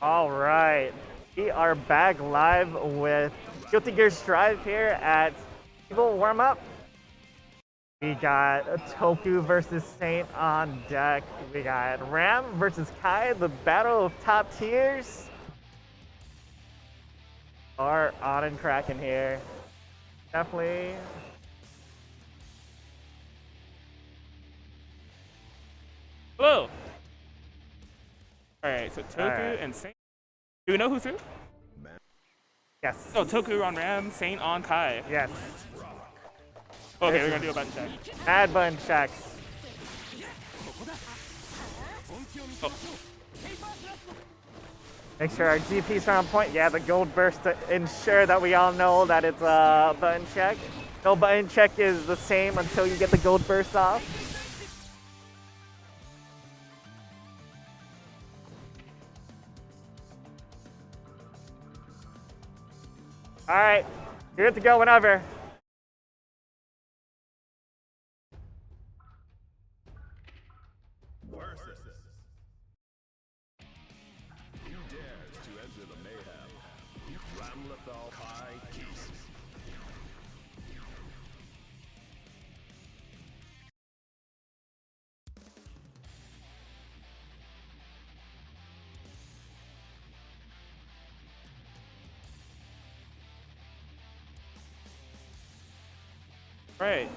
All right, we are back live with Guilty Gear Strive here at EVO Warm-Up. We got Toku versus Saint on deck. We got Ram versus Kai, the battle of top tiers. Are on and cracking here. Definitely. Hello. All right, so Toku and Saint. Do we know who's who? Yes. Oh, Toku on Ram, Saint on Kai. Yes. Okay, we're gonna do a button check. Add button checks. Oh. Make sure our GPs are on point. Yeah, the gold burst to ensure that we all know that it's a button check. No button check is the same until you get the gold burst off. All right, you're good to go whenever. Who dares to enter the mayhem? Granblue, Kai, Geese. Right.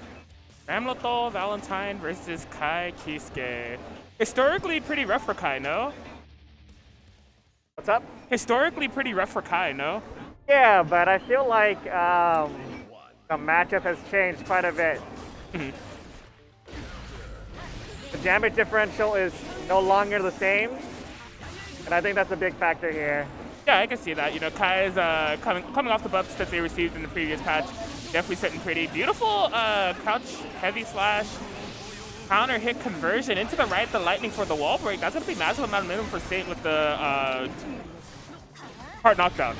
Ramlethal Valentine versus Kai Kisuke. Historically pretty rough for Kai, no? What's up? Historically pretty rough for Kai, no? Yeah, but I feel like the matchup has changed quite a bit. Mhm. The damage differential is no longer the same, and I think that's a big factor here. Yeah, I can see that. You know, Kai is coming off the buffs that they received in the previous patch. Definitely sitting pretty. Beautiful crouch heavy slash counter hit conversion into the right, the lightning for the wall break. That's going to be massive amount of minimum for Saint with the hard knockdown.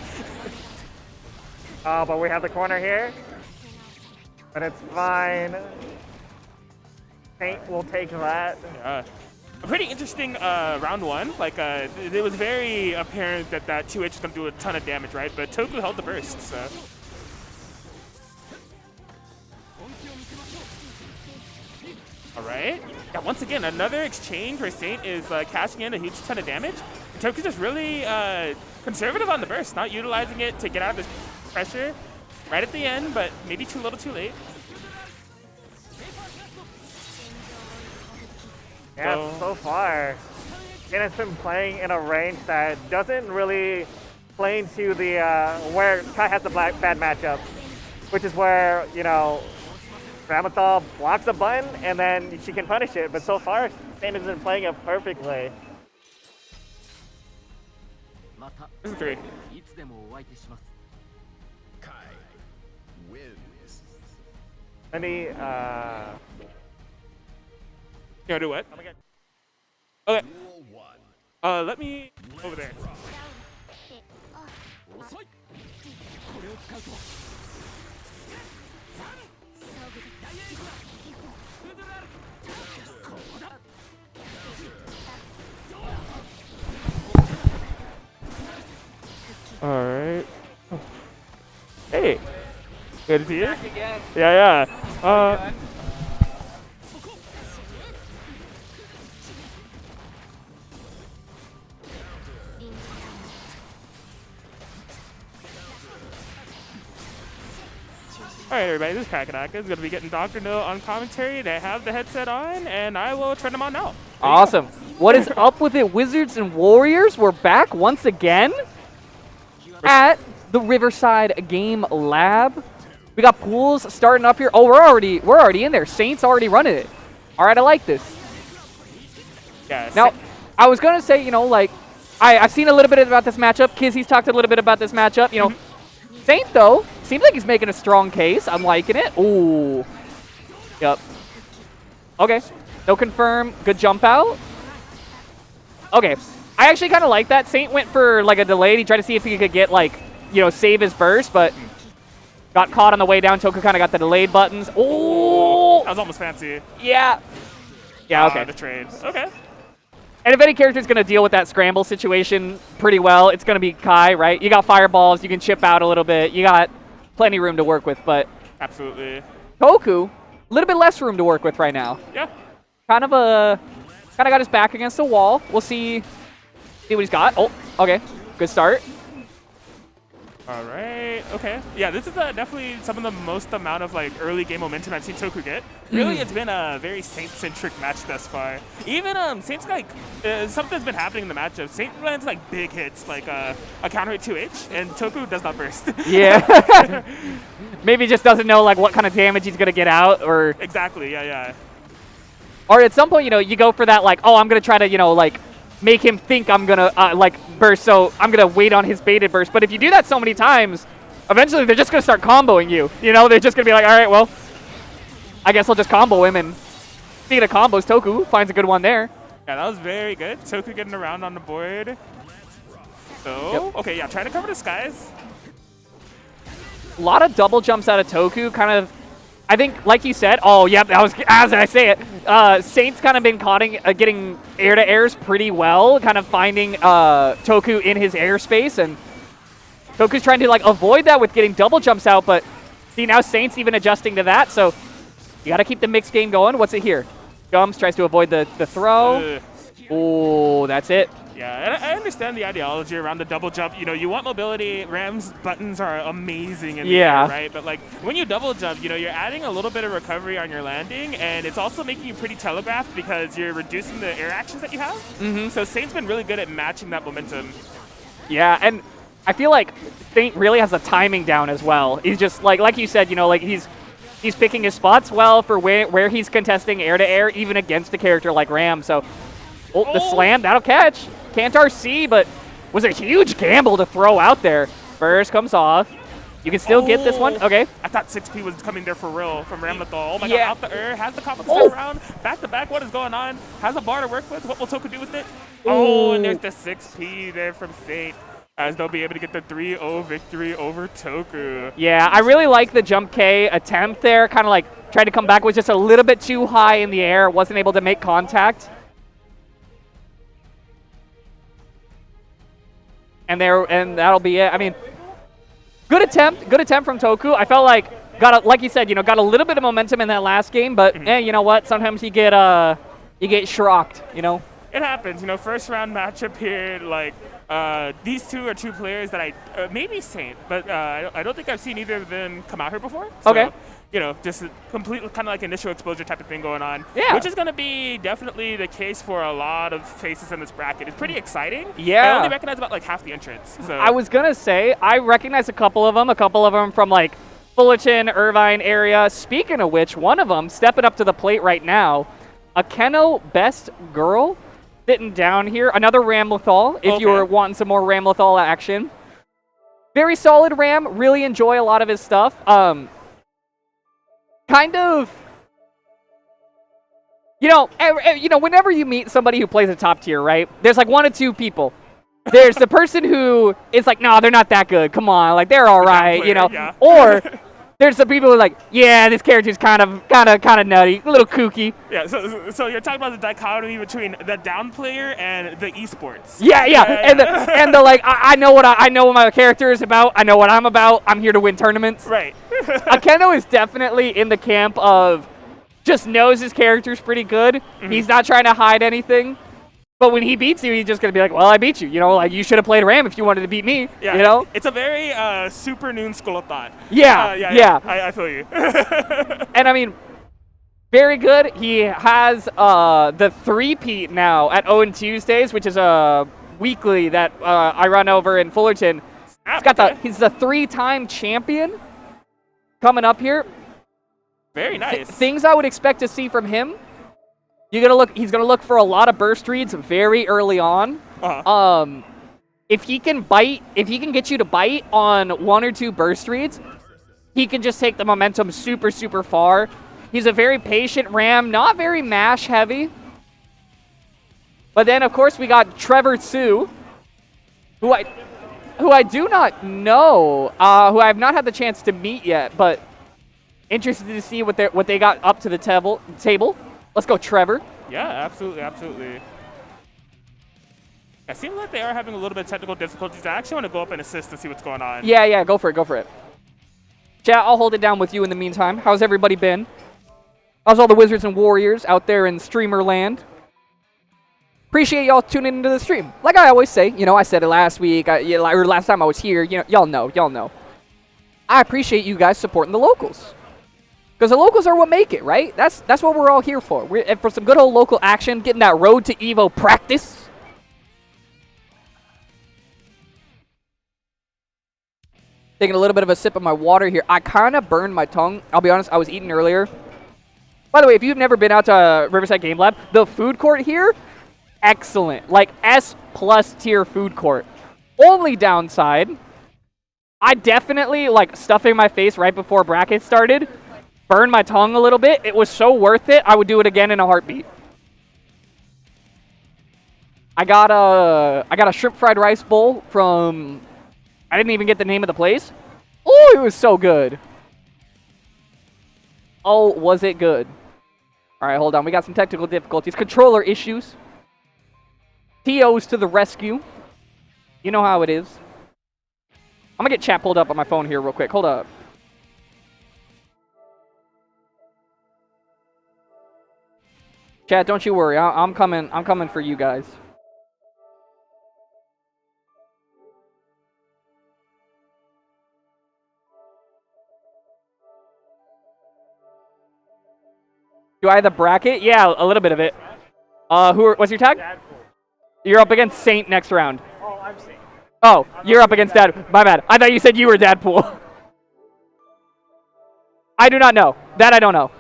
But we have the corner here, but it's fine. Saint will take that. Yeah. A pretty interesting round one. Like, it was very apparent that that 2H is going to do a ton of damage, right? But Toku held the burst, so. All right. Yeah, once again, another exchange where Saint is cashing in a huge ton of damage. And Toku's just really conservative on the burst, not utilizing it to get out of this pressure right at the end, but maybe too little too late. Yeah, so far, Saint has been playing in a range that doesn't really play into the where Kai has a bad matchup, which is where, you know, Ramlethal blocks a button and then she can punish it. But so far, Saint has been playing it perfectly. This is 3. Kai wins. Let me, You wanna do what? Okay. Rule 1. Let me over there. All right. Hey. Good to see you. Yeah, yeah. Alright everybody, this is Kakanaka. Is going to be getting Dr. No on commentary. They have the headset on, and I will turn them on now. Awesome. What is up with it, Wizards and Warriors? We're back once again at the Riverside Game Lab. We got pools starting up here. Oh, we're already in there. Saints already running it. All right, I like this. Yeah, Now, I was going to say, you know, like, I've seen a little bit about this matchup. Kizzy's talked a little bit about this matchup. You know, Saint, though, seems like he's making a strong case. I'm liking it. Ooh. Yep. Okay. No confirm. Good jump out. Okay. I actually kind of like that. Saint went for, like, a delayed. He tried to see if he could get, like, you know, save his burst, but got caught on the way down. Toku kind of got the delayed buttons. Ooh. That was almost fancy. Yeah. Yeah, okay. The trade. Okay. And if any character's going to deal with that scramble situation pretty well, it's going to be Kai, right? You got fireballs, you can chip out a little bit, you got plenty room to work with, but Absolutely. Toku, a little bit less room to work with right now. Yeah. Kind of got his back against the wall. We'll see what he's got. Oh, okay. Good start. All right. Okay. Yeah, this is definitely some of the most amount of like early game momentum I've seen Toku get. Really, it's been a very Saint-centric match thus far. Even Saint's like something's been happening in the matchup. Saint lands like big hits, like a counter hit 2H, and Toku does not burst. Yeah. Maybe just doesn't know like what kind of damage he's gonna get out, or Exactly. Yeah. Yeah. or at some point, you know, you go for that like, oh, I'm gonna try to, you know, like make him think I'm gonna like burst, so I'm gonna wait on his baited burst. But if you do that so many times, eventually they're just gonna start comboing you. You know, they're just gonna be like, all right, well, I guess I'll just combo him. And speaking of combos, Toku finds a good one there. Yeah, that was very good. Toku getting around on the board. So, okay, yeah, trying to cover the skies. A lot of double jumps out of Toku, kind of. I think, like you said, oh, yep, that was, as I say it, Saint's kind of been getting air-to-airs pretty well, kind of finding Toku in his airspace, and Toku's trying to, like, avoid that with getting double jumps out, but see, now Saint's even adjusting to that, so you got to keep the mixed game going. What's it here? Gums tries to avoid the throw. Oh, that's it. Yeah, and I understand the ideology around the double jump. You know, you want mobility. Ram's buttons are amazing in the air, right? But like when you double jump, you know, you're adding a little bit of recovery on your landing, and it's also making you pretty telegraphed because you're reducing the air actions that you have. So Saint's been really good at matching that momentum. Yeah, and I feel like Saint really has the timing down as well. He's just like you said, you know, like he's picking his spots well for where he's contesting air to air, even against a character like Ram. So, the slam, that'll catch. Can't RC, but was a huge gamble to throw out there. Burst comes off. You can still get this one. Okay. I thought 6P was coming there for real from Ramlethal. Oh my Yeah. god, out the air, has the combo to start around. Back to back, what is going on? Has a bar to work with. What will Toku do with it? Oh, and there's the 6P there from Saint, as they'll be able to get the 3-0 victory over Toku. Yeah, I really like the jump K attempt there. Kind of like tried to come back, was just a little bit too high in the air. Wasn't able to make contact. And that'll be it. I mean, good attempt from Toku. I felt like like you said, you know, got a little bit of momentum in that last game, but you know what? Sometimes you get shrocked, you know. It happens, you know. First round matchup here, like these two are two players that I maybe Saint, but I don't think I've seen either of them come out here before. So, okay. You know, just a complete kind of like initial exposure type of thing going on. Yeah. Which is going to be definitely the case for a lot of faces in this bracket. It's pretty exciting. Yeah. I only recognize about like half the entrants. So. I was going to say, I recognize a couple of them from like Fullerton, Irvine area. Speaking of which, one of them stepping up to the plate right now, Akeno Best Girl sitting down here. Another Ramlethal, if you were wanting some more Ramlethal action. Very solid Ram. Really enjoy a lot of his stuff. Kind of, you know, whenever you meet somebody who plays a top tier, right? There's like one or two people. There's the person who is like, no, they're not that good. Come on, like they're all right, you know. Yeah. Or there's the people who are like, yeah, this character's kind of nutty, a little kooky. Yeah. So you're talking about the dichotomy between the down player and the esports. Yeah. And the like, I know what my character is about. I know what I'm about. I'm here to win tournaments. Right. Akeno is definitely in the camp of just knows his character's pretty good. He's not trying to hide anything. But when he beats you, he's just going to be like, well, I beat you. You know, like, you should have played Ram if you wanted to beat me. Yeah, you know? It's a very super noon school of thought. Yeah. I feel you. And, I mean, very good. He has the 3-peat now at Owen Tuesdays, which is a weekly that I run over in Fullerton. He's the 3-time champion coming up here. Very nice. Things I would expect to see from him. He's gonna look for a lot of burst reads very early on. If he can get you to bite on 1 or 2 burst reads, he can just take the momentum super, super far. He's a very patient Ram, not very mash heavy. But then of course we got Trevor Tsu, who I do not know, who I have not had the chance to meet yet, but interested to see what they got up to the table. Let's go, Trevor. Yeah, absolutely. It seems like they are having a little bit of technical difficulties. I actually want to go up and assist and see what's going on. Yeah, go for it, go for it. Chat, I'll hold it down with you in the meantime. How's everybody been? How's all the Wizards and Warriors out there in streamer land? Appreciate y'all tuning into the stream. Like I always say, you know, I said it last week, or last time I was here, you know, y'all know. I appreciate you guys supporting the locals. Because the locals are what make it, right? That's what we're all here for. We're for some good old local action, getting that road to EVO practice. Taking a little bit of a sip of my water here. I kind of burned my tongue. I'll be honest, I was eating earlier. By the way, if you've never been out to Riverside Game Lab, the food court here, excellent. Like S+ tier food court. Only downside, I definitely, like, stuffing my face right before bracket started, burned my tongue a little bit. It was so worth it, I would do it again in a heartbeat. I got a shrimp fried rice bowl from... I didn't even get the name of the place. Oh, it was so good. Oh, was it good? All right, hold on. We got some technical difficulties. Controller issues. TOs to the rescue. You know how it is. I'm going to get chat pulled up on my phone here real quick. Hold up. Chat, don't you worry. I'm coming for you guys. Do I have the bracket? Yeah, a little bit of it. What's your tag? Dadpool. You're up against Saint next round. Oh, I'm Saint. Oh, you're up against Dad. My bad. I thought you said you were Dadpool. I do not know. That I don't know.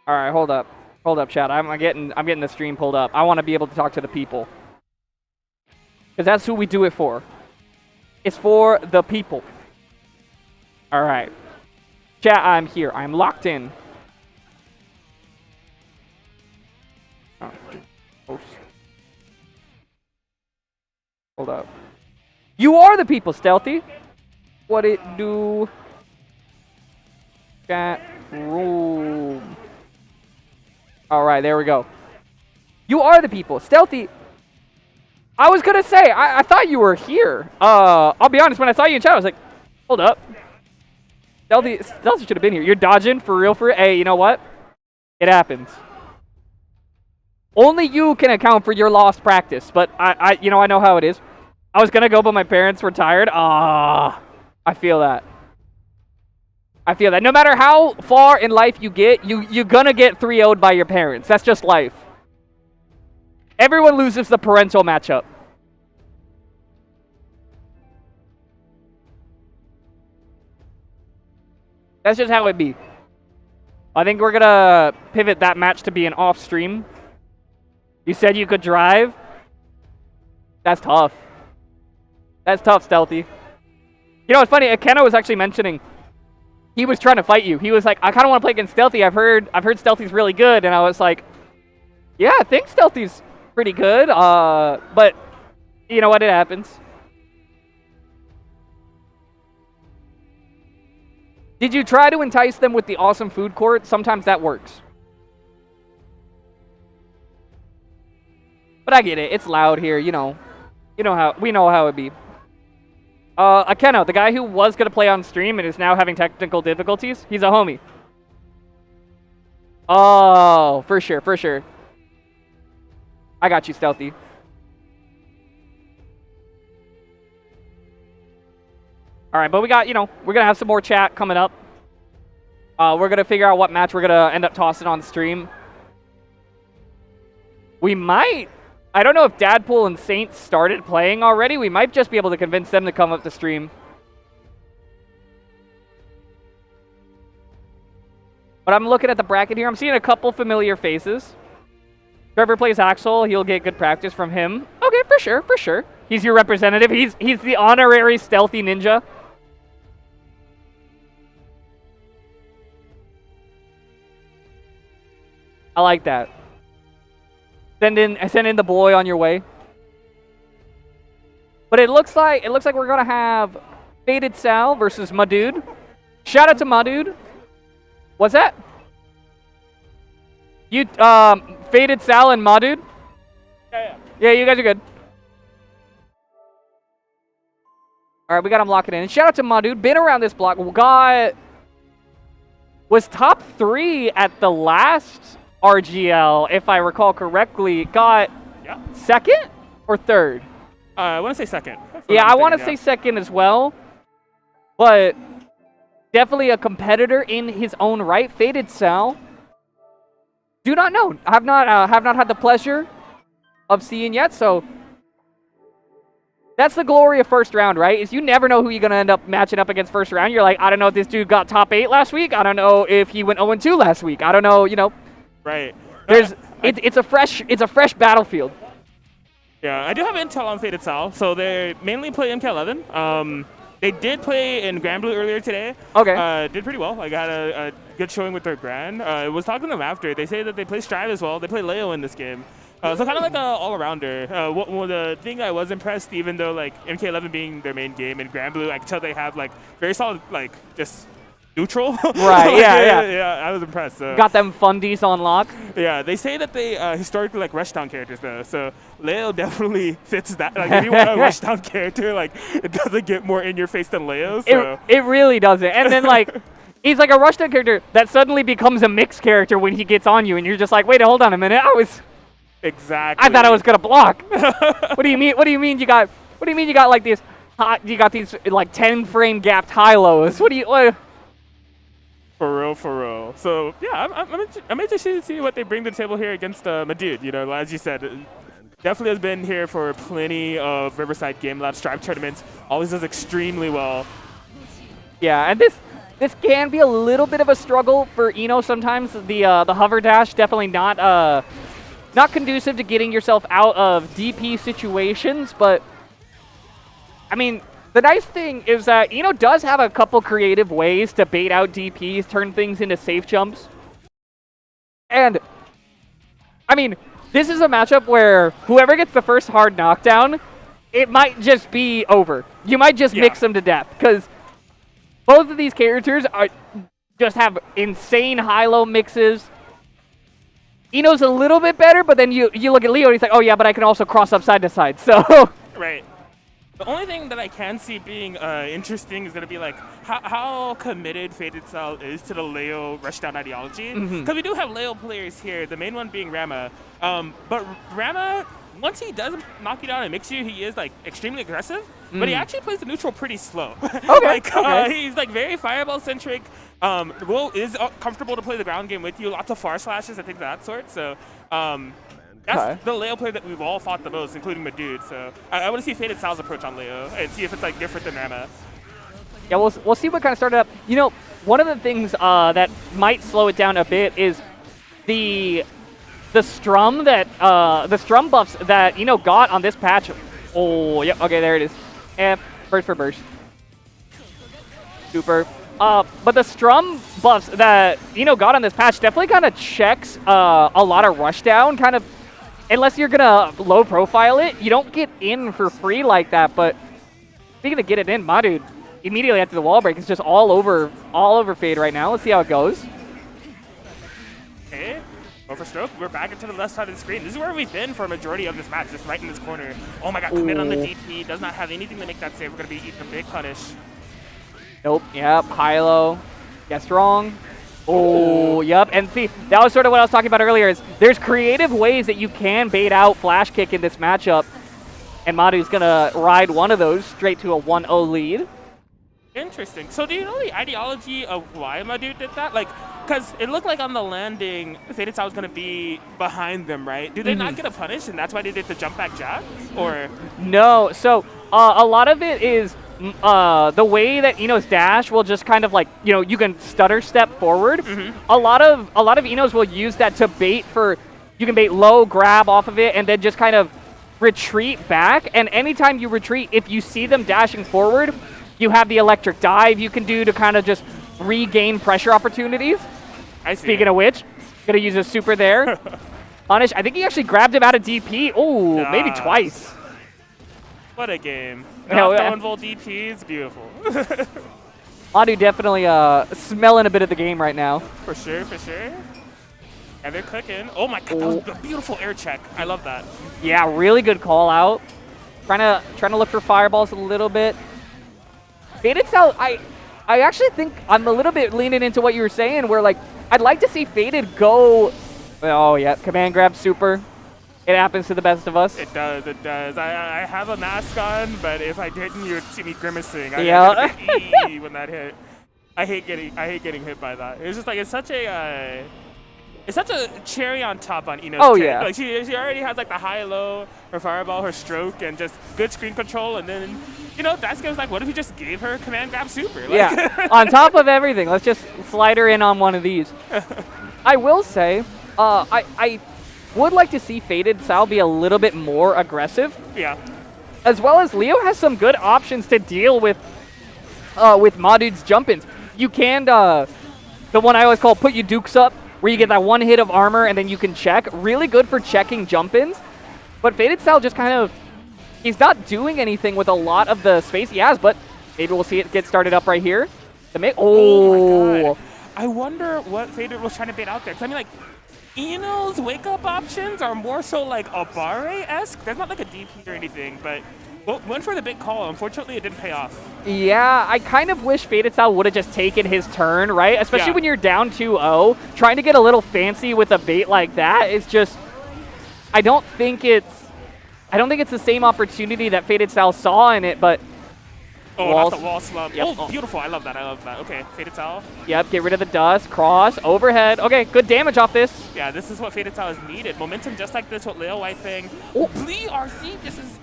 All right, hold up. Hold up, chat. I'm getting the stream pulled up. I want to be able to talk to the people. Because that's who we do it for. It's for the people. All right. Chat, I'm here. I'm locked in. Oh. Hold up. You are the people, Stealthy. What it do? Chat room. All right, there we go. You are the people. Stealthy. I was going to say, I thought you were here. I'll be honest, when I saw you in chat, I was like, hold up. Stealthy should have been here. You're dodging for real. Hey, you know what? It happens. Only you can account for your lost practice, but I know how it is. I was going to go, but my parents were tired. I feel that. I feel that. No matter how far in life you get, you're going to get 3-0'd by your parents. That's just life. Everyone loses the parental matchup. That's just how it be. I think we're going to pivot that match to be an off stream. You said you could drive? That's tough. That's tough, Stealthy. You know, it's funny. Akena was actually mentioning he was trying to fight you. He was like, I kind of want to play against Stealthy. I've heard Stealthy's really good. And I was like, yeah, I think Stealthy's pretty good. But you know what? It happens. Did you try to entice them with the awesome food court? Sometimes that works. But I get it. It's loud here. You know how we know how it be. Akeno, the guy who was going to play on stream and is now having technical difficulties, he's a homie. Oh, for sure, for sure. I got you, Stealthy. All right, but we got, we're going to have some more chat coming up. We're going to figure out what match we're going to end up tossing on stream. We might... I don't know if Dadpool and Saint started playing already. We might just be able to convince them to come up to stream. But I'm looking at the bracket here. I'm seeing a couple familiar faces. Whoever plays Axel, he'll get good practice from him. Okay, for sure, for sure. He's your representative. He's the honorary Stealthy Ninja. I like that. Send in the boy on your way. But it looks like we're gonna have Faded Sal versus Madude. Shout out to Madude. What's that? You Faded Sal and Madude? Yeah, you guys are good. All right, we got him locking in. And shout out to Madude. Been around this block. Was top 3 at the last RGL, if I recall correctly. Got second or third? I want to say second. Yeah, I want to say second as well. But definitely a competitor in his own right. Faded Sal. Do not know. Have not had the pleasure of seeing yet. So that's the glory of first round, right? Is you never know who you're gonna end up matching up against first round. You're like, I don't know if this dude got top 8 last week. I don't know if he went 0-2 last week. I don't know. You know. Right. It's a fresh battlefield. Yeah, I do have intel on Faded Sal. So they mainly play MK11. They did play in Granblue earlier today. Okay. Did pretty well. I got a good showing with their Gran. I was talking to them after. They say that they play Strive as well. They play Leo in this game. So kind of like an all-arounder. The thing I was impressed, even though like MK11 being their main game and Granblue, I can tell they have like very solid like just neutral. Right. Yeah. I was impressed. So. Got them fundies on lock. Yeah, they say that they historically like rushdown characters though. So Leo definitely fits that. Like if you want a rushdown character, like it doesn't get more in your face than Leo. So. It really doesn't. And then like. He's like a rushdown character that suddenly becomes a mixed character when he gets on you, and you're just like, wait, hold on a minute. Exactly. I thought I was gonna block. What do you mean? What do you mean you got? What do you mean you got like these? You got these like 10 frame gapped high lows. What? For real. So yeah, I'm interested to see what they bring to the table here against Madude. You know, as you said, definitely has been here for plenty of Riverside Game Lab Strive tournaments. Always does extremely well. Yeah, and this can be a little bit of a struggle for Eno sometimes. The hover dash definitely not conducive to getting yourself out of DP situations, but I mean, the nice thing is that Eno does have a couple creative ways to bait out DPs, turn things into safe jumps. And I mean, this is a matchup where whoever gets the first hard knockdown, it might just be over. You might just mix them to death, because both of these characters just have insane high-low mixes. Eno's a little bit better, but then you look at Leo and he's like, oh yeah, but I can also cross up side to side, so. Right. The only thing that I can see being interesting is going to be like how committed Faded Sal is to the Leo rushdown ideology. Because we do have Leo players here, the main one being Rama. But Rama, once he does knock you down and mix you, he is like extremely aggressive. But he actually plays the neutral pretty slow. Okay. He's like very fireball centric. Will is comfortable to play the ground game with you. Lots of far slashes and things of that sort. So that's the Leo player that we've all fought the most, including Madude. So I want to see Faded Sal's approach on Leo and see if it's like different than Rama. Yeah, we'll see what kind of started up. You know, one of the things that might slow it down a bit is the strum buffs that got on this patch. Oh, yep. Okay, there it is. And burst for burst. Super. But the strum buffs that got on this patch definitely kind of checks a lot of rushdown. Kind of, unless you're gonna low profile it, you don't get in for free like that. But speaking of get it in, my dude, immediately after the wall break, it's just all over Fade right now. Let's see how it goes. Okay. Overstroke, we're back into the left side of the screen. This is where we've been for a majority of this match, just right in this corner. Oh my god, commit on the DP, does not have anything to make that save. We're going to be eating a big punish. Nope, yep, high-low. Yeah, strong. Oh, yep, and see, that was sort of what I was talking about earlier, is there's creative ways that you can bait out flash kick in this matchup, and Madu's going to ride one of those straight to a 1-0 lead. Interesting. So do you know the ideology of why Madude did that? Like, because it looked like on the landing, Faded Sal was going to be behind them, right? Do they not get a punish, and that's why they did the jump back jab? Or no. So a lot of it is the way that Eno's dash will just kind of like, you can stutter step forward. A lot of Enos will use that to bait for, you can bait low, grab off of it, and then just kind of retreat back. And anytime you retreat, if you see them dashing forward, you have the electric dive you can do to kind of just regain pressure opportunities. I see. Speaking of which, gonna use a super there. Punish. I think he actually grabbed him out of DP. Oh, maybe twice. What a game. No, Not throwing full DPs, beautiful. Madu definitely smelling a bit of the game right now. For sure, for sure. And they're cooking. Oh my god, that was a beautiful air check. I love that. Yeah, really good call out. Trying to look for fireballs a little bit. Faded Cell, I actually think I'm a little bit leaning into what you were saying, where like I'd like to see Faded go. Oh yeah, command grab super. It happens to the best of us. It does, it does. I have a mask on, but if I didn't, you would see me grimacing. Yeah. When that hit. I hate getting hit by that. It's just like it's such a cherry on top on Ino's Oh kit. yeah. Like she already has like the high low, her fireball, her stroke, and just good screen control. And then Daisuke was like, what if we just gave her command grab super? Like, yeah. On top of everything, let's just slide her in on one of these. I will say, I would like to see Faded Sal be a little bit more aggressive. Yeah. As well as Leo has some good options to deal with Madude's jump-ins. You can, the one I always call put your dukes up, where you get that one hit of armor and then you can check. Really good for checking jump-ins. But Faded Sal just kind of, he's not doing anything with a lot of the space he has, but maybe we'll see it get started up right here. Oh my god. I wonder what Faded was trying to bait out there. Because I mean, like, Ino's wake-up options are more so like a Barre-esque. There's not like a DP or anything, but went for the big call. Unfortunately, it didn't pay off. Yeah, I kind of wish Faded Sal would have just taken his turn, right? Especially Yeah. when you're down 2-0. Trying to get a little fancy with a bait like that is just, I don't think it's the same opportunity that Faded Sal saw in it, but Oh, that's the wall slump. Yep. Oh, beautiful. I love that. I love that. Okay, Faded Sal. Yep, get rid of the dust, cross, overhead. Okay, good damage off this. Yeah, this is what Faded Sal is needed. Momentum just like this with Leo White thing. Oh. BRC, this is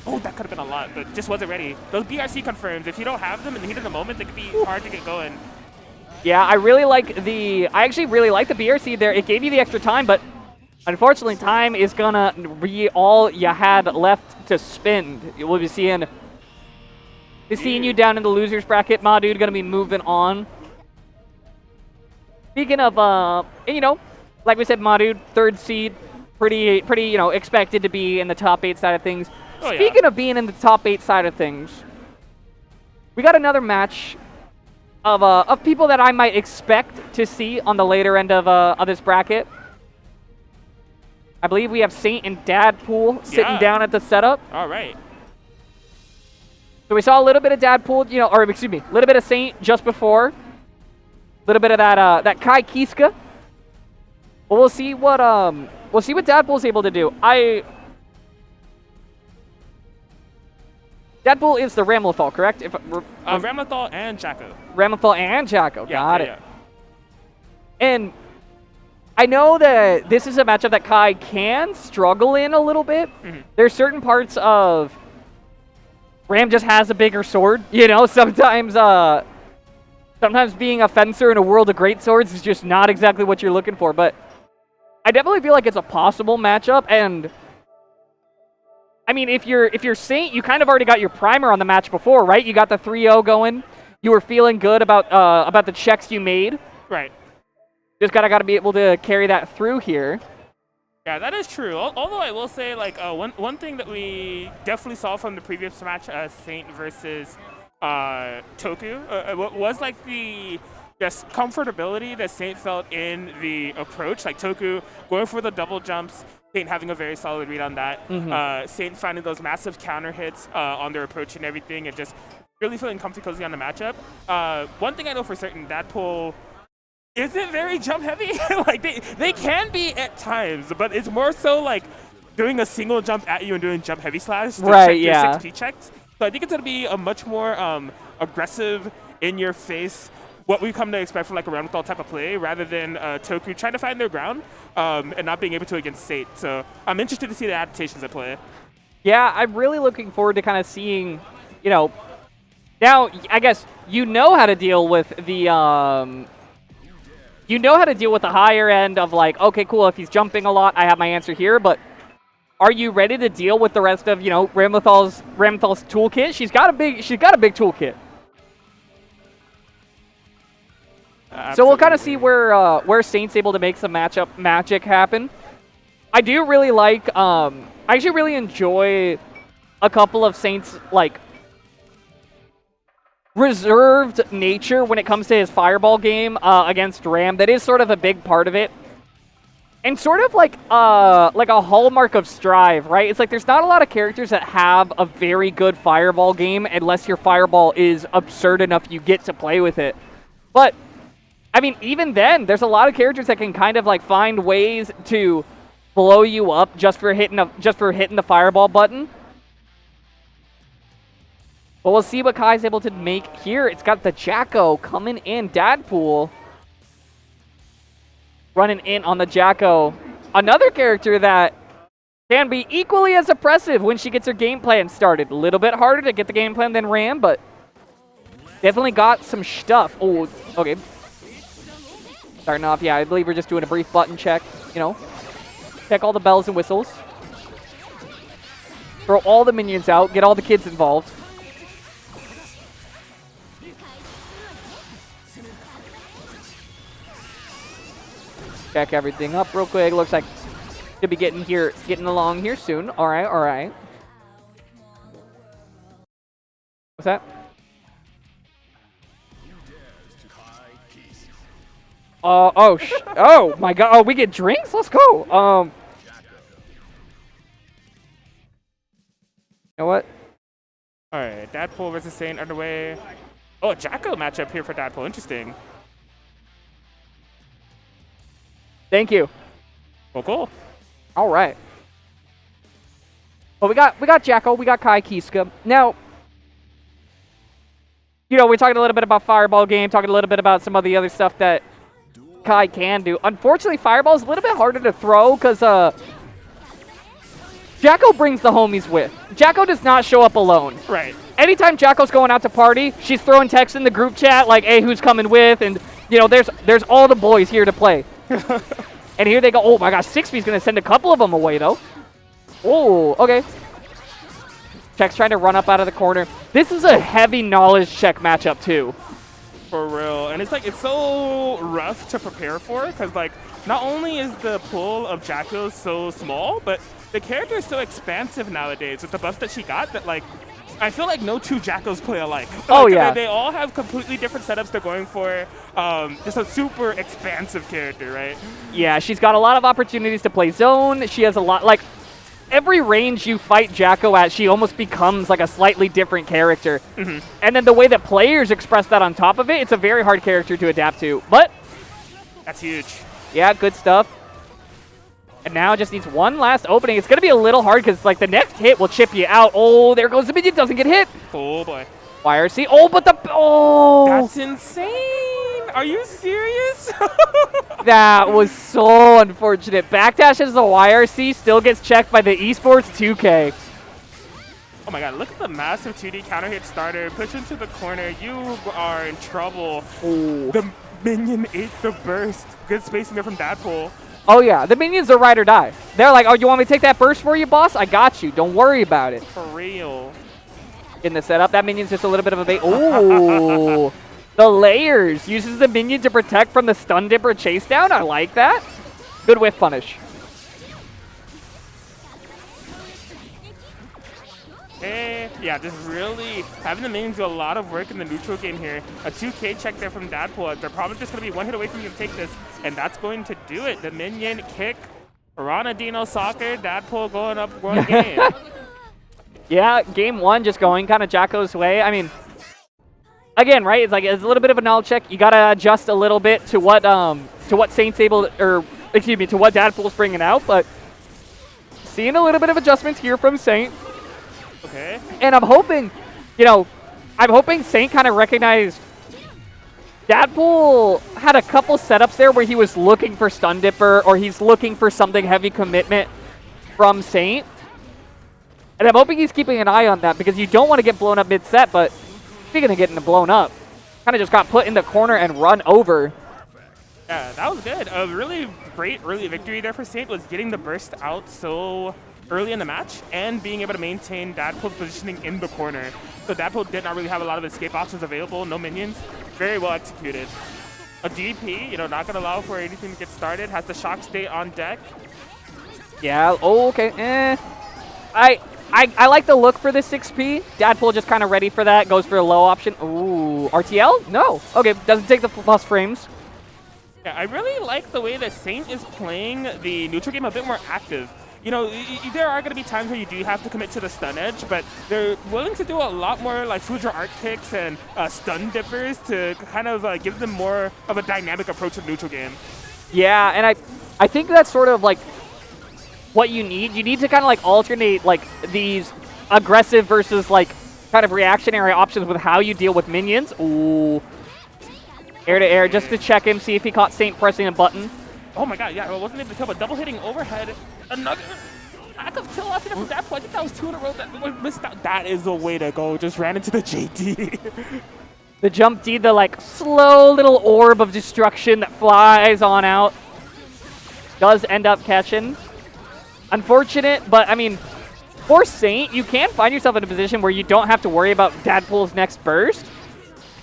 oh, that could have been a lot, but just wasn't ready. Those BRC confirms, if you don't have them in the heat of the moment, they could be hard to get going. Yeah, I actually really like the BRC there. It gave you the extra time, but unfortunately, time is gonna be all you had left to spend. We'll be seeing you down in the losers bracket. Madude gonna be moving on. Speaking of, like we said, Madude, 3rd seed, pretty, expected to be in the top 8 side of things. Oh, yeah. Speaking of being in the top 8 side of things, we got another match of people that I might expect to see on the later end of this bracket. I believe we have Saint and Dadpool sitting down at the setup. All right. So we saw a little bit of Dadpool, a little bit of Saint just before. A little bit of that Kai Kiska. But we'll see what Dadpool's able to do. Dadpool is the Ramlethal, correct? Ramlethal and Jacko. Ramlethal and Jacko, got it. Yeah. And I know that this is a matchup that Kai can struggle in a little bit. Mm-hmm. There's certain parts of Ram just has a bigger sword. Sometimes being a fencer in a world of great swords is just not exactly what you're looking for. But I definitely feel like it's a possible matchup. And I mean, if you're Saint, you kind of already got your primer on the match before, right? You got the 3-0 going. You were feeling good about the checks you made. Right. Just gotta be able to carry that through here. Yeah, that is true. Although I will say, like, one thing that we definitely saw from the previous match, Saint versus Toku, was like the just comfortability that Saint felt in the approach. Like Toku going for the double jumps, Saint having a very solid read on that. Mm-hmm. Saint finding those massive counter hits on their approach and everything, and just really feeling comfy cozy on the matchup. One thing I know for certain, Dadpool isn't very jump heavy. Like they can be at times, but it's more so like doing a single jump at you and doing jump heavy slash to check your 6P checks. So I think it's going to be a much more aggressive, in your face, what we come to expect from like a Ramlethal type of play, rather than Toku trying to find their ground and not being able to against Saint. So I'm interested to see the adaptations at play. Yeah, I'm really looking forward to kind of seeing, now I guess how to deal with the the higher end of like, okay, cool, if he's jumping a lot, I have my answer here, but are you ready to deal with the rest of, Ramlethal's toolkit? She's got a big toolkit. So we'll kind of see where Saint's able to make some matchup magic happen. I do really like, I actually really enjoy a couple of Saint's, like, reserved nature when it comes to his Fireball game against Ram. That is sort of a big part of it. And sort of like a hallmark of Strive, right? It's like there's not a lot of characters that have a very good Fireball game unless your Fireball is absurd enough you get to play with it. But, I mean, even then, there's a lot of characters that can kind of like find ways to blow you up just for hitting the Fireball button. But we'll see what Kai's able to make here. It's got the Jacko coming in. Dadpool running in on the Jacko. Another character that can be equally as oppressive when she gets her game plan started. A little bit harder to get the game plan than Ram, but definitely got some stuff. Oh, okay. Starting off, yeah, I believe we're just doing a brief button check, you know. Check all the bells and whistles. Throw all the minions out, get all the kids involved. Check everything up real quick. Looks like should be getting along here soon. All right, all right. What's that? Oh my God! Oh, we get drinks. Let's go. You know what? All right, Dadpool versus Saint underway. Oh, a Jacko matchup here for Dadpool. Interesting. Thank you. Cool. All right. Well, we got Jacko, we got Kai Kiska. Now, you know, we're talking a little bit about Fireball game, talking a little bit about some of the other stuff that Kai can do. Unfortunately, Fireball is a little bit harder to throw because Jacko brings the homies with. Jacko does not show up alone. Right. Anytime Jacko's going out to party, she's throwing texts in the group chat like, hey, who's coming with? And, you know, there's all the boys here to play. And here they go. Oh my gosh, 6B's going to send a couple of them away, though. Oh, okay. Check's trying to run up out of the corner. This is a heavy knowledge check matchup, too. For real. And it's like, it's so rough to prepare for because, like, not only is the pool of Jacko so small, but the character is so expansive nowadays with the buff that she got that, like, I feel like no two Jackos play alike. Oh, like, yeah. They all have completely different setups they're going for. Just a super expansive character, right? Yeah, she's got a lot of opportunities to play zone. She has a lot, like, every range you fight Jacko at, she almost becomes like a slightly different character. Mm-hmm. And then the way that players express that on top of it, it's a very hard character to adapt to. But that's huge. Yeah, good stuff. And now just needs one last opening. It's going to be a little hard because, like, the next hit will chip you out. Oh, there goes the minion. Doesn't get hit. Oh, boy. YRC. Oh, but the... Oh! That's insane. Are you serious? That was so unfortunate. Backdash as the YRC still gets checked by the esports 2K. Oh, my God. Look at the massive 2D counter hit starter. Push into the corner. You are in trouble. Oh. The minion ate the burst. Good spacing there from Dadpool. Oh, yeah. The minions are ride or die. They're like, oh, you want me to take that burst for you, boss? I got you. Don't worry about it. For real. In the setup, that minion's just a little bit of a bait. Oh, the layers. Uses the minion to protect from the stun dipper chase down. I like that. Good whiff punish. Yeah, just really having the minions do a lot of work in the neutral game here. A 2K check there from Dadpool. They're probably just going to be one hit away from you to take this, and that's going to do it. The minion kick, Ronaldinho soccer, Dadpool going up one game. Yeah, game one just going kind of Jacko's way. I mean, again, right? It's like it's a little bit of a knowledge check. You got to adjust a little bit to what Saint's able, or excuse me, to what Dadpool's bringing out, but seeing a little bit of adjustments here from Saint. Okay. And I'm hoping, you know, Saint kind of recognized Dadpool had a couple setups there where he was looking for stun dipper or he's looking for something heavy commitment from Saint. And I'm hoping he's keeping an eye on that because you don't want to get blown up mid-set, but speaking of getting blown up, kind of just got put in the corner and run over. Yeah, that was good. A really great early victory there for Saint was getting the burst out so early in the match and being able to maintain Dadpool's positioning in the corner. So Dadpool did not really have a lot of escape options available, no minions. Very well executed. A DP, you know, not going to allow for anything to get started, has the shock state on deck. Yeah, oh, okay. I like the look for this 6P. Dadpool just kind of ready for that. Goes for a low option. Ooh, RTL? No. Okay, doesn't take the plus frames. Yeah, I really like the way that Saint is playing the neutral game a bit more active. You know, there are going to be times where you do have to commit to the stun edge, but they're willing to do a lot more like Future Arc kicks and stun dippers to kind of give them more of a dynamic approach to the neutral game. Yeah, and I think that's sort of like what you need. You need to kind of like alternate like these aggressive versus like kind of reactionary options with how you deal with minions. Ooh. Air to air just to check him, see if he caught Saint pressing a button. Oh my god, yeah, well, wasn't able to kill, but double hitting overhead. Another lack of kill option from that point. I think that was 2 in a row that we missed out. That is the way to go. Just ran into the JD. The jump D, the like slow little orb of destruction that flies on out. Does end up catching. Unfortunate, but I mean, for Saint, you can find yourself in a position where you don't have to worry about Dadpool's next burst.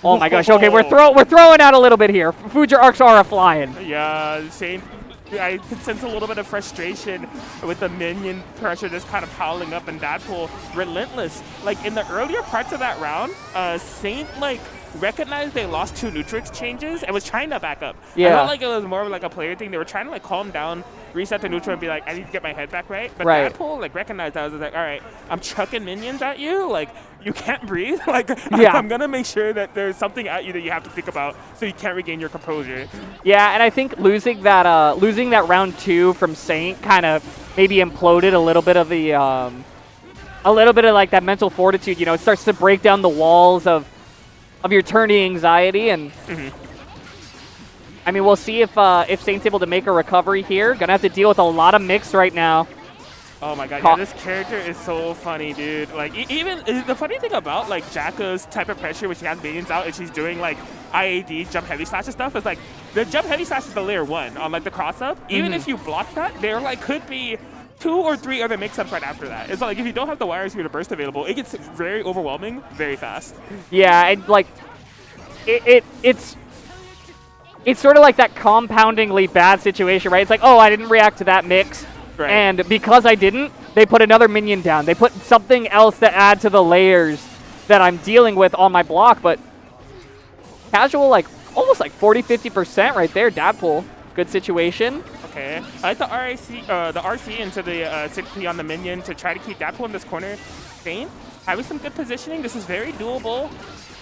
Oh my gosh, okay, we're throwing out a little bit here. Future Arcs are a-flying. Yeah, Saint, I can sense a little bit of frustration with the minion pressure just kind of piling up, and Dadpool relentless. Like, in the earlier parts of that round, Saint, like, recognized they lost 2 neutral exchanges and was trying to back up. Yeah. I felt like it was more of like a player thing. They were trying to like calm down, reset the neutral, and be like, I need to get my head back right. But Dadpool like recognized that. I was like, all right, I'm chucking minions at you. Like, you can't breathe. Like, yeah. I'm gonna make sure that there's something at you that you have to think about, so you can't regain your composure. Yeah, and I think losing that round 2 from Saint kind of maybe imploded a little bit of the like that mental fortitude. You know, it starts to break down the walls of your turning anxiety, and I mean, we'll see if Saint's able to make a recovery here. Gonna have to deal with a lot of mix right now. Oh my god, yeah, this character is so funny, dude. Like, even the funny thing about like Jacko's type of pressure when she has minions out and she's doing like IAD jump heavy slash and stuff is like the jump heavy slash is the layer 1 on like the cross up. Even if you block that, there like could be 2 or 3 other mix-ups right after that. It's like if you don't have the wires here to burst available, it gets very overwhelming very fast. Yeah, and like it's sort of like that compoundingly bad situation, right? It's like, oh, I didn't react to that mix. Right. And because I didn't, they put another minion down. They put something else to add to the layers that I'm dealing with on my block. But casual, like almost like 40-50% right there. Dadpool, good situation. Okay, I like the RC into the 6P on the minion to try to keep Dadpool in this corner. Saint having some good positioning. This is very doable.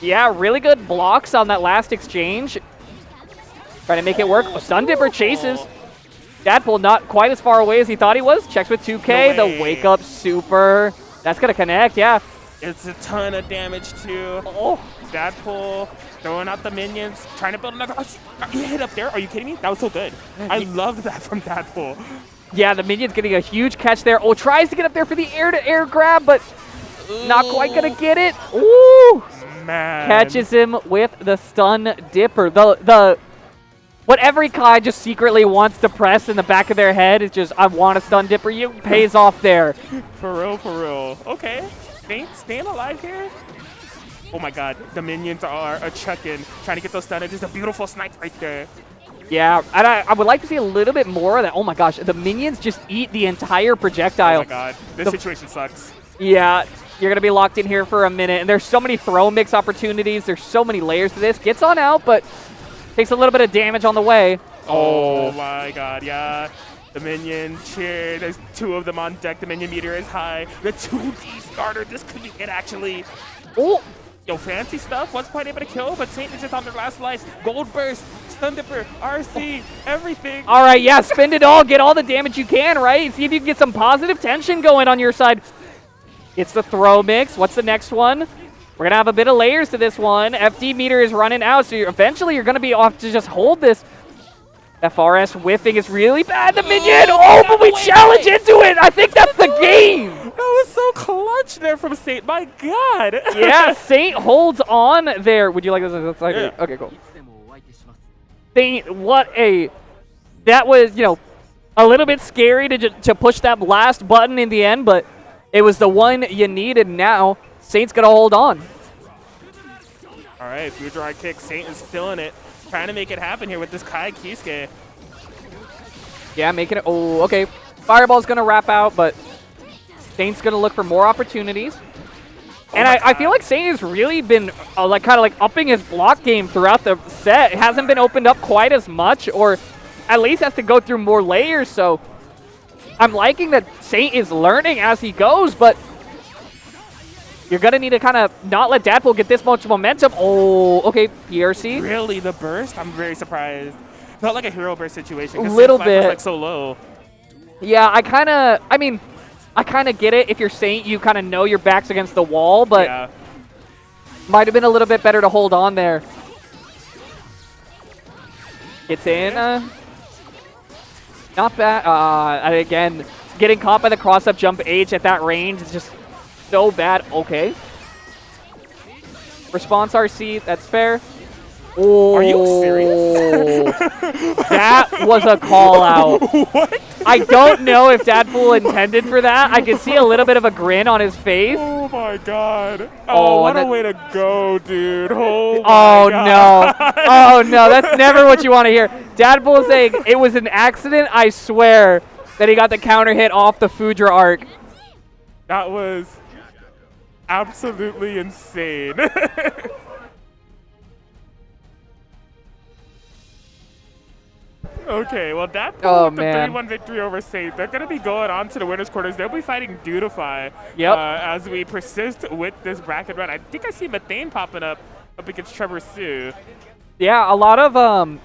Yeah, really good blocks on that last exchange. Trying to make it work. Stun Dipper chases. Dadpool not quite as far away as he thought he was. Checks with 2K. No the wake up super. That's going to connect, yeah. It's a ton of damage too. Oh. Dadpool throwing out the minions, trying to build another. You hit up there? Are you kidding me? That was so good. I loved that from Dadpool. Yeah, the minion's getting a huge catch there. Oh, tries to get up there for the air-to-air grab, but not quite going to get it. Ooh. Man. Catches him with the stun dipper. What every Kai just secretly wants to press in the back of their head is just, I want a stun dipper you. Pays off there. For real, for real. Okay. Staying alive here. Oh my god, the minions are chucking, trying to get those stun edges. A beautiful snipe right there. Yeah, and I would like to see a little bit more of that. Oh my gosh, the minions just eat the entire projectile. Oh my god, this situation sucks. Yeah, you're going to be locked in here for a minute. And there's so many throw mix opportunities. There's so many layers to this. Gets on out, but takes a little bit of damage on the way. Oh my god, yeah. The minion cheer. There's 2 of them on deck. The minion meter is high. The 2D starter. This could be it, actually. Oh. Yo, fancy stuff. Wasn't quite able to kill, but Saint is just on their last life. Gold burst, stun dipper, RC, everything. All right, yeah, spend it all. Get all the damage you can, right? See if you can get some positive tension going on your side. It's the throw mix. What's the next one? We're going to have a bit of layers to this one. FD meter is running out, so eventually you're going to be off to just hold this. FRS whiffing is really bad. The minion! Oh, but we challenge into it! I think that's the game! That was so clutch there from Saint. My god! Yeah, Saint holds on there. Would you like this? Yeah. Okay, cool. Saint, what a... That was, you know, a little bit scary to push that last button in the end, but it was the one you needed. Now Saint's going to hold on. All right, future high kick. Saint is feeling it. Trying to make it happen here with this Kai Kisuke. Yeah, making it. Oh, okay. Fireball's going to wrap out, but Saint's going to look for more opportunities. And I feel like Saint has really been like kind of like upping his block game throughout the set. It hasn't been opened up quite as much, or at least has to go through more layers. So I'm liking that Saint is learning as he goes, but you're going to need to kind of not let Dadpool get this much momentum. Oh, okay, PRC. Really, the burst? I'm very surprised. Felt like a hero burst situation. A little Saint's life bit. was like so low. Yeah, I kind of get it. If you're Saint, you kind of know your back's against the wall, but Yeah. might have been a little bit better to hold on there. Gets in. Not bad. And again, getting caught by the cross-up jump H at that range is just so bad. Okay. Response RC, that's fair. Oh, Are you serious? That was a call out. What? I don't know if Dadpool intended for that. I could see a little bit of a grin on his face. Oh my god. Oh, Oh, what a that- way to go, dude. Oh, Oh my god. no. Oh no, that's never what you want to hear. Dadpool saying it was an accident, I swear, that he got the counter hit off the Foudra arc. That was absolutely insane. Okay, well, that Oh, with the man. 3-1 victory over Saint, they're going to be going on to the winner's quarters. They'll be fighting Dudify Yep. as we persist with this bracket run. I think I see Methane popping up against Trevor Sue. Yeah, a lot of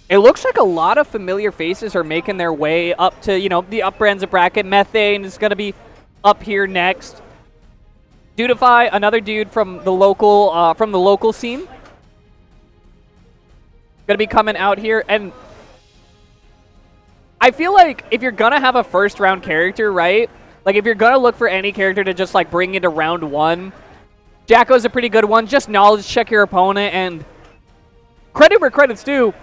it looks like a lot of familiar faces are making their way up to, you know, the upper ends of bracket. Methane is going to be up here next. Dudify, another dude from the local scene, going to be coming out here. And I feel like if you're going to have a first round character, right? Like if you're going to look for any character to just like bring into round one, Jacko's a pretty good one. Just knowledge check your opponent, and credit where credit's due.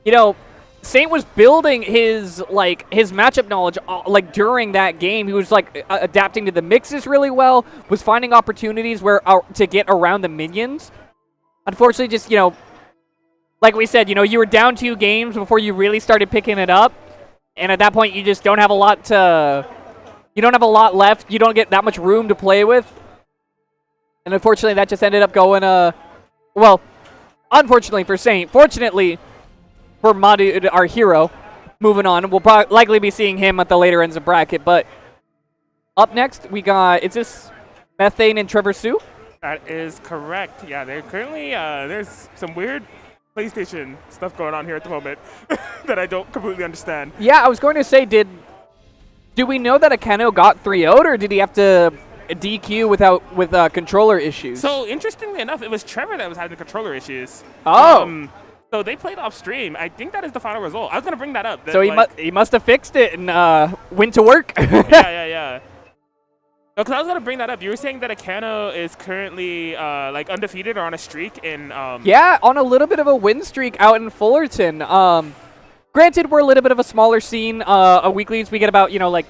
You know, Saint was building his matchup knowledge like during that game. He was like adapting to the mixes really well, was finding opportunities where to get around the minions. Unfortunately, just, you know, like we said, you know, you were down 2 games before you really started picking it up, and at that point you just don't have a lot left. You don't get that much room to play with. And unfortunately, that just ended up going, well, unfortunately for Saint, fortunately for Madu, our hero, moving on. We'll likely be seeing him at the later ends of bracket. But up next, we got, is this Methane and Trevor Sue? That is correct. Yeah, they're currently, there's some weird PlayStation stuff going on here at the moment that I don't completely understand. Yeah, I was going to say, do we know that Akeno got 3-0'd, or did he have to DQ with controller issues? So, interestingly enough, it was Trevor that was having the controller issues. Oh. So they played off stream. I think that is the final result. I was going to bring that up. So he must have fixed it and went to work. Yeah. Because I was going to bring that up. You were saying that Akano is currently like undefeated or on a streak in... Yeah, on a little bit of a win streak out in Fullerton. Granted, we're a little bit of a smaller scene. Weeklies, we get about, you know, like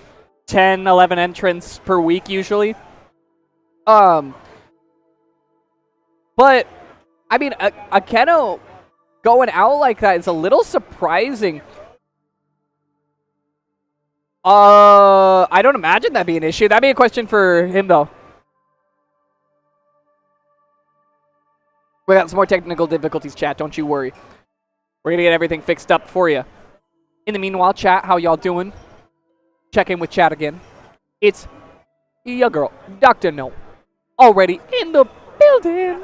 10, 11 entrants per week usually. But, I mean, Akeno going out like that is a little surprising. I don't imagine that'd be an issue. That'd be a question for him, though. We got some more technical difficulties, chat. Don't you worry. We're gonna get everything fixed up for you. In the meanwhile, chat, how y'all doing? Check in with chat again. It's your girl, Dr. No, already in the building.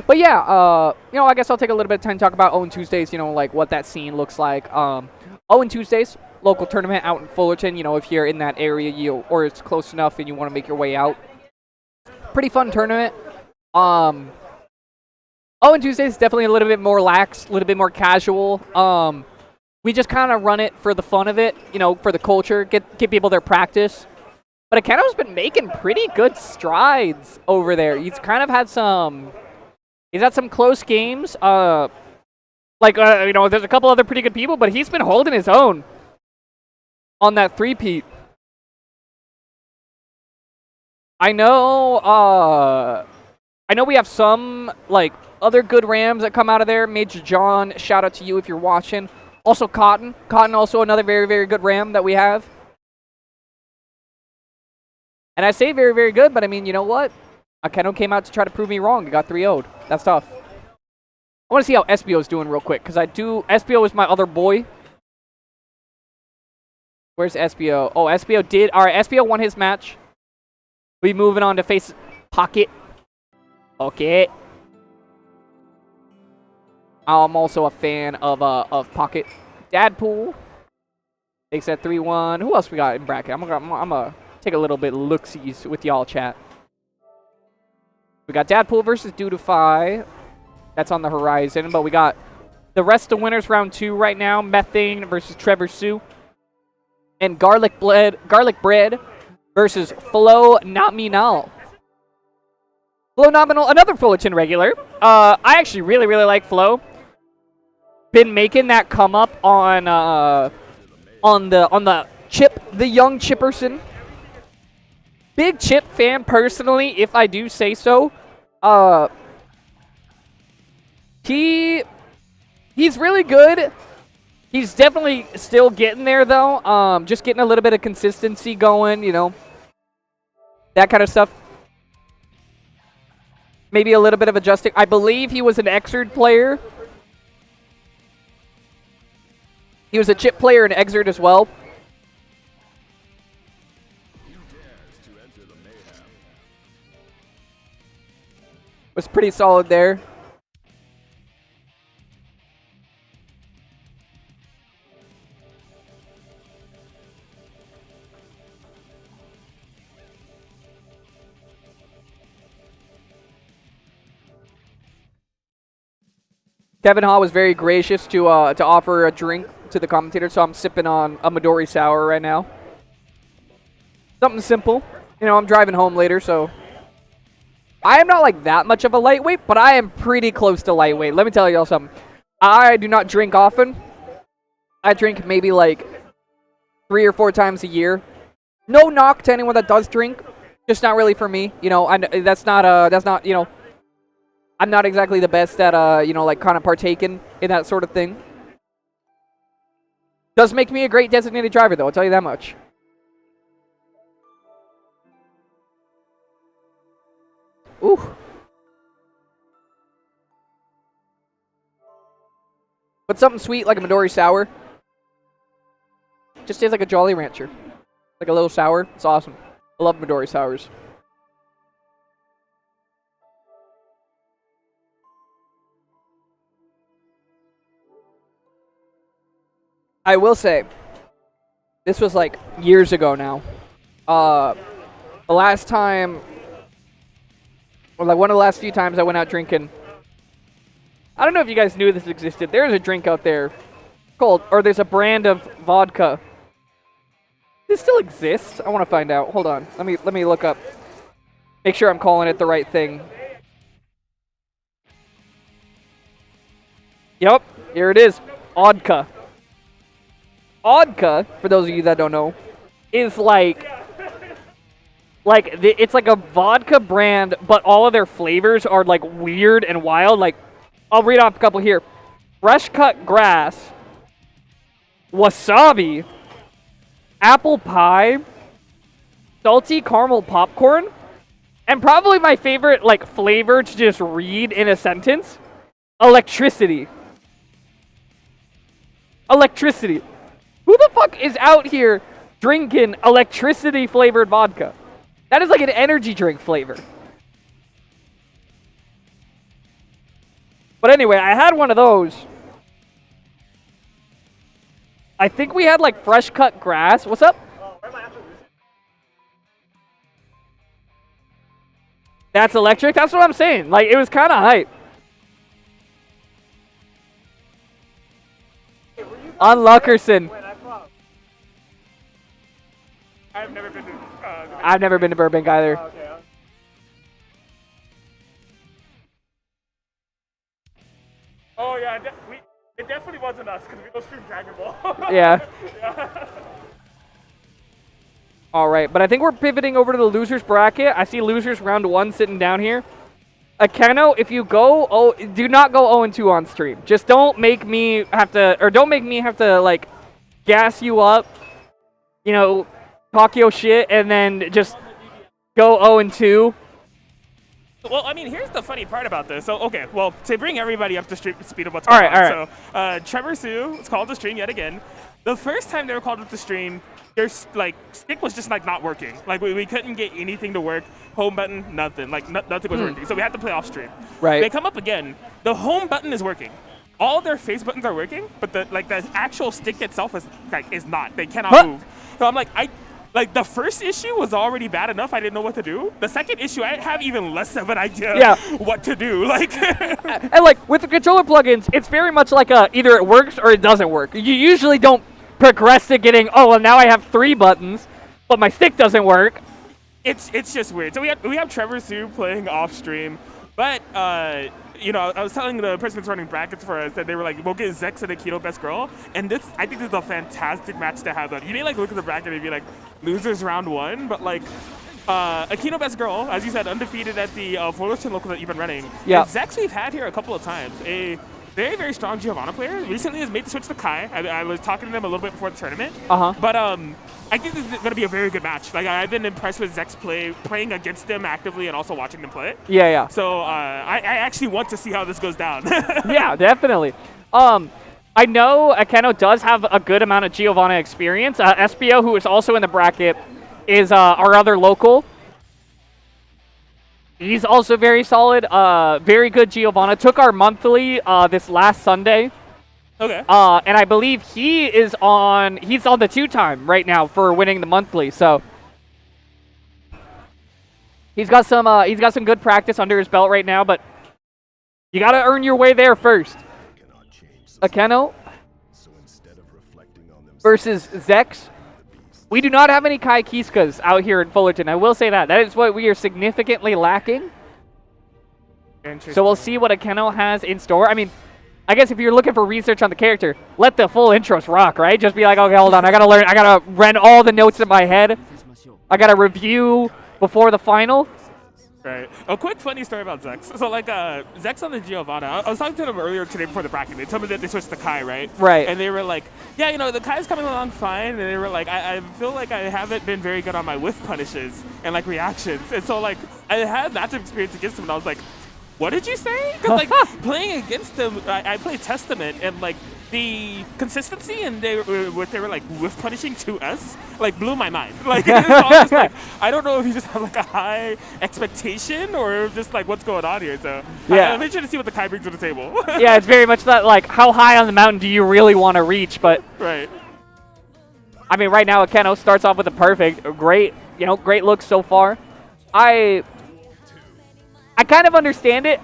But yeah, you know, I guess I'll take a little bit of time to talk about Owen Tuesdays, you know, like what that scene looks like. Owen Tuesdays, local tournament out in Fullerton, you know, if you're in that area or it's close enough and you want to make your way out. Pretty fun tournament. Owen Tuesdays is definitely a little bit more lax, a little bit more casual. We just kind of run it for the fun of it, you know, for the culture, get people their practice. But Akeno's been making pretty good strides over there. He's kind of had some... He's had some close games. You know, there's a couple other pretty good people, but he's been holding his own on that three-peat. I know we have some, like, other good Rams that come out of there. Major John, shout out to you if you're watching. Also Cotton. Cotton also another very, very good Ram that we have. And I say very, very good, but I mean, you know what? Akeno came out to try to prove me wrong. He got 3-0'd. That's tough. I want to see how Espio's doing real quick, because Espio is my other boy. Where's Espio? Oh, Espio did. All right, Espio won his match. We moving on to face Pocket. Okay. I'm also a fan of Pocket. Dadpool takes that 3-1. Who else we got in bracket? I'm gonna take a little bit looksies with y'all chat. We got Dadpool versus Dudify. That's on the horizon, but we got the rest of winners round 2 right now. Methane versus Trevor Sue. And Garlic Bread versus Flo Nominal. Flo Nominal, another Fullerton regular. I actually really, really like Flo. Been making that come up on the Chip, the young Chipperson. Big Chip fan personally, if I do say so. He's really good. He's definitely still getting there though. Just getting a little bit of consistency going, you know. That kind of stuff. Maybe a little bit of adjusting. I believe he was an Exerd player. He was a Chip player in Exerd as well. Was pretty solid there. Kevin Ha was very gracious to offer a drink to the commentator, so I'm sipping on a Midori Sour right now. Something simple. You know, I'm driving home later, so I am not like that much of a lightweight, but I am pretty close to lightweight. Let me tell y'all something. I do not drink often. I drink maybe like 3 or 4 times a year. No knock to anyone that does drink, just not really for me. You know, that's not, you know, I'm not exactly the best at, you know, like kind of partaking in that sort of thing. Does make me a great designated driver, though, I'll tell you that much. Ooh. But something sweet like a Midori Sour. Just tastes like a Jolly Rancher. Like a little sour. It's awesome. I love Midori Sours. I will say, this was like years ago now. The last time, or like one of the last few times I went out drinking, I don't know if you guys knew this existed. There's a drink out there called, or there's a brand of vodka. Does this still exist? I want to find out. Hold on. Let me look up. Make sure I'm calling it the right thing. Yep, here it is. Vodka. Vodka, for those of you that don't know, is it's like a vodka brand, but all of their flavors are like weird and wild. Like, I'll read off a couple here. Fresh cut grass, wasabi, apple pie, salty caramel popcorn, and probably my favorite like flavor to just read in a sentence, electricity. Electricity. Who the fuck is out here drinking electricity flavored vodka? That is like an energy drink flavor. But anyway, I had one of those. I think we had like fresh cut grass. What's up? That's electric? That's what I'm saying. Like, it was kind of hype. Unluckerson. I've never been to Burbank either. Okay. Oh yeah, it definitely wasn't us because we go stream Dragon Ball. Yeah. Yeah. All right, but I think we're pivoting over to the losers bracket. I see losers round 1 sitting down here. Akeno, if you go, do not go 0-2 on stream. Just don't make me have to, like, gas you up, you know, talk your shit, and then just go 0-2. Well, I mean, here's the funny part about this. So, okay, well, to bring everybody up to speed of what's going on. So, Trevor Sue was called to stream yet again. The first time they were called up to stream, their stick was just like not working. Like we couldn't get anything to work. Home button, nothing. Like nothing was working. So we had to play off stream. Right. They come up again. The home button is working. All their face buttons are working, but the actual stick itself is not. They cannot move. So I'm like the first issue was already bad enough. I didn't know what to do. The second issue, I have even less of an idea what to do. Like, and like with the controller plugins, it's very much like either it works or it doesn't work. You usually don't progress to getting, oh, well, now I have 3 buttons, but my stick doesn't work. It's just weird. So we have Trevor Sue playing off stream, but you know, I was telling the person that's running brackets for us that they were like, we'll get Zex and Akito best girl, and I think this is a fantastic match to have. You may like look at the bracket and be like, losers round 1, but like Akito best girl, as you said, undefeated at the Fullerton local that you've been running. Yeah. And Zex we've had here a couple of times. A very, very strong Giovanna player. Recently has made the switch to Kai. I was talking to them a little bit before the tournament. But I think this is going to be a very good match. Like, I've been impressed with Zex playing against them actively and also watching them play. Yeah. So I actually want to see how this goes down. Yeah, definitely. I know Akeno does have a good amount of Giovanna experience. SBO, who is also in the bracket, is our other local. He's also very solid, very good Giovanna. Took our monthly this last Sunday. Okay. And I believe he's on the 2-time right now for winning the monthly. So he's got some good practice under his belt right now, but you got to earn your way there first. Akeno versus Zex. We do not have any Kai Kiskas out here in Fullerton. I will say that. That is what we are significantly lacking. So we'll see what Akeno has in store. I mean, I guess if you're looking for research on the character, let the full intros rock, right? Just be like, okay, hold on. I got to run all the notes in my head. I got to review before the final. Right. A quick funny story about Zex. So, like, Zex on the Giovanna, I was talking to them earlier today before the bracket. They told me that they switched to Kai, right? Right. And they were like, yeah, you know, the Kai's coming along fine. And they were like, I feel like I haven't been very good on my whiff punishes and, like, reactions. And so, like, I had matchup experience against them, and I was like, what did you say? Because, like, playing against them, I played Testament, and, like, the consistency and what they were like whiff punishing to us, like, blew my mind. Like, it's all just, like, I don't know if you just have like a high expectation or just like what's going on here. So yeah, I'm interested to see what the Kai brings to the table. Yeah, it's very much that, like, how high on the mountain do you really want to reach? But right. I mean, right now Akeno starts off with a perfect, great look so far. I kind of understand it.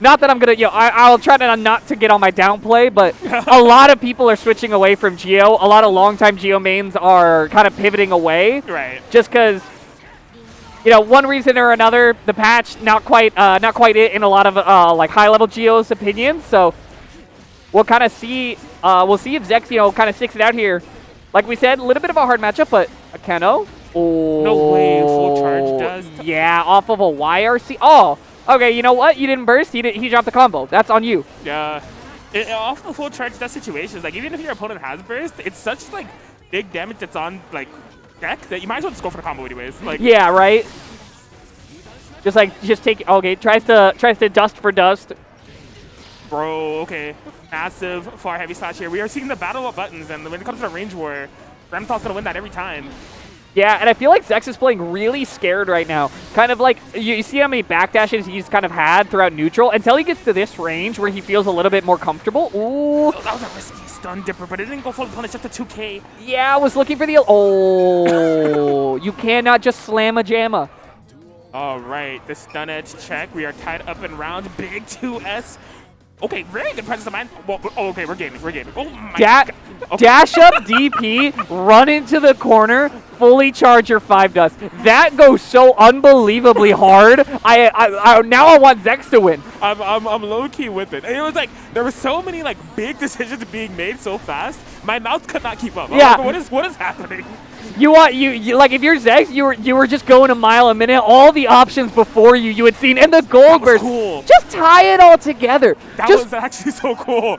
Not that I'm going to, I'll try to not to get on my downplay, but a lot of people are switching away from Geo. A lot of longtime Geo mains are kind of pivoting away. Right. Just because, one reason or another, the patch not quite it in a lot of like high-level Geo's opinions. So we'll kind of see. We'll see if Zex, kind of sticks it out here. Like we said, a little bit of a hard matchup, but Akeno. Oh. No way, full charge does. Yeah, off of a YRC. Oh. Okay, you know what? You didn't burst. He dropped the combo. That's on you. Yeah. Off the full charge does situations. Like, even if your opponent has burst, it's such, like, big damage that's on, like, deck that you might as well just go for the combo anyways. Like, yeah, right? Just take, okay, tries to dust for dust. Bro, okay. Massive far heavy slash here. We are seeing the battle of buttons, and when it comes to a range war, Ramthal's gonna win that every time. Yeah, and I feel like Zex is playing really scared right now. Kind of like, you see how many backdashes he's kind of had throughout neutral until he gets to this range where he feels a little bit more comfortable. Ooh. That was a risky stun dipper, but it didn't go full punish up to 2K. Yeah, I was looking for the... Oh, you cannot just slam a Jamma. All right, the stun edge check. We are tied up in round. Big 2S. Okay, very good presence of mind. Well, okay, we're gaming. Oh my god. Okay. Dash up DP, run into the corner, fully charge your 5 dust. That goes so unbelievably hard. Now I want Zex to win. I'm low key with it. And it was like there were so many like big decisions being made so fast. My mouth could not keep up. Yeah. Like, what is happening? You like if you're Zex, you were just going a mile a minute. All the options before you had seen, and the gold burst. Cool. Just tie it all together. That was actually so cool.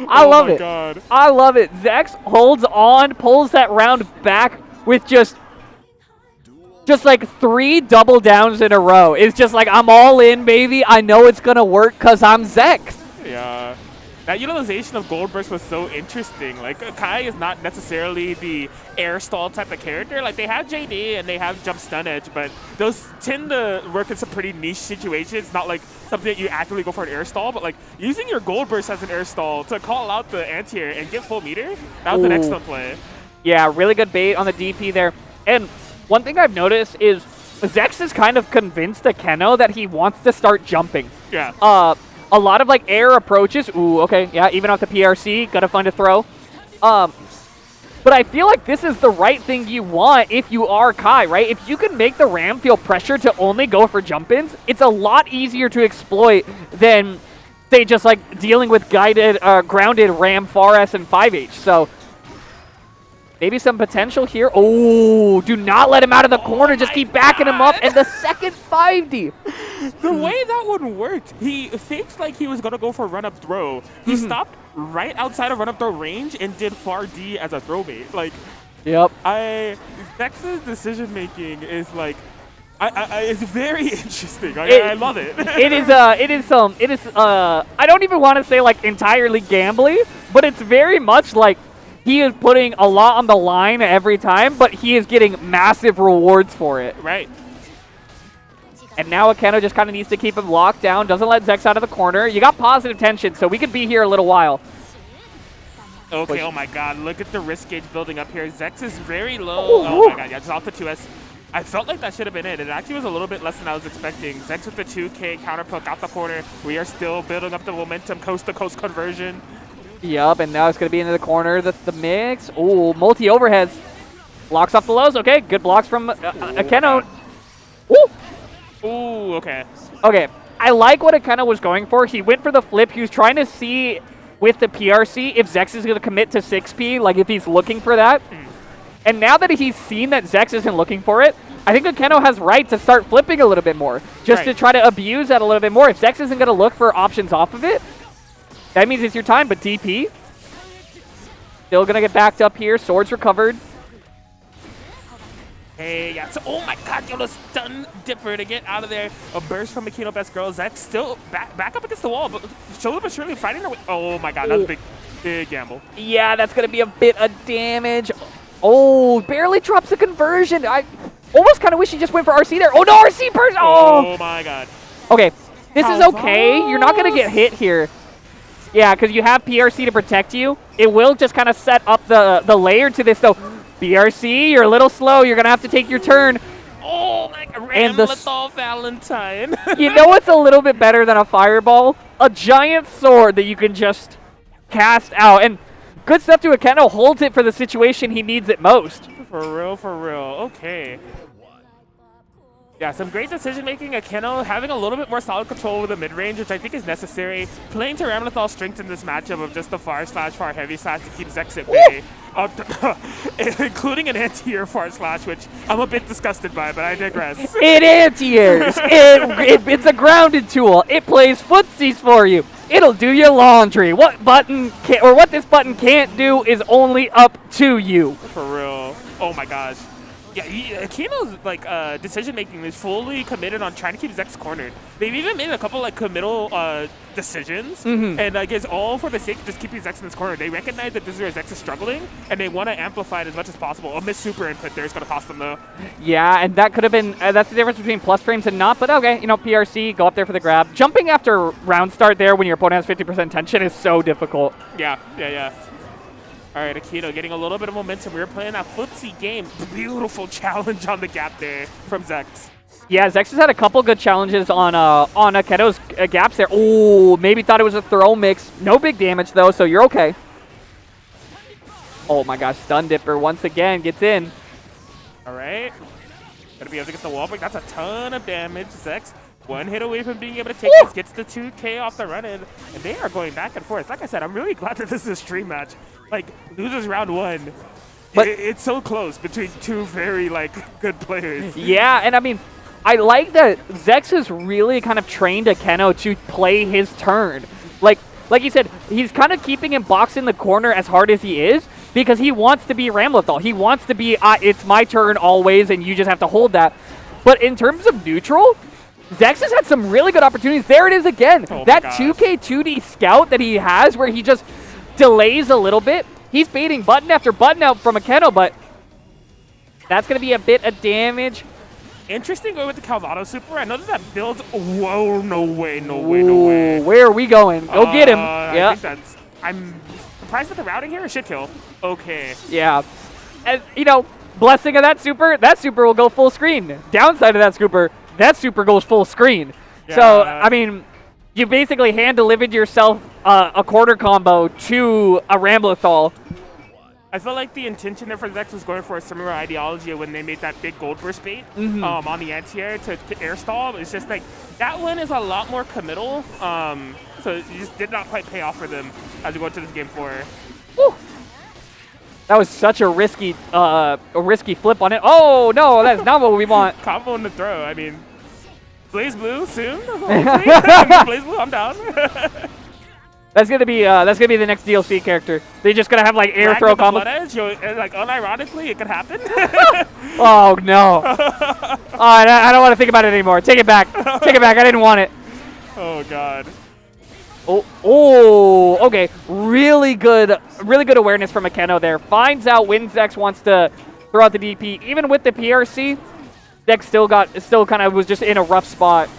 I love it. God. I love it. Zex holds on, pulls that round back with just like 3 double downs in a row. It's just like, I'm all in, baby. I know it's going to work because I'm Zex. Yeah. That utilization of Gold Burst was so interesting. Like, Kai is not necessarily the air stall type of character. Like, they have JD and they have jump stun edge, but those tend to work in some pretty niche situations. Not like something that you actively go for an air stall, but like using your Gold Burst as an air stall to call out the anti-air and get full meter, that was an excellent play. Yeah, really good bait on the DP there. And one thing I've noticed is Zex is kind of convinced Akeno that he wants to start jumping. Yeah. A lot of like air approaches. Ooh, okay, yeah, even off the PRC, gotta find a throw. But I feel like this is the right thing you want if you are Kai, right? If you can make the Ram feel pressure to only go for jump-ins, it's a lot easier to exploit than, say, just like dealing with guided, grounded Ram, Far S, and 5H. So maybe some potential here. Oh, do not let him out of the corner. Just keep backing him up. And the second 5D. The way that one worked, he faked like he was going to go for a run-up throw. He stopped right outside of run-up throw range and did far D as a throw bait. Like, yep. Zex's decision-making is like, it's very interesting. I love it. It is, I don't even want to say like entirely gambly, but it's very much like he is putting a lot on the line every time, but he is getting massive rewards for it. Right. And now Akeno just kind of needs to keep him locked down, doesn't let Zex out of the corner. You got positive tension, so we could be here a little while. Okay, oh my god, look at the risk gauge building up here. Zex is very low. Oh my god, yeah, just off the 2S. I felt like that should have been it. It actually was a little bit less than I was expecting. Zex with the 2K counter poke out the corner. We are still building up the momentum, coast-to-coast conversion. Yup, and now it's going to be into the corner, the mix. Ooh, multi-overheads. Blocks off the lows. Okay, good blocks from Akeno. Ooh. Ooh, okay. Okay, I like what Akeno was going for. He went for the flip. He was trying to see with the PRC if Zex is going to commit to 6P, like if he's looking for that. And now that he's seen that Zex isn't looking for it, I think Akeno has right to start flipping a little bit more, just to try to abuse that a little bit more. If Zex isn't going to look for options off of it, that means it's your time, but DP. Still going to get backed up here. Swords recovered. Hey, yeah. So, oh my god, yo, the stun dipper to get out of there. A burst from Akeno Best Girl. Zex still back up against the wall, but slowly but surely fighting her way. Oh my god, that's a big gamble. Yeah, that's going to be a bit of damage. Oh, barely drops a conversion. I almost kind of wish he just went for RC there. Oh no, RC burst. Oh my god. Okay, this is okay. You're not going to get hit here. Yeah, because you have PRC to protect you. It will just kind of set up the layer to this, though. PRC, you're a little slow. You're going to have to take your turn. Oh, my God. Ramlethal Valentine. You know what's a little bit better than a fireball? A giant sword that you can just cast out. And good stuff to Akeno. Holds it for the situation he needs it most. For real, for real. Okay. Yeah, some great decision-making. Akeno having a little bit more solid control with the mid-range, which I think is necessary. Playing to Ramlethal's strength in this matchup of just the far heavy slash to keep Zex at bay. Including an anti-air far slash, which I'm a bit disgusted by, but I digress. It anti-airs. It's a grounded tool. It plays footsies for you. It'll do your laundry. What this button can't do is only up to you. For real. Oh my gosh. Yeah, Akeno's like decision making is fully committed on trying to keep Zex cornered. They've even made a couple like committal decisions, and I guess all for the sake of just keeping Zex in this corner. They recognize that this is where Zex is struggling, and they want to amplify it as much as possible. A missed super input there is going to cost them though. Yeah, and that could have been that's the difference between plus frames and not. But okay, you know, PRC, go up there for the grab. Jumping after round start there when your opponent has 50% tension is so difficult. Yeah. All right, Akeno getting a little bit of momentum. We were playing that footsie game. Beautiful challenge on the gap there from Zex. Yeah, Zex has had a couple good challenges on Akeno's gaps there. Oh, maybe thought it was a throw mix. No big damage, though, so you're okay. Oh, my gosh. Stun Dipper once again gets in. All right. Gonna be able to get the wall break. That's a ton of damage. Zex, one hit away from being able to take this. Gets the 2K off the run-in. And they are going back and forth. Like I said, I'm really glad that this is a stream match. Like, loses round one. But it's so close between two very good players. yeah, and I mean, I like that Zex has really kind of trained Akeno to play his turn. Like you said, he's kind of keeping him boxed in the corner as hard as he is because he wants to be Ramlethal. He wants to be, it's my turn always, and you just have to hold that. But in terms of neutral, Zex has had some really good opportunities. There it is again. Oh that 2K2D scout that he has where he just delays a little bit. He's baiting button after button out from Akeno, but that's going to be a bit of damage. Interesting going with the Calvado super. I know that builds. Whoa, no way, no way, no way. Where are we going? Go get him. Yeah. I think I'm surprised at the routing here. Shit kill. Okay. Yeah. And, blessing of that super will go full screen. Downside of that super goes full screen. Yeah. So, I mean, you basically hand-delivered yourself a quarter combo to a Ramlethal. I felt like the intention there for Zex was going for a similar ideology when they made that big gold burst bait on the anti-air to air stall. It's just that one is a lot more committal. So it just did not quite pay off for them as we go into this game 4. Woo. That was such a risky flip on it. Oh no, that's not what we want. Combo in the throw. I mean, Blaze Blue soon. Blaze Blue, I'm down. That's gonna be the next DLC character. They're just gonna have air throw combo. Unironically, it could happen. Oh no! I don't want to think about it anymore. Take it back. Take it back. I didn't want it. Oh god. Oh, okay. Really good awareness from Akeno there. Finds out when Zex wants to throw out the DP. Even with the PRC, Zex still kind of was just in a rough spot.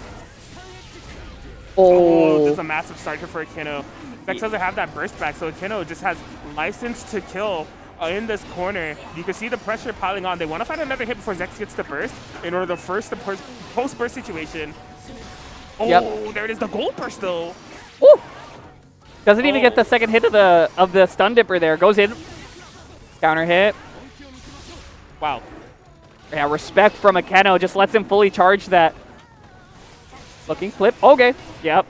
Oh, there's a massive start here for Akeno. Zex doesn't have that burst back, so Akeno just has license to kill in this corner. You can see the pressure piling on. They want to find another hit before Zex gets the burst in order to first the post-burst situation. Oh, yep. There it is, the gold burst though. Woo! Doesn't even get the second hit of the stun dipper there. Goes in. Counter hit. Wow. Yeah, respect from Akeno. Just lets him fully charge that. Looking flip. Okay. Yep.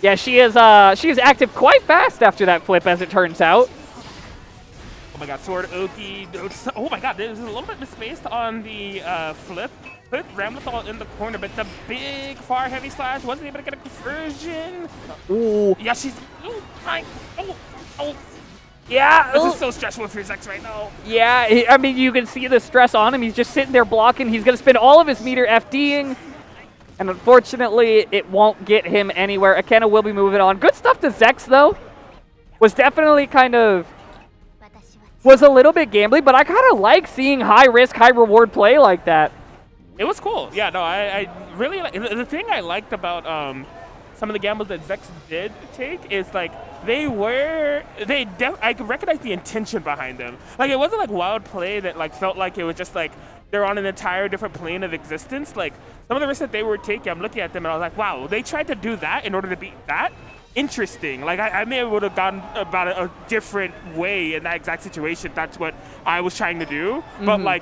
Yeah, she is active quite fast after that flip, as it turns out. Oh my god, Sword Oki. Oh my god, there's a little bit misspaced on the flip. Put Ramlethal in the corner, but the big far heavy slash wasn't able to get a conversion. Ooh. Yeah, she's. Oh. Yeah. This is so stressful for Zex right now. Yeah, I mean, you can see the stress on him. He's just sitting there blocking. He's going to spend all of his meter FDing. And unfortunately, it won't get him anywhere. Akeno will be moving on. Good stuff to Zex, though. Was definitely was a little bit gambly, but I kind of like seeing high-risk, high-reward play like that. It was cool. Yeah, no, I really like the thing I liked about some of the gambles that Zex did take is I could recognize the intention behind them. It wasn't wild play that felt like it was just they're on an entire different plane of existence. Some of the risks that they were taking, I'm looking at them and I was like, wow, they tried to do that in order to beat that. Interesting. I may have would have gone about it a different way in that exact situation. That's what I was trying to do. But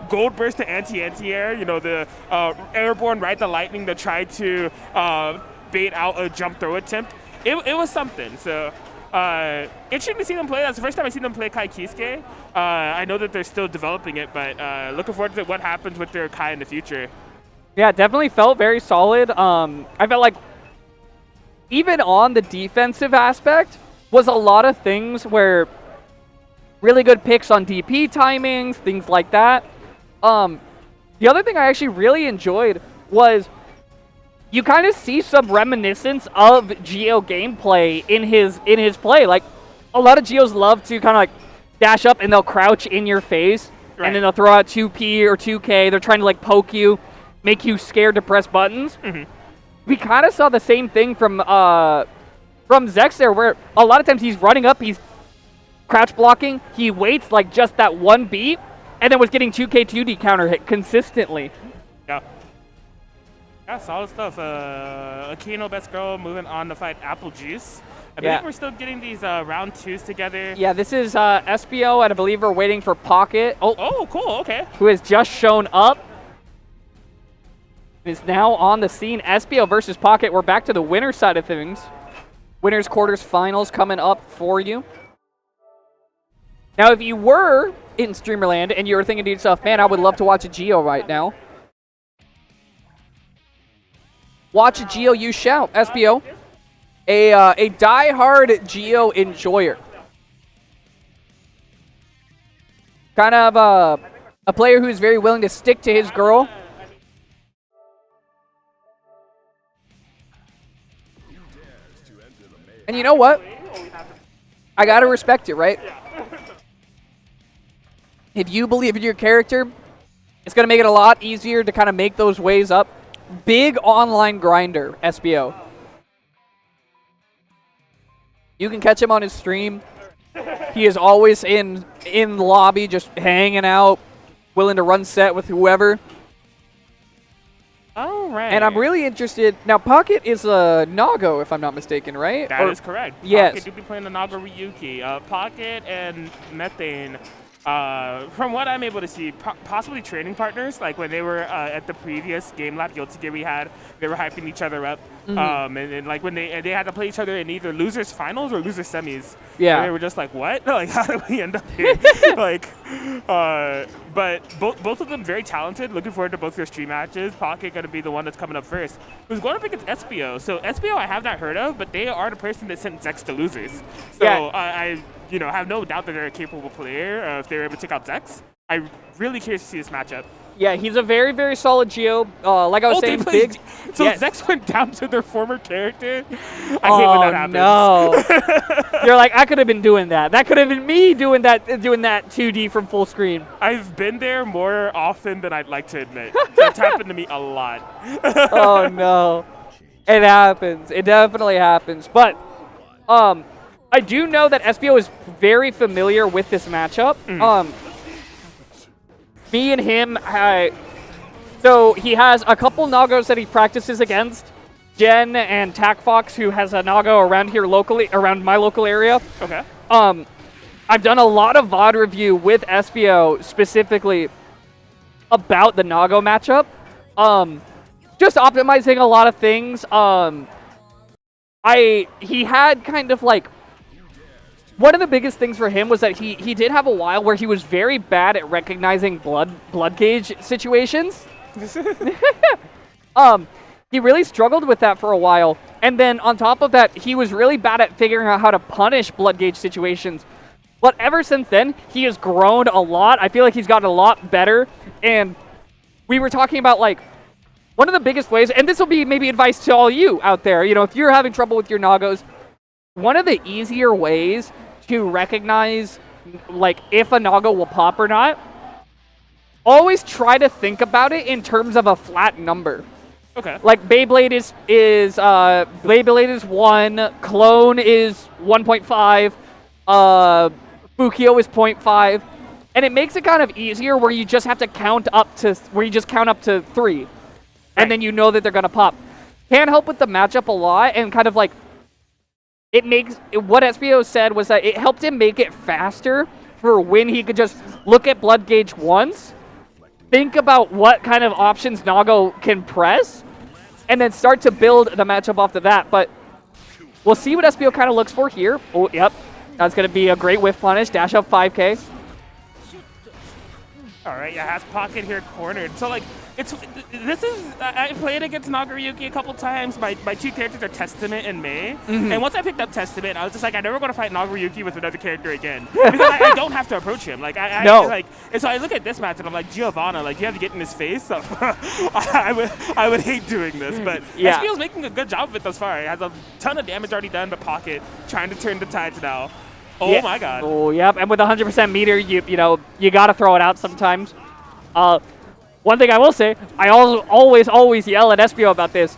gold burst to anti-air, the airborne ride the lightning that tried to bait out a jump throw attempt. It was something. So interesting to see them play. That's the first time I've seen them play Kai Kisuke. I know that they're still developing it, but looking forward to what happens with their Kai in the future. Yeah, definitely felt very solid. I felt like even on the defensive aspect was a lot of things where really good picks on DP timings, things like that. The other thing I actually really enjoyed was you kind of see some reminiscence of Geo gameplay in his play. A lot of Geos love to kind of dash up and they'll crouch in your face, right, and then they'll throw out 2P or 2K. They're trying to poke you, make you scared to press buttons. Mm-hmm. We kind of saw the same thing from Zex there, where a lot of times he's running up, he's crouch blocking, he waits just that one beat, and then was getting 2K2D counter hit consistently. Yeah. Yeah, solid stuff. Akeno, best girl, moving on to fight Apple Juice. I believe we're still getting these round 2s together. Yeah, this is SBO, and I believe we're waiting for Pocket. Oh, cool, okay. Who has just shown up. Is now on the scene. SBO versus Pocket. We're back to the winner side of things. Winners quarters finals coming up for you. Now, if you were in Streamerland and you're thinking to yourself, man, I would love to watch a Geo right now. Watch a Geo, you shout. SBO, a die-hard Geo enjoyer. Kind of a player who's very willing to stick to his girl. And you know what? I gotta respect it, right? If you believe in your character, it's gonna make it a lot easier to kind of make those ways up. Big online grinder, SBO. You can catch him on his stream. He is always in the lobby, just hanging out, willing to run set with whoever. All right. And I'm really interested. Now, Pocket is a Nago, if I'm not mistaken, right? That is correct. Yes. Pocket do be playing the Naga Ryuki. Pocket and Methane, from what I'm able to see, possibly training partners. Like when they were at the previous Game Lab Guilty we had, they were hyping each other up. And like when they had to play each other in either losers finals or losers semis. Yeah. And they were just like, what? Like, how do we end up here? Like, but both of them very talented. Looking forward to both their stream matches. Pocket going to be the one that's coming up first. Who's going up against SBO. So SBO I have not heard of, but they are the person that sent Zex to losers. So yeah. I have no doubt that they're a capable player if they're able to take out Zex. I'm really curious to see this matchup. Yeah, he's a very, very solid Geo. Like I was saying, big. So yes. Zex went down to their former character? I hate when that happens. No. You're like, I could have been doing that. That could have been me doing that 2D from full screen. I've been there more often than I'd like to admit. That's happened to me a lot. Oh, no. It happens. It definitely happens. But I do know that SBO is very familiar with this matchup. Me and him, so he has a couple Nagos that he practices against. Jen and TacFox, who has a Nago around here locally, around my local area. Okay. I've done a lot of VOD review with SBO specifically about the Nago matchup. Just optimizing a lot of things. He had kind of like, one of the biggest things for him was that he did have a while where he was very bad at recognizing blood gauge situations. He really struggled with that for a while. And then on top of that, he was really bad at figuring out how to punish blood gauge situations. But ever since then, he has grown a lot. I feel like he's gotten a lot better. And we were talking about like, one of the biggest ways, and this will be maybe advice to all you out there, if you're having trouble with your Nagos, one of the easier ways to recognize like if a Nago will pop or not, always try to think about it in terms of a flat number. Okay. Like Beyblade is 1, Clone is 1.5, Fukio is 0.5, and it makes it kind of easier where you just have to count up to 3, right. And then you know that they're gonna pop. Can help with the matchup a lot, and kind of like it makes, what SBO said was that it helped him make it faster for when he could just look at blood gauge once, think about what kind of options Nago can press, and then start to build the matchup off of that. But we'll see what SBO kind of looks for here. Oh, yep. That's going to be a great whiff punish. Dash up 5K. All right, yeah, has Pocket here cornered. So, like, I played against Nagaryuki a couple times. My two characters are Testament and Mei. And once I picked up Testament, I was just like, I'm never going to fight Nagaryuki with another character again. Because I don't have to approach him. Like, and so I look at this match and I'm like, Giovanna, like, you have to get in his face. So I would hate doing this. But yeah. SBO's making a good job of it thus far. He has a ton of damage already done to Pocket, trying to turn the tides now. Oh, yeah. My God. Oh, yep. And with 100% meter, you got to throw it out sometimes. One thing I will say, I always yell at SBO about this.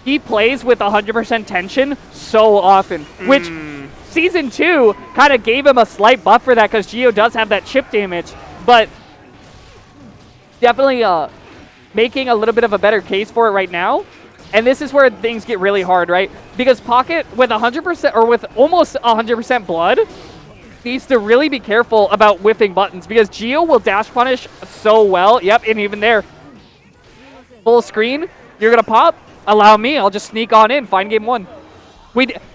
He plays with 100% tension so often, which Season 2 kind of gave him a slight buff for that because Geo does have that chip damage, but definitely making a little bit of a better case for it right now. And this is where things get really hard, right? Because Pocket with 100% or with almost 100% blood needs to really be careful about whiffing buttons because Geo will dash punish so well. Yep, and even there, full screen, you're gonna pop. Allow me, I'll just sneak on in, find game 1.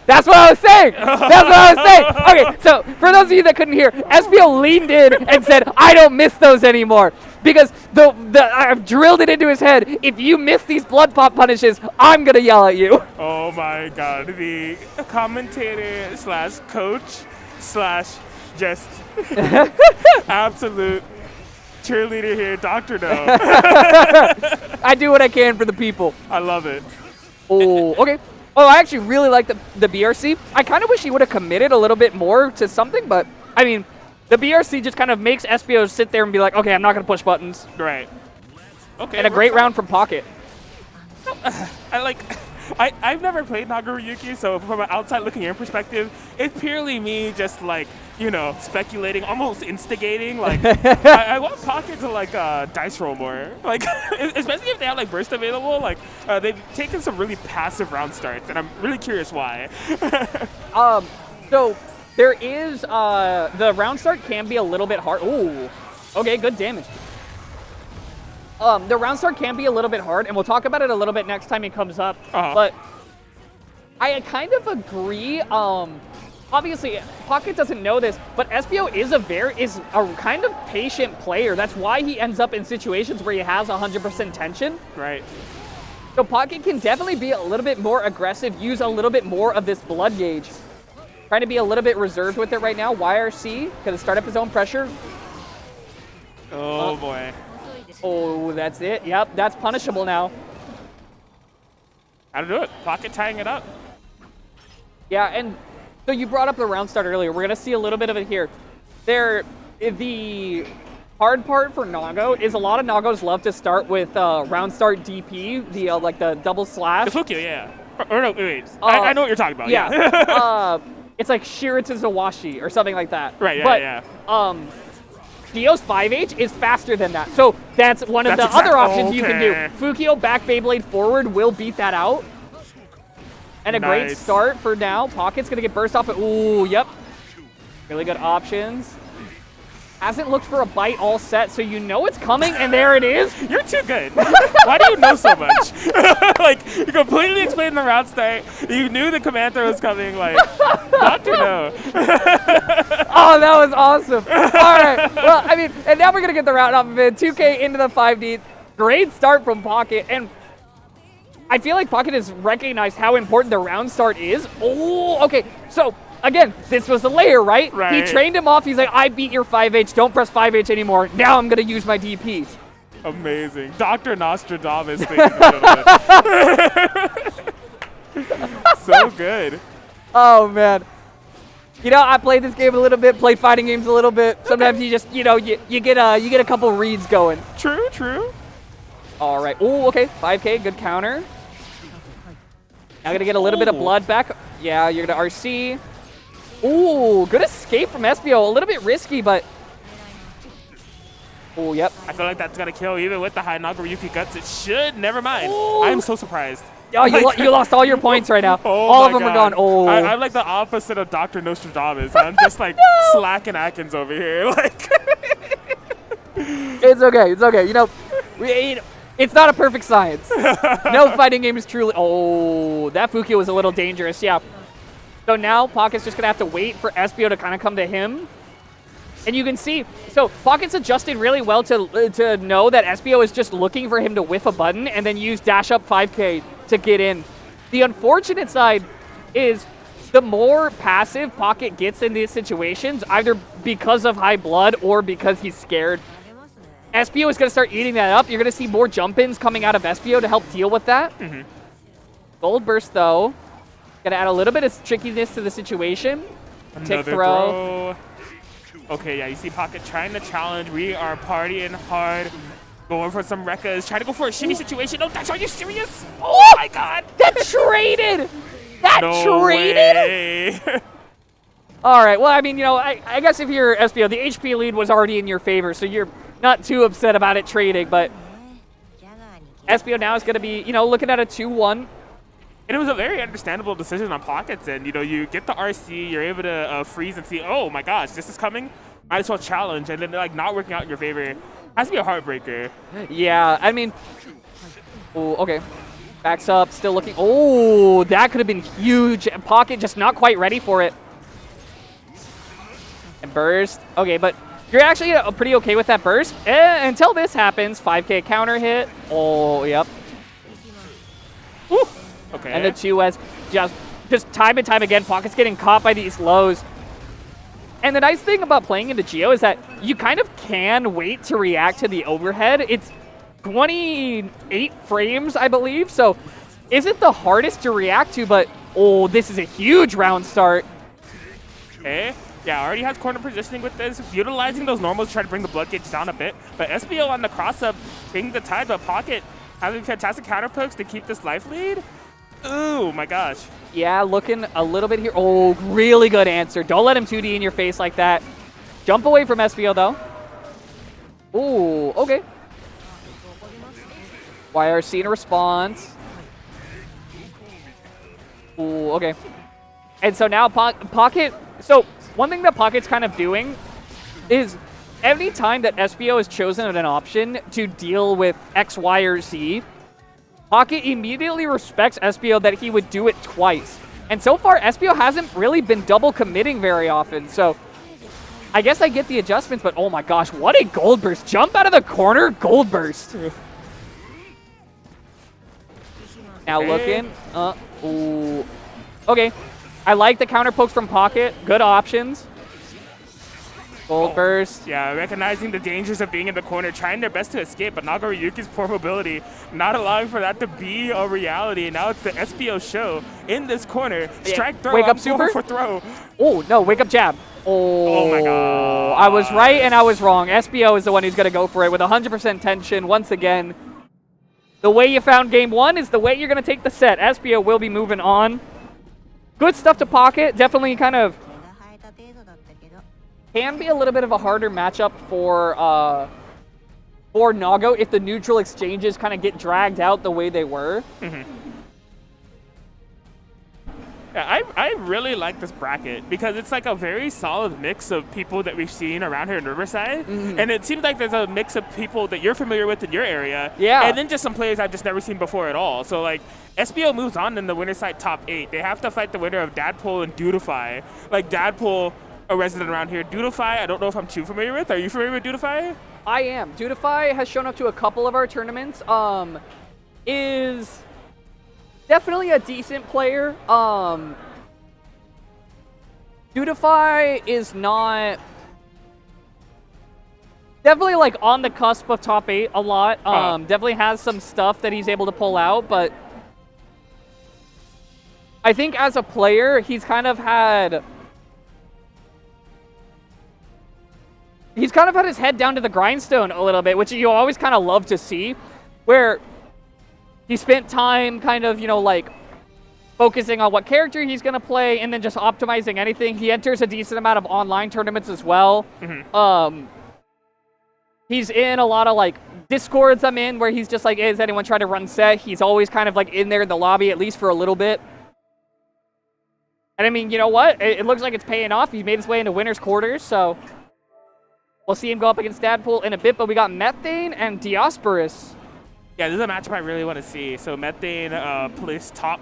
That's what I was saying. That's what I was saying. Okay, so for those of you that couldn't hear, SBO leaned in and said, "I don't miss those anymore," because I've drilled it into his head. If you miss these blood pop punishes, I'm gonna yell at you. Oh my God, the commentator slash coach slash just absolute cheerleader here, Dr. No. I do what I can for the people. I love it. Oh, okay. Oh, I actually really like the BRC. I kind of wish he would have committed a little bit more to something, but I mean, the BRC just kind of makes SBO sit there and be like, okay, I'm not going to push buttons. Right. Okay. And a great round from Pocket. I've never played Nagaryuki, so from an outside looking in perspective, it's purely me just like, you know, speculating, almost instigating. Like, I want Pocket to like dice roll more. Like, especially if they have like burst available. Like, they've taken some really passive round starts, and I'm really curious why. So there is the round start can be a little bit hard. Ooh, okay, good damage. The round start can be a little bit hard, and we'll talk about it a little bit next time it comes up. But I kind of agree. Obviously, Pocket doesn't know this, but SBO is a kind of patient player. That's why he ends up in situations where he has 100% tension. Right. So Pocket can definitely be a little bit more aggressive, use a little bit more of this blood gauge. Trying to be a little bit reserved with it right now. YRC, gonna start up his own pressure. Oh boy. Oh, that's it. Yep, that's punishable now. How to do it. Pocket tying it up. Yeah, and so you brought up the round start earlier. We're going to see a little bit of it here. The hard part for Nago is a lot of Nagos love to start with round start DP, the like the double slash. The Fukyo, yeah. Or no, wait. I know what you're talking about. Yeah. It's like Shira to Zawashi or something like that. Right, yeah. Dio's 5H is faster than that. So that's one of the other options you can do. Fukyo back Beyblade forward will beat that out. And a great start for now. Pocket's going to get burst off. Ooh, yep. Really good options. Hasn't looked for a bite all set, so you know it's coming, and there it is. You're too good. Why do you know so much? Like, you completely explained the route start. You knew the commander was coming. Like, Dr. No. Oh, that was awesome. All right. Well, I mean, and now we're going to get the route off of it. 2K into the 5D. Great start from Pocket, and I feel like Pocket has recognized how important the round start is. Oh, okay. So, again, this was a layer, right? He trained him off. He's like, I beat your 5H. Don't press 5H anymore. Now I'm going to use my DP. Amazing. Dr. Nostradamus, ladies and gentlemen. So good. Oh, man. You know, I played this game a little bit, played fighting games a little bit. Sometimes you just, you know, you get a couple reads going. True, true. All right. Oh, okay. 5K, good counter. Now going to get a little bit of blood back. Yeah, you're going to RC. Ooh, good escape from SBO. A little bit risky, but... Oh, yep. I feel like that's going to kill even with the high Nagaryuki guts. It should. Never mind. Ooh. I am so surprised. Oh, you lost all your points right now. Oh, all of them are gone. Oh. I'm like the opposite of Dr. Nostradamus. I'm just like slacking Atkins over here. Like, It's okay. It's okay. You know, it's not a perfect science. No fighting game is truly... Oh, that Fukyo was a little dangerous. Yeah. So now Pocket's just going to have to wait for SBO to kind of come to him. And you can see, so Pocket's adjusted really well to know that SBO is just looking for him to whiff a button and then use dash up 5K to get in. The unfortunate side is the more passive Pocket gets in these situations, either because of high blood or because he's scared, SBO is going to start eating that up. You're going to see more jump-ins coming out of SBO to help deal with that. Gold Burst, though. Going to add a little bit of trickiness to the situation. Tick throw. Okay, yeah, you see Pocket trying to challenge. We are partying hard. Going for some Rekkas. Trying to go for a shimmy situation. Oh, are you serious? Oh, my God. That traded. That traded. Way. All right. Well, I mean, you know, I guess if you're SBO, the HP lead was already in your favor, so you're not too upset about it trading, but SBO now is going to be, you know, looking at a 2-1. And it was a very understandable decision on Pocket's end. You know, you get the RC, you're able to freeze and see, oh my gosh, this is coming. Might as well challenge, and then like not working out in your favor. Has to be a heartbreaker. Yeah, I mean, oh, okay. Backs up, still looking. Oh, that could have been huge. Pocket just not quite ready for it. And burst. Okay, but you're actually pretty okay with that burst until this happens. 5K counter hit. Oh, yep. Woo. Okay. And the 2S just time and time again, Pocket's getting caught by these lows. And the nice thing about playing into Geo is that you kind of can wait to react to the overhead. It's 28 frames, I believe, so isn't the hardest to react to, but oh, this is a huge round start. Okay. Yeah, already has corner positioning with this, utilizing those normals to try to bring the blood gauge down a bit. But SBO on the cross-up, taking the tide, but Pocket having fantastic counter pokes to keep this life lead. Ooh, my gosh. Yeah, looking a little bit here. Oh, really good answer. Don't let him 2D in your face like that. Jump away from SBO, though. Ooh, okay. YRC in a response. Ooh, okay. And so now Pocket... So, one thing that Pocket's kind of doing is any time that SBO is chosen an option to deal with X, Y, or Z, Pocket immediately respects SBO that he would do it twice. And so far, SBO hasn't really been double committing very often, so I guess I get the adjustments, but oh my gosh, what a gold burst. Jump out of the corner, gold burst. Now looking, ooh. Okay, I like the counter pokes from Pocket, good options. Gold burst. Yeah, recognizing the dangers of being in the corner, trying their best to escape, but Nagaruyuki's poor mobility, not allowing for that to be a reality. And now it's the SBO show in this corner. Strike throw, wake up super for throw. Oh, no, wake up jab. Oh my god. I was right and I was wrong. SBO is the one who's going to go for it with 100% tension. Once again, the way you found game one is the way you're going to take the set. SBO will be moving on. Good stuff to Pocket. Definitely kind of can be a little bit of a harder matchup for Nago if the neutral exchanges kind of get dragged out the way they were. Yeah, I really like this bracket because it's like a very solid mix of people that we've seen around here in Riverside. And it seems like there's a mix of people that you're familiar with in your area. Yeah. And then just some players I've just never seen before at all. So like SBO moves on in the winner's side top 8. They have to fight the winner of Dadpool and Dudify. Like Dadpool, a resident around here. Dudify, I don't know if I'm too familiar with. Are you familiar with Dudify? I am. Dudify has shown up to a couple of our tournaments. Is definitely a decent player. Dudify is not definitely like on the cusp of top 8 a lot. Definitely has some stuff that he's able to pull out, but I think as a player, he's kind of had his head down to the grindstone a little bit, which you always kind of love to see, where he spent time kind of, like focusing on what character he's going to play and then just optimizing anything. He enters a decent amount of online tournaments as well. He's in a lot of like Discords I'm in where he's just like, hey, is anyone trying to run set? He's always kind of like in there in the lobby, at least for a little bit. And I mean, you know what? It looks like it's paying off. He's made his way into winner's quarters, so we'll see him go up against Dadpool in a bit, but we got Methane and Diosporus. Yeah, this is a matchup I really want to see. So Methane placed top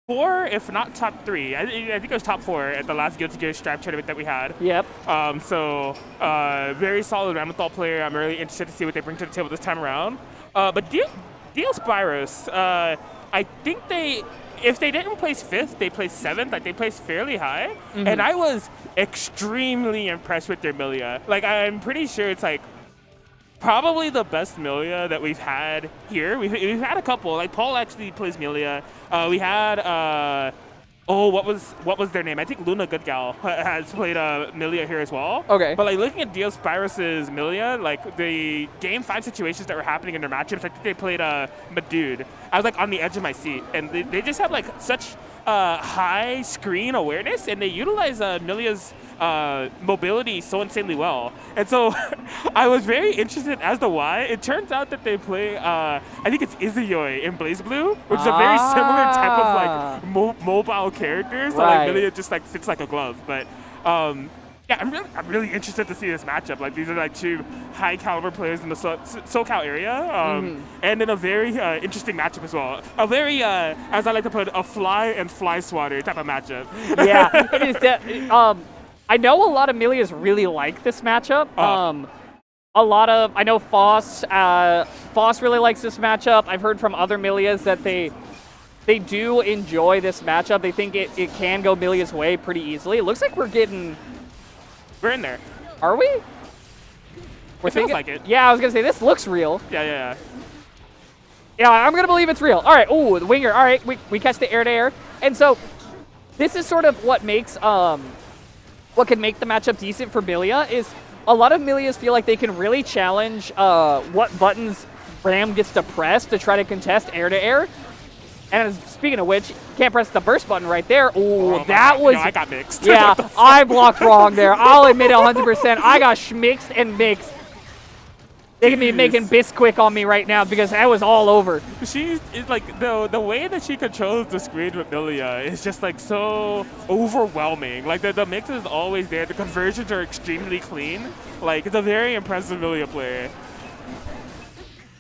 4, if not top 3. I think it was top 4 at the last Guilty Gear Stripe tournament that we had. Yep. Very solid Ramathal player. I'm really interested to see what they bring to the table this time around. But Diosporus, I think if they didn't place 5th, they placed 7th. Like, they placed fairly high. And I was extremely impressed with their Milia. Like, I'm pretty sure it's, like, probably the best Milia that we've had here. We've had a couple. Like, Paul actually plays Milia. We had, what was their name? I think Luna Goodgal has played Milia here as well. Okay. But like looking at Diosporus' Milia, like the game 5 situations that were happening in their matchups, I think they played Madude. I was like on the edge of my seat, and they just have like such high screen awareness, and they utilize Milia's mobility so insanely well. And so I was very interested as to why. It turns out that they play, I think it's Izuyoi in BlazBlue, which is a very similar type of like mobile character. So like Milia just like fits like a glove. But Yeah, I'm really interested to see this matchup. Like, these are like two high caliber players in the SoCal area, and in a very interesting matchup as well. A very, as I like to put it, a fly and fly swatter type of matchup. Yeah, it is. I know a lot of Milias really like this matchup. I know Foss really likes this matchup. I've heard from other Milias that they do enjoy this matchup. They think it can go Milia's way pretty easily. It looks like we're in there. Are we? It feels like it. Yeah, I was going to say, this looks real. Yeah. Yeah, I'm going to believe it's real. All right, ooh, the winger. All right, we catch the air-to-air. And so this is sort of what makes, what can make the matchup decent for Milia is a lot of Milias feel like they can really challenge what buttons Ram gets to press to try to contest air-to-air. And speaking of which, can't press the burst button right there. Ooh, that was... No, I got mixed. Yeah, I blocked wrong there. I'll admit it 100%. I got schmixed and mixed. They can be making Bisquick on me right now because that was all over. She's like, the way that she controls the screen with Milia is just like so overwhelming. Like the mix is always there. The conversions are extremely clean. Like, it's a very impressive Milia player.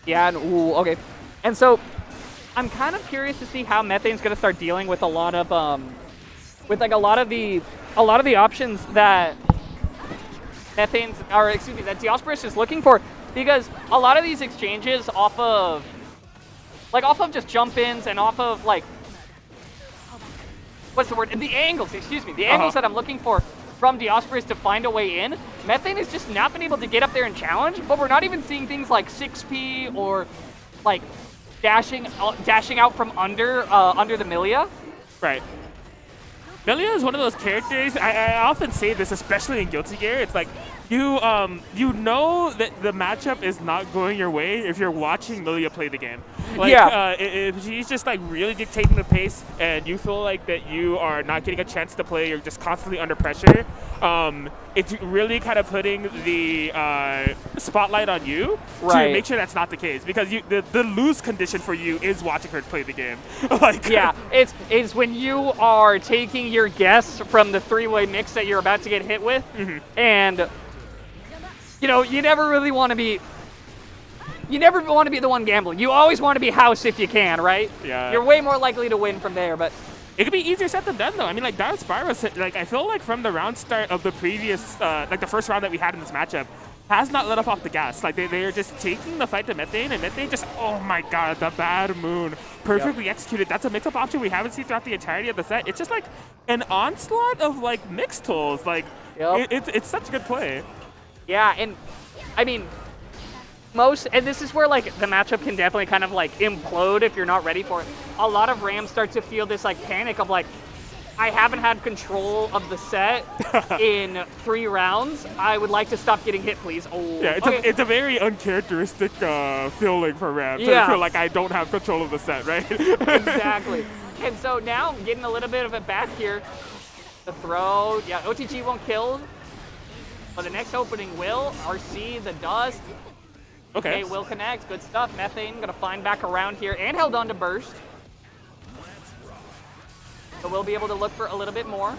Yeah, and ooh, okay. And so I'm kind of curious to see how Methane's going to start dealing with a lot of the options that that Diosporus is looking for, because a lot of these exchanges off of just jump-ins and off of like, what's the word? The angles, excuse me. The angles that I'm looking for from Diosporus to find a way in. Methane has just not been able to get up there and challenge, but we're not even seeing things like 6P or like dashing out from under the Milia. Right. Milia is one of those characters, I often say this, especially in Guilty Gear, it's like, you know that the matchup is not going your way if you're watching Milia play the game. Like, if she's just like really dictating the pace and you feel like that you are not getting a chance to play, you're just constantly under pressure, it's really kind of putting the spotlight on you to make sure that's not the case, because the lose condition for you is watching her play the game. Like, yeah, it's when you are taking your guess from the three-way mix that you're about to get hit with, and you know, you never want to be the one gambling. You always want to be house if you can, right? Yeah. You're way more likely to win from there, but it could be easier said than done, though. I mean, like, Dark Spyro, like, I feel like from the round start of the previous, like, the first round that we had in this matchup, has not let off the gas. Like, they are just taking the fight to Methane, and Methane just, oh my god, the bad moon. Perfectly executed. That's a mix-up option we haven't seen throughout the entirety of the set. It's just, like, an onslaught of, like, mix tools. Like, it's such a good play. Yeah, and, I mean, and this is where, like, the matchup can definitely kind of, like, implode if you're not ready for it. A lot of Rams start to feel this, like, panic of, like, I haven't had control of the set in 3 rounds. I would like to stop getting hit, please. Oh, yeah, it's a very uncharacteristic feeling for Rams. Yeah. I feel like I don't have control of the set, right? Exactly. And so now I'm getting a little bit of it back here. The throw, yeah, OTG won't kill, but the next opening will. RC, the dust. Okay, will connect. Good stuff. Methane going to find back around here and held on to burst. So we'll be able to look for a little bit more.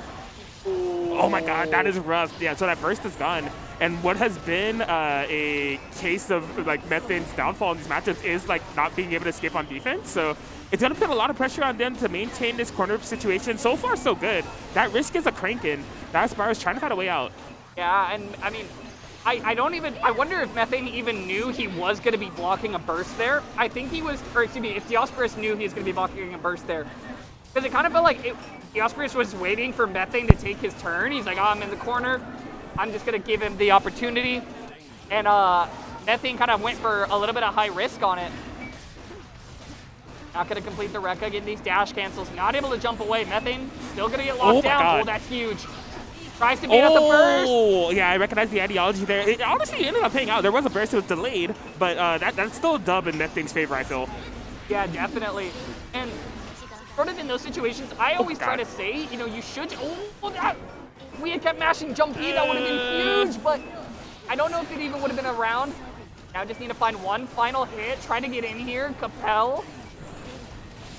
Ooh. Oh my god, that is rough. Yeah, so that burst is gone. And what has been a case of like Methane's downfall in these matchups is like not being able to escape on defense. So it's going to put a lot of pressure on them to maintain this corner situation. So far, so good. That risk is a cranking. That Spyro's trying to find a way out. Yeah, and I mean, I wonder if Methane even knew he was going to be blocking a burst there. I think he was, or excuse me, if Diosporus knew he was going to be blocking a burst there. Because it kind of felt like Diosporus was waiting for Methane to take his turn. He's like, oh, I'm in the corner. I'm just going to give him the opportunity. And Methane kind of went for a little bit of high risk on it. Not going to complete the Rekka, getting these dash cancels. Not able to jump away. Methane still going to get locked down. God. Oh, that's huge. Tries to beat out the burst. Oh, yeah, I recognize the ideology there. It honestly ended up paying out. There was a burst that was delayed, but that's still a dub in Methane's favor, I feel. Yeah, definitely. And sort of in those situations, I always try to say, you know, you should. Oh, that! If we had kept mashing jump E, that would have been huge, but I don't know if it even would have been around. Now just need to find one final hit, try to get in here. Capel.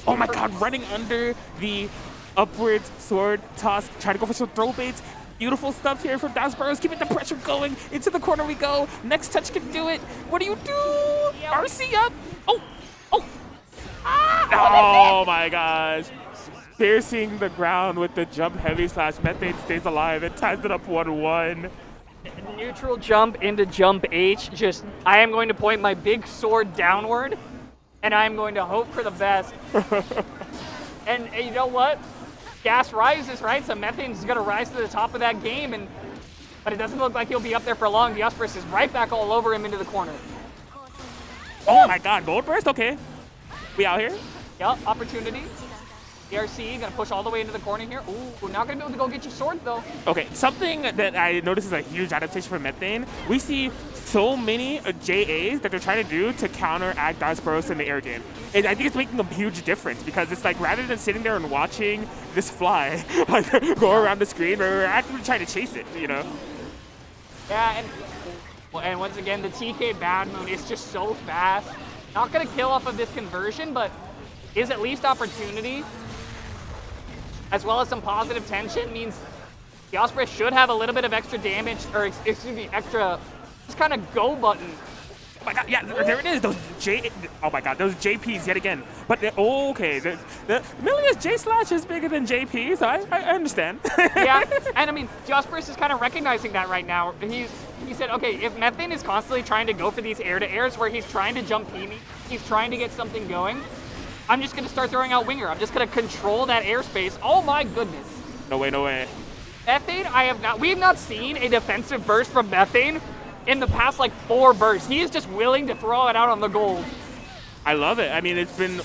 Oh my god, running under the upwards sword toss, trying to go for some throw baits. Beautiful stuff here from Dasburrows, keeping the pressure going. Into the corner we go. Next touch can do it. What do you do? RC up. Oh. Oh my gosh. Piercing the ground with the jump heavy slash. Methane stays alive and ties it up 1-1. Neutral jump into jump H. Just, I am going to point my big sword downward, and I am going to hope for the best. And you know what? Gas rises, right? So Methane's going to rise to the top of that game, but it doesn't look like he'll be up there for long. Diospris is right back all over him into the corner. Oh my god, Gold Burst? Okay. We out here? Yep, opportunity. DRC gonna push all the way into the corner here. Ooh, not gonna be able to go get your sword though. Okay, something that I notice is a huge adaptation for Methane. We see so many JAs that they're trying to do to counteract Dasburrows in the air game. And I think it's making a huge difference because it's like rather than sitting there and watching this fly like go around the screen, we're actually trying to chase it, you know? Yeah, and once again, the TK Bad Moon is just so fast. Not gonna kill off of this conversion, but is at least opportunity. As well as some positive tension means Diospris should have a little bit of extra damage, or excuse me, extra just kind of go button. Oh my god, yeah, there it is. Those oh my god, those JPs yet again. But okay, the Milia's J slash is bigger than JP, so I understand. Yeah, and I mean, Diospris is kind of recognizing that right now. He said, okay, if Methane is constantly trying to go for these air-to-airs where he's trying to jump P me, he's trying to get something going, I'm just going to start throwing out Winger. I'm just going to control that airspace. Oh my goodness. No way, no way. Methane, we have not seen a defensive burst from Methane in the past like 4 bursts. He is just willing to throw it out on the gold. I love it. I mean, it's been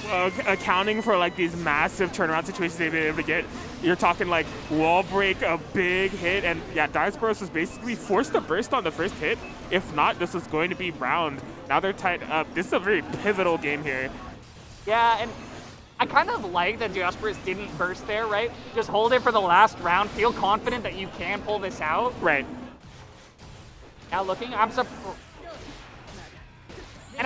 accounting for like these massive turnaround situations they've been able to get. You're talking like wall break, a big hit, and yeah, Dasburrows was basically forced to burst on the first hit. If not, this was going to be round. Now they're tied up. This is a very pivotal game here. Yeah, and I kind of like that Diospris didn't burst there, right? Just hold it for the last round. Feel confident that you can pull this out. Right. Now looking, and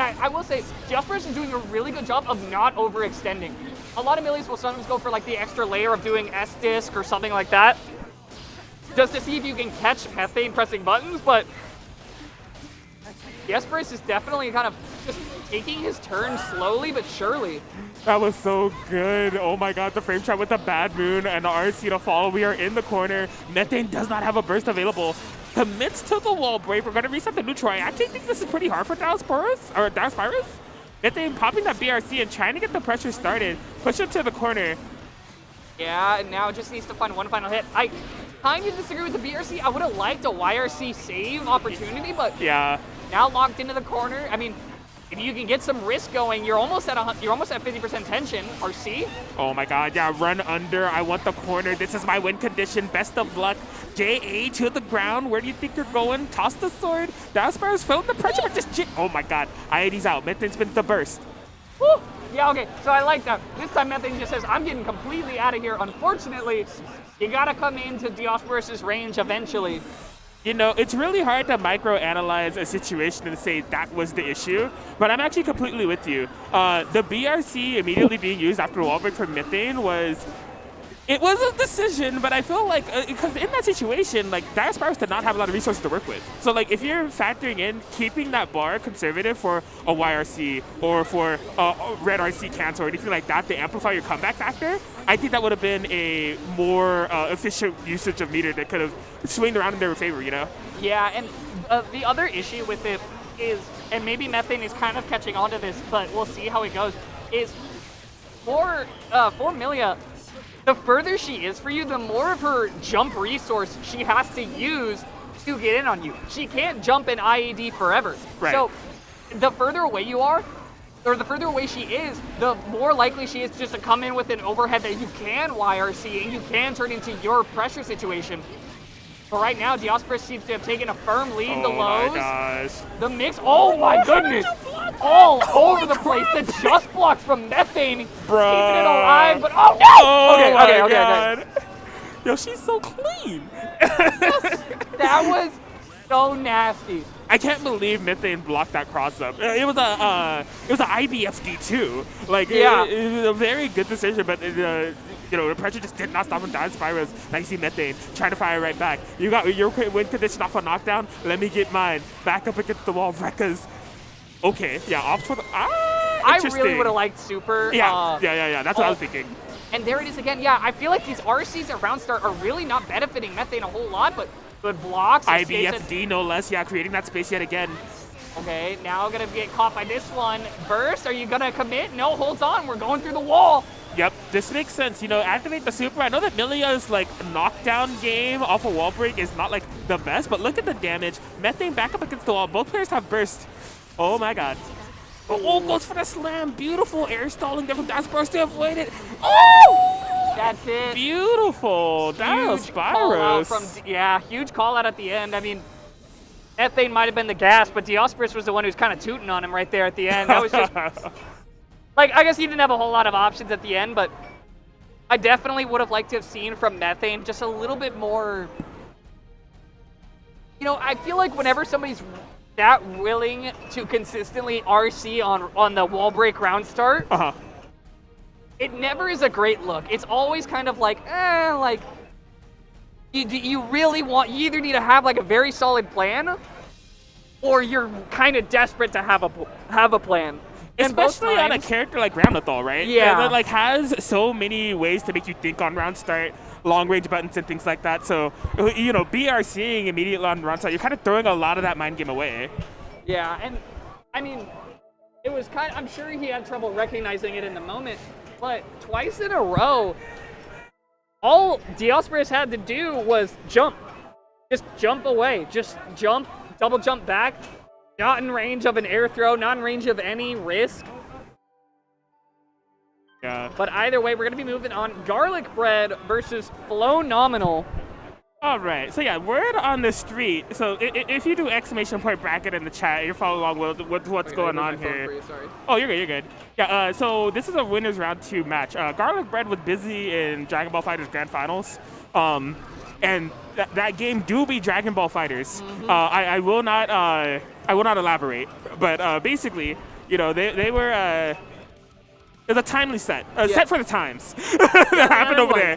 I will say, Diospris is doing a really good job of not overextending. A lot of millies will sometimes go for like the extra layer of doing S-disc or something like that, just to see if you can catch Methane pressing buttons, but Diospris is definitely kind of just taking his turn slowly but surely. That was so good. Oh my god, the frame trap with the Bad Moon and the RC to follow. We are in the corner. Methane does not have a burst available. Commits to the wall break. We're going to reset the neutral. I actually think this is pretty hard for Dasburrows. Methane popping that BRC and trying to get the pressure started. Push him to the corner. Yeah, and now just needs to find one final hit. I kind of disagree with the BRC. I would have liked a YRC save opportunity, but yeah. Now locked into the corner. I mean, if you can get some risk going, you're almost at 50% tension. RC. Oh my god, yeah, run under. I want the corner. This is my win condition. Best of luck. JA to the ground. Where do you think you're going? Toss the sword. Dasburrows feeling the pressure, but just oh my god. IID's out. Methane spins the burst. Woo! Yeah, okay, so I like that. This time Methane just says, I'm getting completely out of here. Unfortunately, you gotta come into Diospris' range eventually. You know, it's really hard to microanalyze a situation and say that was the issue, but I'm actually completely with you. The BRC immediately being used after wall break from Methane was a decision, but I feel like, because in that situation, like, Dasburrows did not have a lot of resources to work with. So, like, if you're factoring in keeping that bar conservative for a YRC or for a red RC cancel or anything like that to amplify your comeback factor, I think that would have been a more efficient usage of meter that could have swung around in their favor, you know? Yeah, and the other issue with it is, and maybe Methane is kind of catching on to this, but we'll see how it goes, is for Milia, the further she is for you, the more of her jump resource she has to use to get in on you. She can't jump in IAD forever. Right. So the further away you are, or the further away she is, the more likely she is just to come in with an overhead that you can YRC and you can turn into your pressure situation. But right now, Diospris seems to have taken a firm lead. The lows, my gosh. The mix, oh my goodness! All over the place. The just blocks from Methane, Bruh. keeping it alive, but oh no! Okay. Yo, she's so clean. That was so nasty. I can't believe Methane blocked that cross up. It was a IBFD too. Like, yeah. it was a very good decision, but the pressure just did not stop from down Spyros. Now you see Methane trying to fire right back. You got your win condition off a knockdown. Let me get mine. Back up against the wall. Rekka's. Okay, yeah, opts for the. I really would have liked Super. Yeah, that's what I was thinking. And there it is again. Yeah, I feel like these RCs at round start are really not benefiting Methane a whole lot, but good blocks. IBFD, no less. Yeah, creating that space yet again. Okay, now gonna get caught by this one. Burst, are you gonna commit? No, holds on. We're going through the wall. Yep, this makes sense. Activate the super. I know that Milia's like knockdown game off a wall break is not like the best, but look at the damage. Methane back up against the wall. Both players have burst. Oh my god. Oh, goes for the slam. Beautiful air stalling there from Spyros to avoid it. Oh! That's it. Beautiful. That was Spyros. Yeah, huge call out at the end. I mean, Methane might have been the gas, but Diospris was the one who was kind of tooting on him right there at the end. That was just... like, I guess he didn't have a whole lot of options at the end, but I definitely would have liked to have seen from Methane just a little bit more... I feel like whenever somebody's that willing to consistently RC on the wall break round start, it never is a great look. It's always kind of like, you really want, you either need to have like a very solid plan, or you're kind of desperate to have a plan. Especially on a character like Granblue, right? Yeah. That like has so many ways to make you think on round start, long range buttons and things like that. So, BRCing immediately on round start, you're kind of throwing a lot of that mind game away. Yeah, and I mean, it was I'm sure he had trouble recognizing it in the moment, but twice in a row, all Diospris had to do was jump. Just jump away. Just jump, double jump back. Not in range of an air throw, not in range of any risk. Yeah. But either way, we're going to be moving on. Garlic Bread versus Flow Nominal. All right. So, yeah, word on the street. So, if you do exclamation point bracket in the chat, you're following along with what's going on here. You, sorry. Oh, you're good. You're good. Yeah. So, this is a winners round 2 match. Garlic Bread was busy in Dragon Ball FighterZ Grand Finals. And that game do be Dragon Ball FighterZ. I will not elaborate. But basically, they were. It's a timely set. Set for the times that happened over there.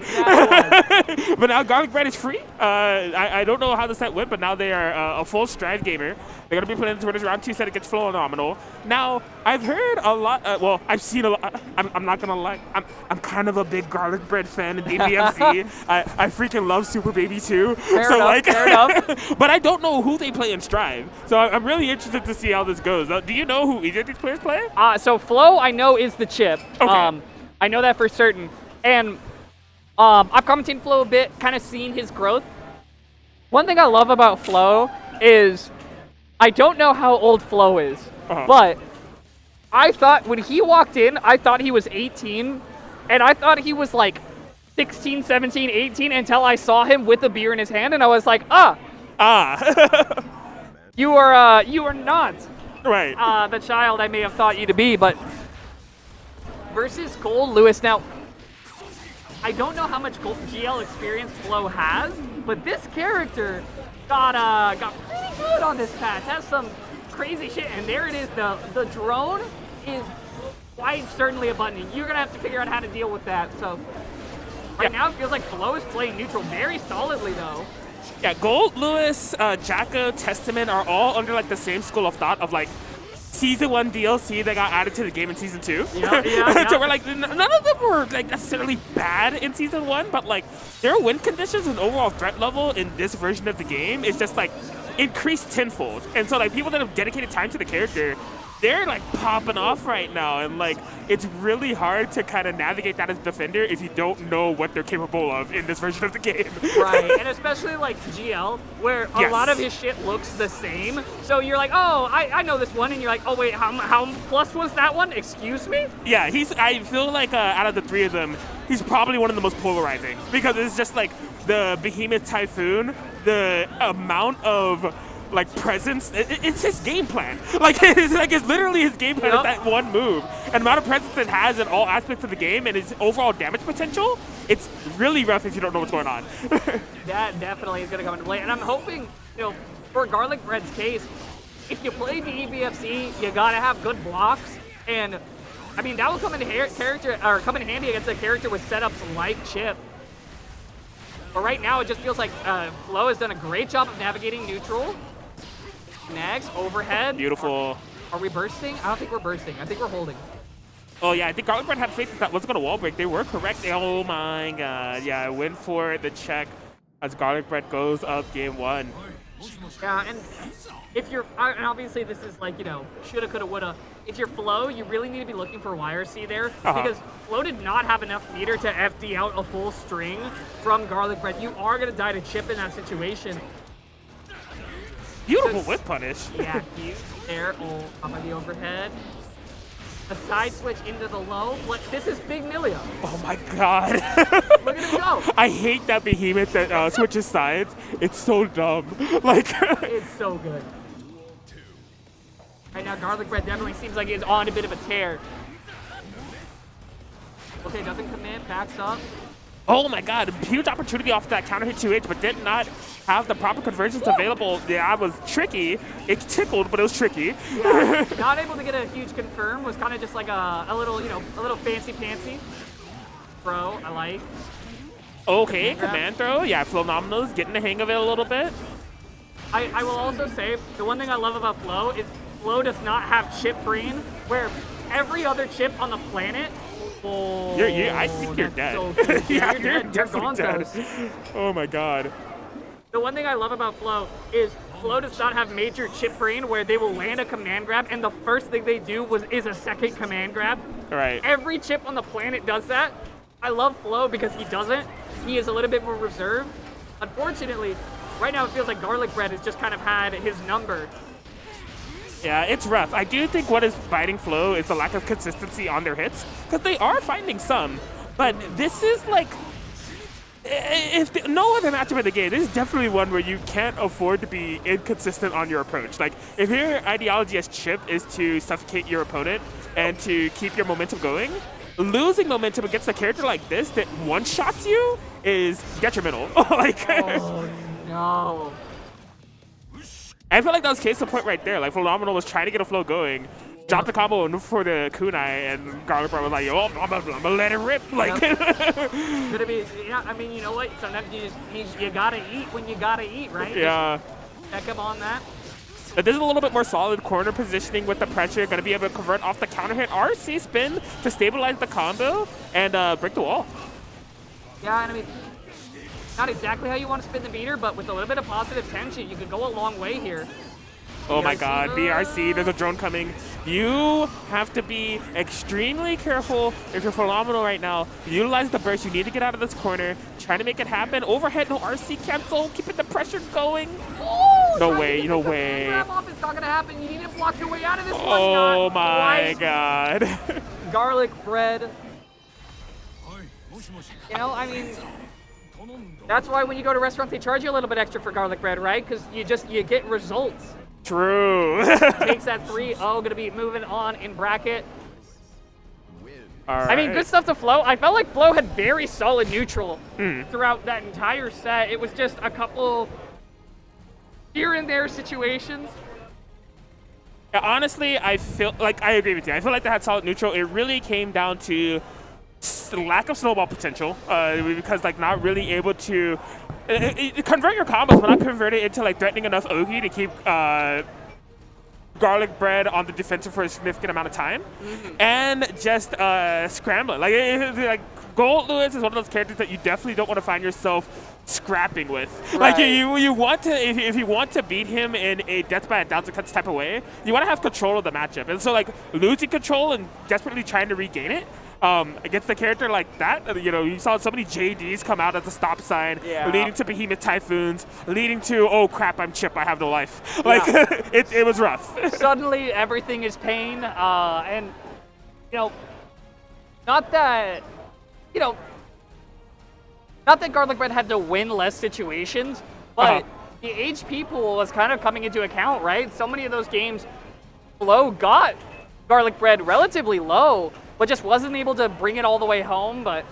But now Garlic Bread is free. I don't know how the set went, but now they are a full Strive gamer. They're going to be playing into winners round 2 set against Flow Nominal. Now, I've heard a lot. I've seen a lot. I'm not going to lie. I'm kind of a big Garlic Bread fan in DBFZ. I freaking love Super Baby too. Fair enough. But I don't know who they play in Strive. So I'm really interested to see how this goes. Do you know who either of these players play? So Flow, I know, is the chip. Okay. I know that for certain. And I've commentated Flow a bit, kind of seen his growth. One thing I love about Flow is I don't know how old Flow is, but I thought when he walked in, I thought he was 18, and I thought he was like 16, 17, 18 until I saw him with a beer in his hand, and I was like, you are not the child I may have thought you to be, but versus Gold Lewis. Now, I don't know how much GL experience Flow has, but this character got pretty good on this patch. Has some crazy shit, and there it is. The drone is quite certainly a button. You're gonna have to figure out how to deal with that. So right now it feels like Flow is playing neutral very solidly though. Yeah, Gold, Lewis, Jacko, Testament are all under like the same school of thought of like Season 1 DLC that got added to the game in Season 2. Yeah. So we're like, none of them were like necessarily bad in Season 1, but like their win conditions and overall threat level in this version of the game is just like increased tenfold. And so like people that have dedicated time to the character, they're like popping off right now, and like it's really hard to kind of navigate that as a defender if you don't know what they're capable of in this version of the game. Right, and especially like GL, where a lot of his shit looks the same. So you're like, oh, I know this one, and you're like, oh wait, how plus was that one? Excuse me? Yeah, I feel like out of the three of them, he's probably one of the most polarizing because it's just like the Behemoth Typhoon, the amount of like presence, it's his game plan. It's literally his game plan is that one move. And the amount of presence it has in all aspects of the game and his overall damage potential, it's really rough if you don't know what's going on. That definitely is going to come into play. And I'm hoping, for Garlic Bread's case, if you play the EBFC, you got to have good blocks. And I mean, that will come in handy against a character with setups like Chip. But right now, it just feels like Flo has done a great job of navigating neutral. Next, overhead. Beautiful. Are we bursting? I don't think we're bursting. I think we're holding. Oh, yeah, I think Garlic Bread had faith that that wasn't going to wall break. They were correct. Oh, my God. Yeah, win for the check as Garlic Bread goes up game 1. Yeah, and if you're, and obviously this is like, you know, shoulda, coulda, woulda. If you're Flo, you really need to be looking for YRC there because Flo did not have enough meter to FD out a full string from Garlic Bread. You are going to die to Chip in that situation. Beautiful whip punish. Yeah, cute. There, oh, up on the overhead. A side switch into the low. What? This is Big Milia. Oh my God. Look at him go. I hate that behemoth that switches sides. It's so dumb. Like. It's so good. Right now, Garlic Bread definitely seems like he's on a bit of a tear. Okay, doesn't commit, backs up. Oh my God, huge opportunity off that counter hit 2H, but did not have the proper conversions available. Yeah, it was tricky. It tickled, but it was tricky. Yeah, not able to get a huge confirm. Was kind of just like a little, you know, a little fancy throw. I like. Okay, command throw. Yeah, Phenomenal is getting the hang of it a little bit. I will also say the one thing I love about Flo is Flo does not have chip brain, where every other chip on the planet. Oh, I think you're dead. So yeah, you're definitely dead. Oh my God. The one thing I love about Flo is Flo does not have major chip brain where they will land a command grab and the first thing they do is a second command grab. Right. Every chip on the planet does that. I love Flo because he doesn't. He is a little bit more reserved. Unfortunately, right now it feels like Garlic Bread has just kind of had his number. Yeah, it's rough. I do think what is biting Flo is the lack of consistency on their hits, because they are finding some. But this is like, no other matchup in the game, this is definitely one where you can't afford to be inconsistent on your approach. Like, if your ideology as Chip is to suffocate your opponent and to keep your momentum going, losing momentum against a character like this that one-shots you is detrimental. Like, oh no. I feel like that was case in point right there. Like, Phenomenal was trying to get a flow going, dropped the combo for the kunai, and Garlic Bread was like, yo, I'm gonna let it rip. Like, Gonna be, yeah, I mean, you know what? Sometimes you gotta eat when you gotta eat, right? Yeah. Check him on that. But this is a little bit more solid corner positioning with the pressure. Gonna be able to convert off the counter hit RC spin to stabilize the combo and break the wall. Yeah, and I mean, not exactly how you want to spin the meter, but with a little bit of positive tension, you could go a long way here. Oh my God, BRC, there's a drone coming. You have to be extremely careful if you're Phenomenal right now. Utilize the burst, you need to get out of this corner. Trying to make it happen. Overhead, no RC cancel, keeping the pressure going. Oh, no way, no way. Grab off, it's not gonna happen. You need to block your way out of this one. Oh my God. Garlic Bread. You know, I mean, that's why when you go to restaurants, they charge you a little bit extra for Garlic Bread, right? Because you get results. True. Takes that 3-0, gonna be moving on in bracket. All right. I mean, good stuff to Flo. I felt like Flo had very solid neutral throughout that entire set. It was just a couple here and there situations. Yeah, honestly, I feel like I agree with you. I feel like they had solid neutral. It really came down to lack of snowball potential because like not really able to convert your combos, but not convert it into like threatening enough Ogi to keep Garlic Bread on the defensive for a significant amount of time, and just scrambling. Like Gold Lewis is one of those characters that you definitely don't want to find yourself scrapping with. Right. Like you want to, if you want to beat him in a death by a thousand cuts type of way, you want to have control of the matchup. And so like losing control and desperately trying to regain it against a character like that, you know, you saw so many JDs come out as a stop sign, leading to Behemoth Typhoons, leading to, oh crap, I'm Chip, I have no life. Like, it was rough. Suddenly, everything is pain, and, you know, not that Garlic Bread had to win less situations, but the HP pool was kind of coming into account, right? So many of those games, Flo got Garlic Bread relatively low, but just wasn't able to bring it all the way home. But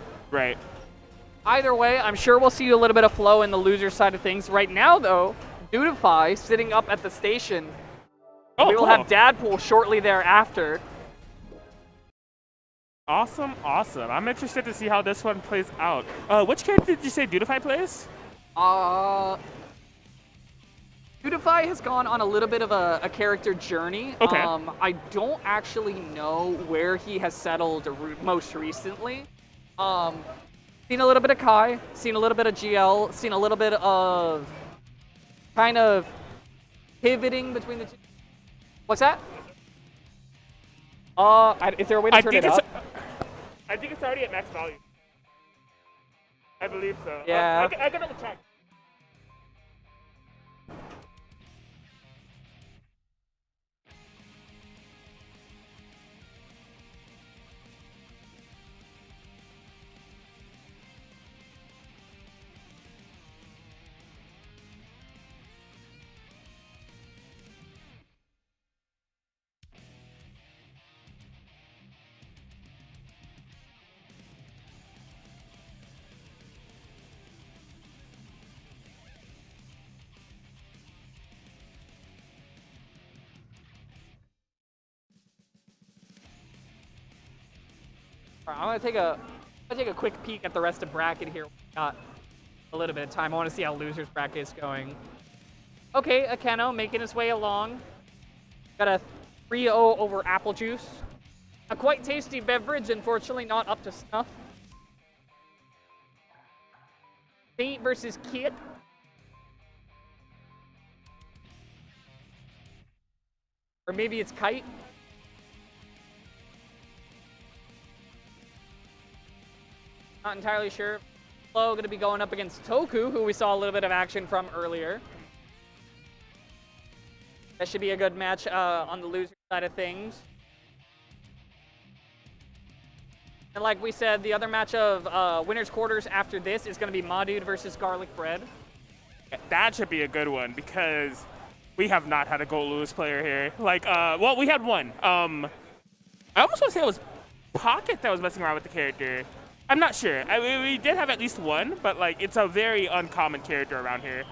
either way, I'm sure we'll see a little bit of Flo in the loser side of things. Right now, though, Dudify sitting up at the station. We will have Dadpool shortly thereafter. Awesome, awesome. I'm interested to see how this one plays out. Which character did you say Dudify plays? Dudify has gone on a little bit of a character journey. Okay. I don't actually know where he has settled most recently. Seen a little bit of Kai, seen a little bit of GL, seen a little bit of kind of pivoting between the two. What's that? Is there a way to turn it up? I think it's already at max value. I believe so. Yeah. I can double check. I'm gonna take a quick peek at the rest of bracket here. Got a little bit of time. I want to see how losers bracket is going. Okay, Akeno making his way along. Got a 3-0 over apple juice. A quite tasty beverage, unfortunately not up to snuff. Saint versus Kit. Or maybe it's Kite. Not entirely sure. Flo going to be going up against Toku, who we saw a little bit of action from earlier. That should be a good match on the loser side of things. And like we said, the other match of winner's quarters after this is going to be Madude versus Garlic Bread. That should be a good one because we have not had a Gold Lewis player here. Like, well, we had one. I almost want to say it was Pocket that was messing around with the character. I'm not sure. We did have at least one, but like it's a very uncommon character around here.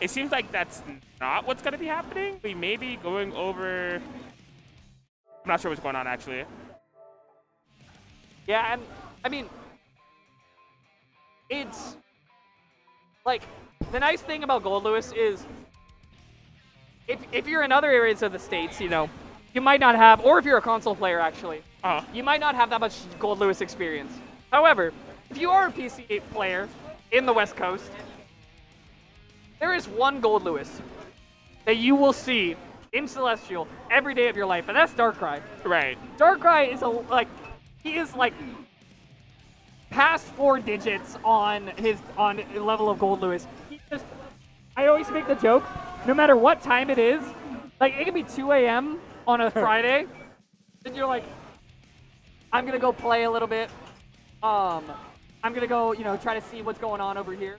It seems like that's not what's going to be happening. We may be going over... I'm not sure what's going on, actually. Yeah, and I mean, it's like the nice thing about Gold Lewis is if you're in other areas of the States, you know, you might not have, or if you're a console player actually, you might not have that much Gold Lewis experience. However, if you are a PC player in the West Coast, there is one Gold Lewis that you will see in Celestial every day of your life, and that's Darkrai. Right. Darkrai is he is like past 4 digits on the level of Gold Lewis. I always make the joke, no matter what time it is, like it could be 2 a.m. on a Friday, and you're like, I'm gonna go play a little bit. I'm gonna go, you know, try to see what's going on over here,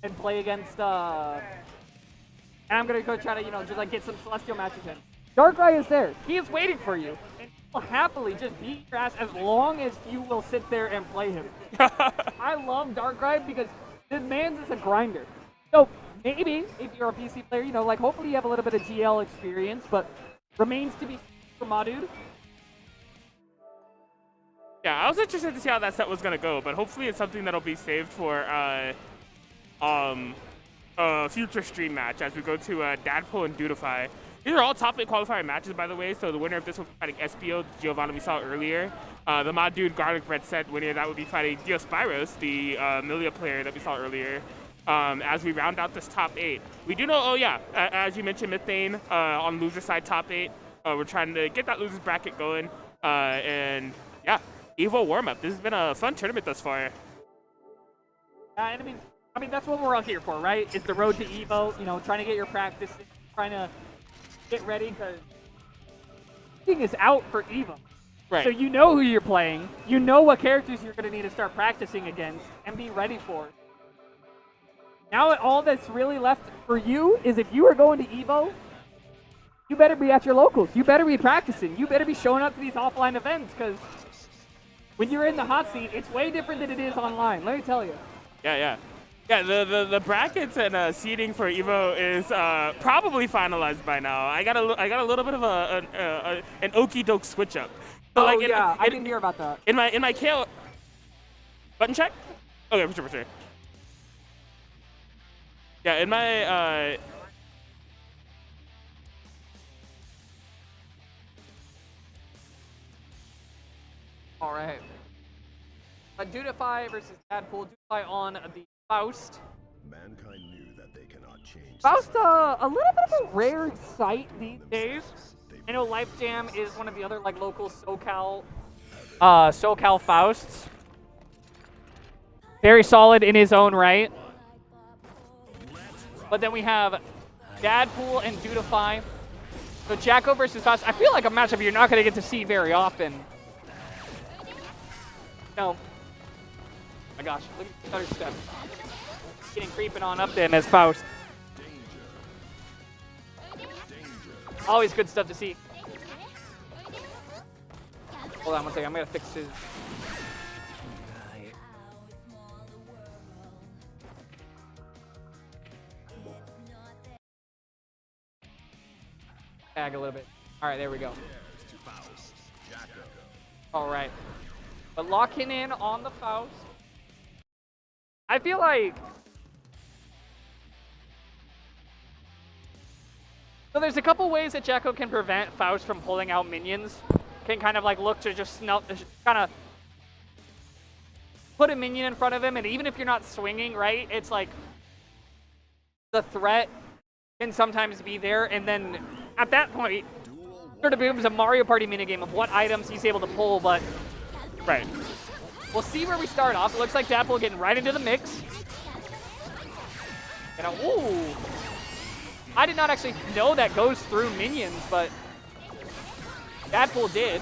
and play against. And I'm gonna go try to, you know, just like get some Celestial matches in. Darkrai is there. He is waiting for you, and he will happily just beat your ass as long as you will sit there and play him. I love Darkrai because this man's just a grinder. So maybe if you're a PC player, you know, like hopefully you have a little bit of GL experience, but remains to be seen for Madude. Yeah, I was interested to see how that set was going to go, but hopefully it's something that'll be saved for a future stream match as we go to Dadpool and Dudify. These are all top 8 qualifying matches, by the way, so the winner of this will be fighting SBO, Giovanna we saw earlier. The Madude Garlic Bread set winner, that would be fighting Diospyros, the Milia player that we saw earlier. As we round out this top 8. We do know, as you mentioned, Methane on loser side top 8. We're trying to get that losers bracket going. And yeah, EVO warm-up. This has been a fun tournament thus far. And I mean, that's what we're all here for, right? It's the road to EVO, you know, trying to get your practice, trying to get ready, because thing is out for EVO. Right. So you know who you're playing, you know what characters you're going to need to start practicing against, and be ready for it. Now all that's really left for you is if you are going to EVO, you better be at your locals. You better be practicing. You better be showing up to these offline events, because when you're in the hot seat, it's way different than it is online, let me tell you. Yeah, the brackets and seeding for EVO is probably finalized by now. I got a little bit of an okey-doke switch up. So, Oh like, yeah, I didn't hear about that. In my KO button check. Okay, for sure. Yeah, in my All right. Dudify versus Deadpool. Dudify on the Faust. Mankind knew that they cannot change. Faust, a little bit of a rare sight these days. I know Life Jam is one of the other like local SoCal Fausts. Very solid in his own right. But then we have Deadpool and Dudify. So Jacko versus Faust. I feel like a matchup you're not going to get to see very often. No. Oh my gosh, look at the stutter step. Getting creeping on up then as Faust. Always good stuff to see. Hold on one second, I'm gonna fix his. Tag a little bit. All right, there we go. All right. But locking in on the Faust. I feel like... So there's a couple ways that Jacko can prevent Faust from pulling out minions. Can kind of like look to just kind of put a minion in front of him, and even if you're not swinging, right, it's like the threat can sometimes be there, and then at that point, sort of becomes a Mario Party minigame of what items he's able to pull, but... Right. We'll see where we start off. It looks like Deadpool getting right into the mix. And ooh! I did not actually know that goes through minions, but Deadpool did.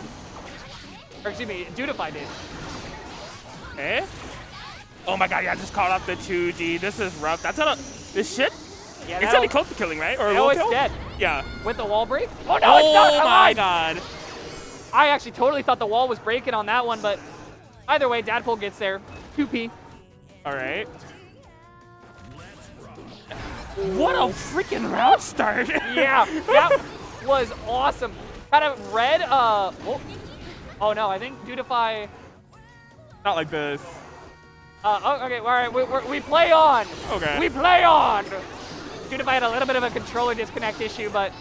Or excuse me, Dudify did. Eh? Oh my god, yeah, I just called out the 2G. This is rough. That's not a... This shit? Yeah, It's gonna be close to killing, right? Or no, low it's kill? dead. Yeah. With the wall break? Oh no, it's not! Oh my god. I actually totally thought the wall was breaking on that one, but either way, Deadpool gets there. 2P. Alright. What a freaking round start! Yeah, that was awesome. Kind of red, oh no, I think Dudify... Not like this. Oh, okay, all right, we play on. Okay. We play on. Dudify had a little bit of a controller disconnect issue, but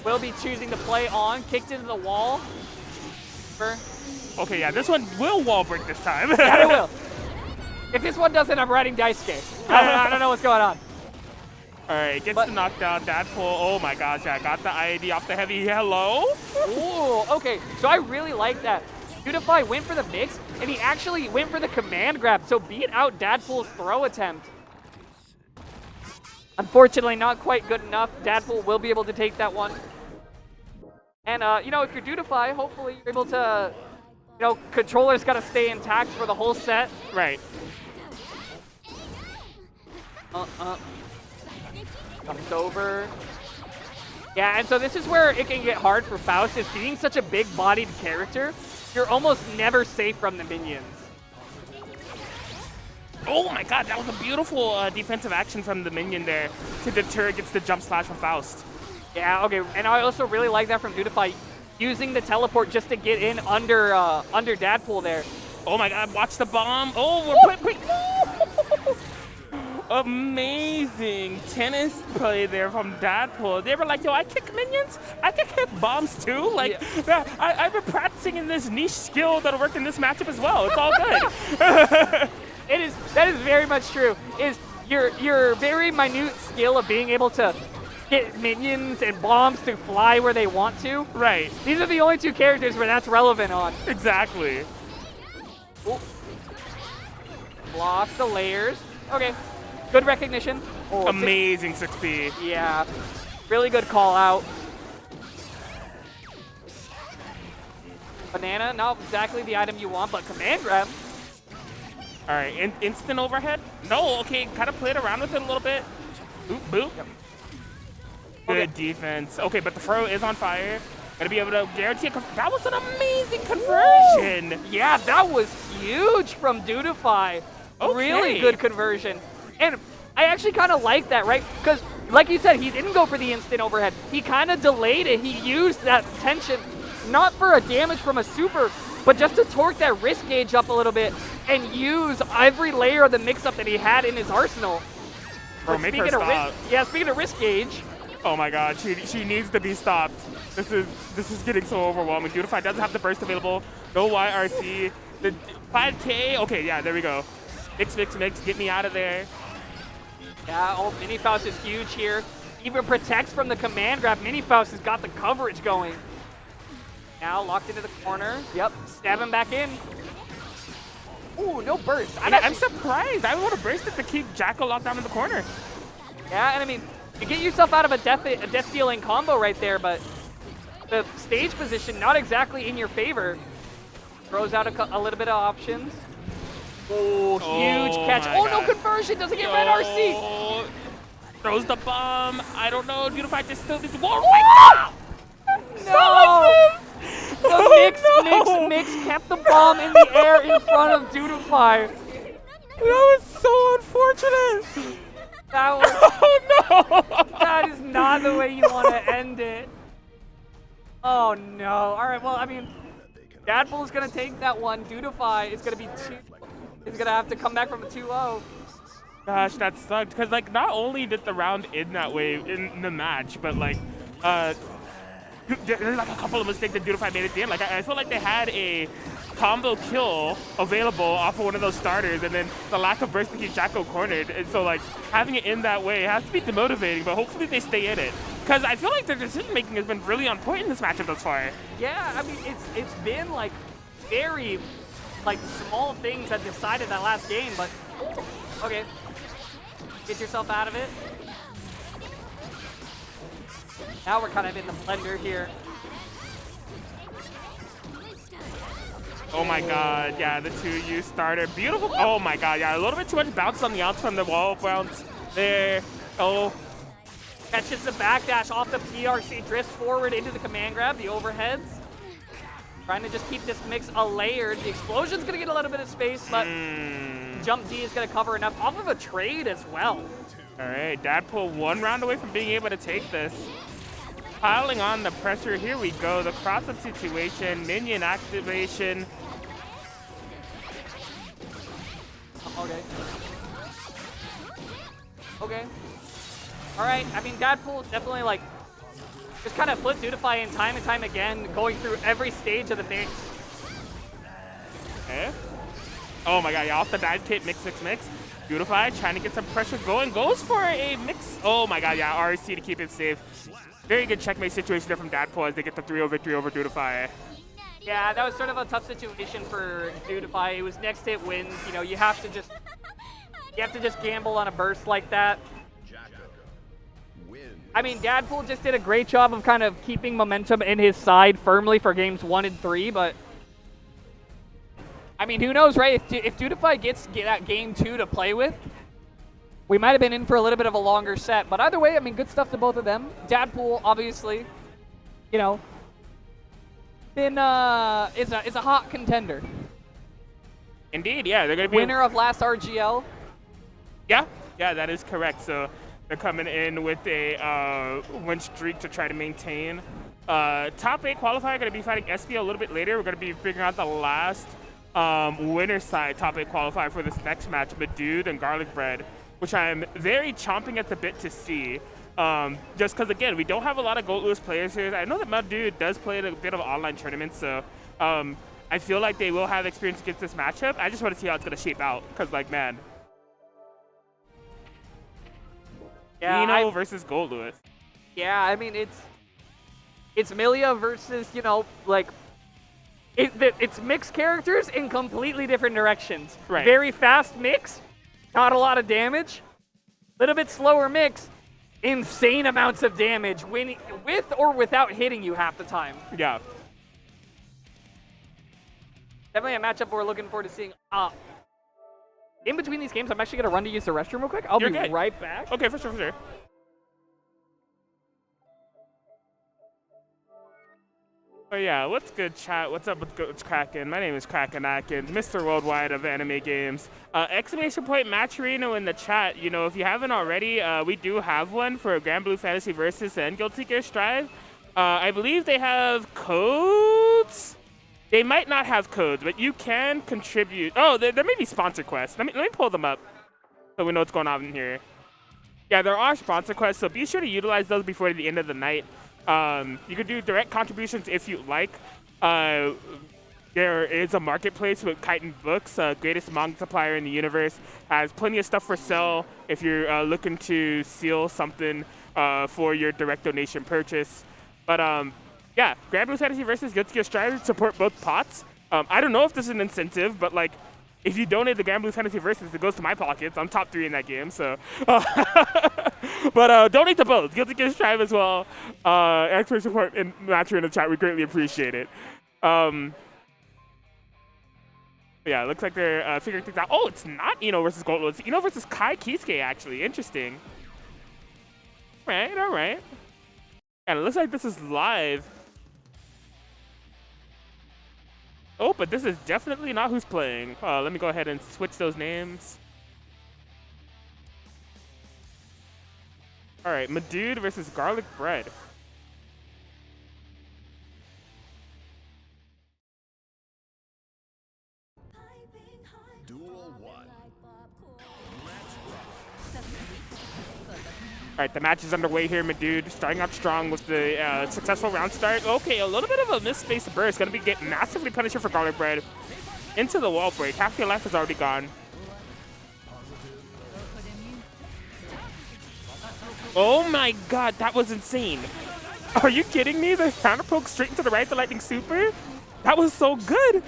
will be choosing to play on. Kicked into the wall. Okay, yeah, this one will wall break this time. Yeah, it will. If this one doesn't, I'm writing Daisuke. I don't know what's going on. All right, gets the knockdown. Deadpool. Oh my gosh, yeah, got the IAD off the heavy. Hello? Ooh, okay. So I really like that. Dudify went for the mix, and he actually went for the command grab, so beat out Deadpool's throw attempt. Unfortunately, not quite good enough. Deadpool will be able to take that one. And, you know, if you're Dudify, hopefully you're able to, you know, controller's got to stay intact for the whole set. Right. Comes over. Yeah, and so this is where it can get hard for Faust, is being such a big-bodied character, you're almost never safe from the minions. Oh my god, that was a beautiful defensive action from the minion there to deter against the jump slash from Faust. Yeah, okay, and I also really like that from Dudify, using the teleport just to get in under Deadpool there. Oh my god, watch the bomb. Oh, we're amazing tennis play there from Deadpool. They were like, yo, I kick minions? I can kick bombs too? Like, yeah. I've been practicing in this niche skill that'll work in this matchup as well. It's all good. That is very much true. Is your very minute skill of being able to get minions and bombs to fly where they want to. Right. These are the only two characters where that's relevant on. Exactly. Ooh. Blocks the layers. Okay. Good recognition. Oh, amazing 6P. Yeah. Really good call out. Banana, not exactly the item you want, but command grab. All right, instant overhead? No, okay, kind of played around with it a little bit. Boop, boop. Yep. Good defense. Okay, but the throw is on fire. Gonna be able to guarantee that was an amazing conversion. Woo! Yeah, that was huge from Dudify. Okay. Really good conversion. And I actually kind of like that, right? Because, like you said, he didn't go for the instant overhead. He kind of delayed it. He used that tension not for a damage from a super, but just to torque that risk gauge up a little bit and use every layer of the mix-up that he had in his arsenal. Bro, make her stop. Speaking of risk gauge. Oh my god, she needs to be stopped. This is getting so overwhelming. Beautify doesn't have the burst available. No YRC. The 5K. Okay, yeah, there we go. Mix, get me out of there. Yeah, oh, Mini Faust is huge here. Even protects from the command grab. Mini Faust has got the coverage going. Now locked into the corner. Yep, stab him back in. Ooh, no burst. I'm surprised. I would have bursted to keep Jackal locked down in the corner. Yeah, and I mean, you get yourself out of a death dealing combo right there, but the stage position not exactly in your favor. Throws out a little bit of options. Oh, huge catch. Oh, no conversion. Doesn't get red RC. Throws the bomb. I don't know. Beautify just still needs to. Oh my god! No! The mix kept the bomb in the air in front of Beautify. That was so unfortunate. That was. Oh no! That is not the way you want to end it. Oh no. All right. Well, I mean, Gadbull is gonna take that one. Beautify is gonna be He's gonna have to come back from a 2-0. Gosh, that sucked. Because like, not only did the round end that way in the match, but like, there's like a couple of mistakes that Beautify made at the end. Like, I feel like they had a combo kill available off of one of those starters, and then the lack of burst to keep Jacko cornered. And so like, having it in that way has to be demotivating, but hopefully they stay in it. Because I feel like their decision making has been really on point in this matchup thus far. Yeah, I mean, it's been like very like small things that decided that last game, but okay. Get yourself out of it. Now we're kind of in the blender here. Oh my god, yeah, the 2U starter. Beautiful. Oh my god, yeah, a little bit too much bounce on the outs from the wall bounce there. Oh. Catches the backdash off the PRC, drifts forward into the command grab, the overheads. Trying to just keep this mix a layered. The explosion's gonna get a little bit of space, but Jump D is gonna cover enough off of a trade as well. All right, Dadpool 1 round away from being able to take this. Piling on the pressure, here we go. The cross-up situation, minion activation. Okay. Okay. All right, I mean, Dadpool definitely like just kind of flipped Beautify in time and time again, going through every stage of the mix. Okay. Oh my god, yeah, off the dive kit, mix. Beautify trying to get some pressure going, goes for a mix. Oh my god, yeah, RC to keep it safe. Very good checkmate situation there from Dadpool as they get the 3-0 victory over Beautify. Yeah, that was sort of a tough situation for Beautify. It was next hit wins. You know, you have to just gamble on a burst like that. I mean, Dadpool just did a great job of kind of keeping momentum in his side firmly for games 1 and 3, but I mean, who knows, right? If Beautify gets that game 2 to play with, we might have been in for a little bit of a longer set. But either way, I mean, good stuff to both of them. Dadpool, obviously, you know, is a hot contender. Indeed, yeah, they're gonna be winner of last RGL. Yeah, that is correct. So they're coming in with a win streak to try to maintain. Top 8 qualifier going to be fighting SB a little bit later. We're going to be figuring out the last winner side top 8 qualifier for this next match, Madude and Garlic Bread, which I'm very chomping at the bit to see. Just because, again, we don't have a lot of Gold Lewis players here. I know that Madude does play in a bit of online tournaments, so I feel like they will have experience against this matchup. I just want to see how it's going to shape out because, like, man. Yeah, Nino versus Gold Lewis. Yeah, I mean, it's Milia versus, you know, like, it's mixed characters in completely different directions. Right. Very fast mix, not a lot of damage. Little bit slower mix, insane amounts of damage with or without hitting you half the time. Yeah. Definitely a matchup we're looking forward to seeing. In between these games, I'm actually going to run to use the restroom real quick. I'll be right back. Okay, for sure. Oh yeah, what's good, chat? What's up? What's cracking? My name is Krakenakin, Mr. Worldwide of Anime Games. Exclamation point Match Arena in the chat. You know, if you haven't already, we do have one for Granblue Fantasy Versus and Guilty Gear Strive. I believe they have code emotes, they might not have codes, but you can contribute. Oh, there may be sponsor quests. Let me pull them up so we know what's going on in here. Yeah, there are sponsor quests, so be sure to utilize those before the end of the night. You can do direct contributions if you like. There is a marketplace with Chitin Books, greatest manga supplier in the universe. Has plenty of stuff for sale if you're looking to seal something for your direct donation purchase. But yeah, Granblue Fantasy Versus gets your strive to support both pots. I don't know if this is an incentive, but like, if you donate the Granblue Fantasy Versus, it goes to my pockets. I'm top 3 in that game, so. But donate to both. Guilty Gear Strive as well. Expert support and Matcher in the chat. We greatly appreciate it. Yeah, it looks like they're figuring things out. Oh, it's not Ino versus Gold. It's Ino versus Kai Kisuke, actually. Interesting. All right, all right. And it looks like this is live. Oh, but this is definitely not who's playing. Let me go ahead and switch those names. All right, Madude versus Garlic Bread. Duel 1. All right, the match is underway here, Madude. Starting out strong with the successful round start. Okay, a little bit of a missed space burst. Going to be getting massively punished here for Garlic Bread. Into the wall break. Half your life is already gone. Oh my god, that was insane. Are you kidding me? The counter poke straight into the right, the lightning super? That was so good.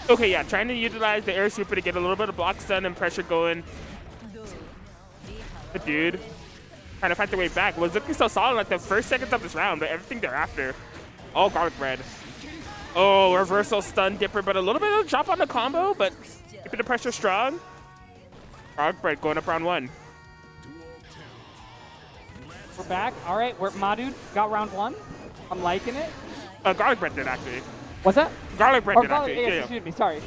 Okay, yeah, trying to utilize the air super to get a little bit of block stun and pressure going. The dude trying to fight their way back. Was looking so solid like the first seconds of this round, but everything thereafter. Oh, Garlic Bread. Oh, reversal stun dipper, but a little bit of a drop on the combo, but keeping the pressure strong. Garlic Bread going up round 1. We're back. All right, Madude got round 1. I'm liking it. Garlic Bread did, actually. What's that? Garlic Bread did, Garlic, actually. yes, Yeah. excuse me, sorry.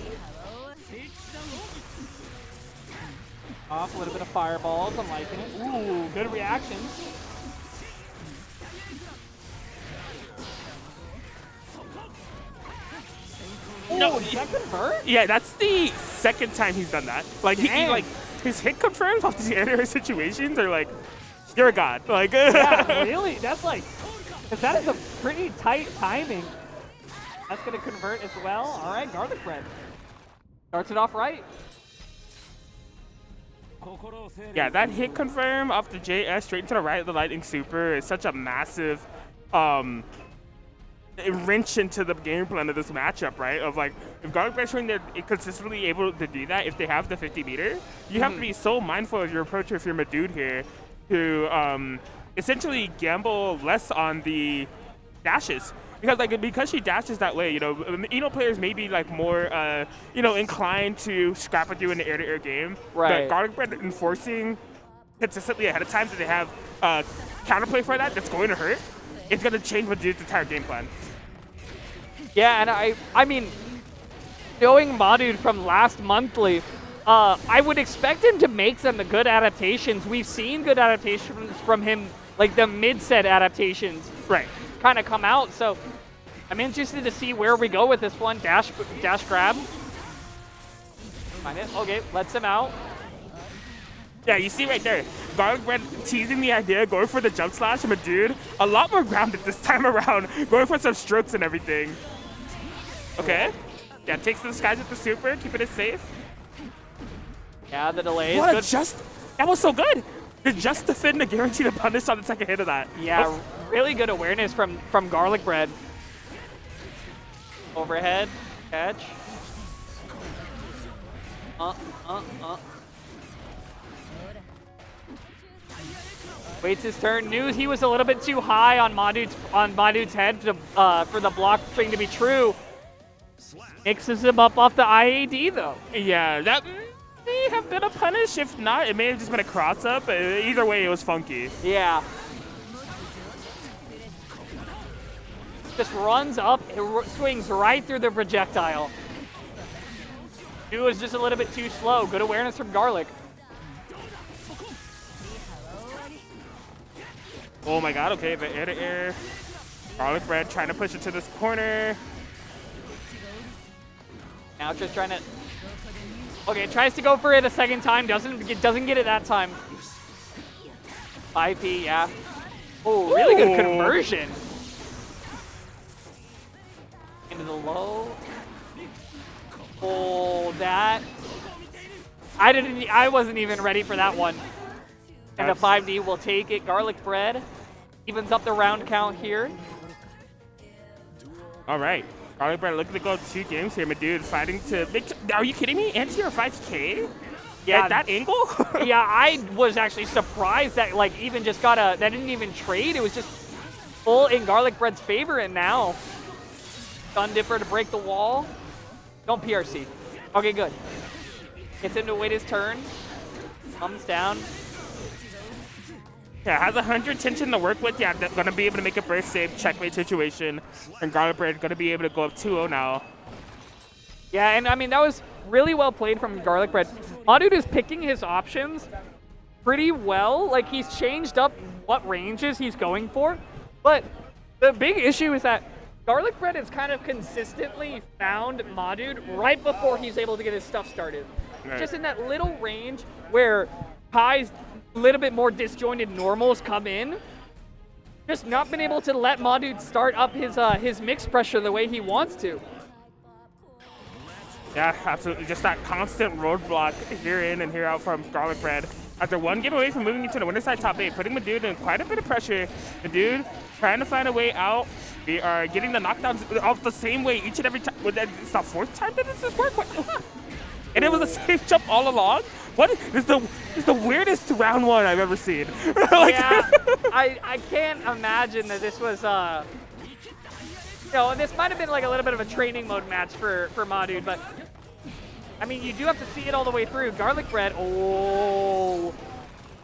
Off a little bit of fireballs. I'm liking it. Ooh, good reactions. No, did that convert? Yeah, that's the second time he's done that. Like, he like his hit confirms off these air situations are like, you're a god. Like, yeah, really? That's like, because that is a pretty tight timing. That's going to convert as well. All right, Garlic Bread. Starts it off right. Yeah, that hit confirm off the JS straight into the right of the lightning super is such a massive wrench into the game plan of this matchup, right? Of like, if Garlic Bread showing they're consistently able to do that, if they have the 50 meter, you have to be so mindful of your approach if you're Madude here to essentially gamble less on the dashes. Because she dashes that way, you know, players may be like more, you know, inclined to scrap with you in the air-to-air game. Right. But Garlic Bread enforcing consistently ahead of time that they have counterplay for that's going to hurt. It's going to change Madude's entire game plan. Yeah, and I mean, knowing Madude from last monthly, I would expect him to make some good adaptations. We've seen good adaptations from him, like the mid-set adaptations. Right. Kind of come out, so I'm interested to see where we go with this one. Dash grab. Find it. Okay, lets him out. Yeah, you see right there, Garlic Bread teasing the idea, going for the jump slash, and Madude a lot more grounded this time around, going for some strokes and everything. Okay. Yeah, takes the skies with the super, keeping it safe. Yeah, the delay What is good. That was so good. To just defend the guaranteed punish on the second hit of that. Yeah, really good awareness from Garlic Bread. Overhead, catch. Waits his turn. Knew he was a little bit too high on Madude's head for the block string to be true. Mixes him up off the IAD though. Yeah, that may have been a punish. If not, it may have just been a cross-up. Either way, it was funky. Yeah. Just runs up, it swings right through the projectile. He was just a little bit too slow. Good awareness from Garlic. Oh my god, okay, the air-to-air. Garlic Bread trying to push it to this corner. Now just trying to. Okay, tries to go for it a second time. Doesn't get it that time. 5P, yeah. Oh, really good conversion. Into the low. Oh, that. I wasn't even ready for that one. And the 5D will take it. Garlic Bread evens up the round count here. All right. Garlic Bread looking to go 2 games here, my dude. Fighting to make. Are you kidding me? Anti-air 5K? Yeah. At that angle? Yeah, I was actually surprised that like even just got a. That didn't even trade. It was just full in Garlic Bread's favor, and now Gun Dipper to break the wall. Don't PRC. Okay, good. Gets him to wait his turn. Comes down. Yeah, has 100 tension to work with. Yeah, they're going to be able to make a burst save, checkmate situation. And Garlic Bread going to be able to go up 2-0 now. Yeah, and I mean, that was really well played from Garlic Bread. Madude is picking his options pretty well. Like, he's changed up what ranges he's going for. But the big issue is that Garlic Bread has kind of consistently found Madude right before he's able to get his stuff started. Right. Just in that little range where Kai's little bit more disjointed normals come in. Just not been able to let Madude start up his mix pressure the way he wants to. Yeah, absolutely. Just that constant roadblock here in and here out from Garlic Bread. After 1 game away from moving into the winner's side top 8, putting Madude in quite a bit of pressure. Madude trying to find a way out. We are getting the knockdowns off the same way each and every time. It's the 4th time that this has worked. And it was a safe jump all along. What is the weirdest round 1 I've ever seen? Like, yeah, I can't imagine that this was this might have been like a little bit of a training mode match for Madude, but I mean, you do have to see it all the way through. Garlic Bread,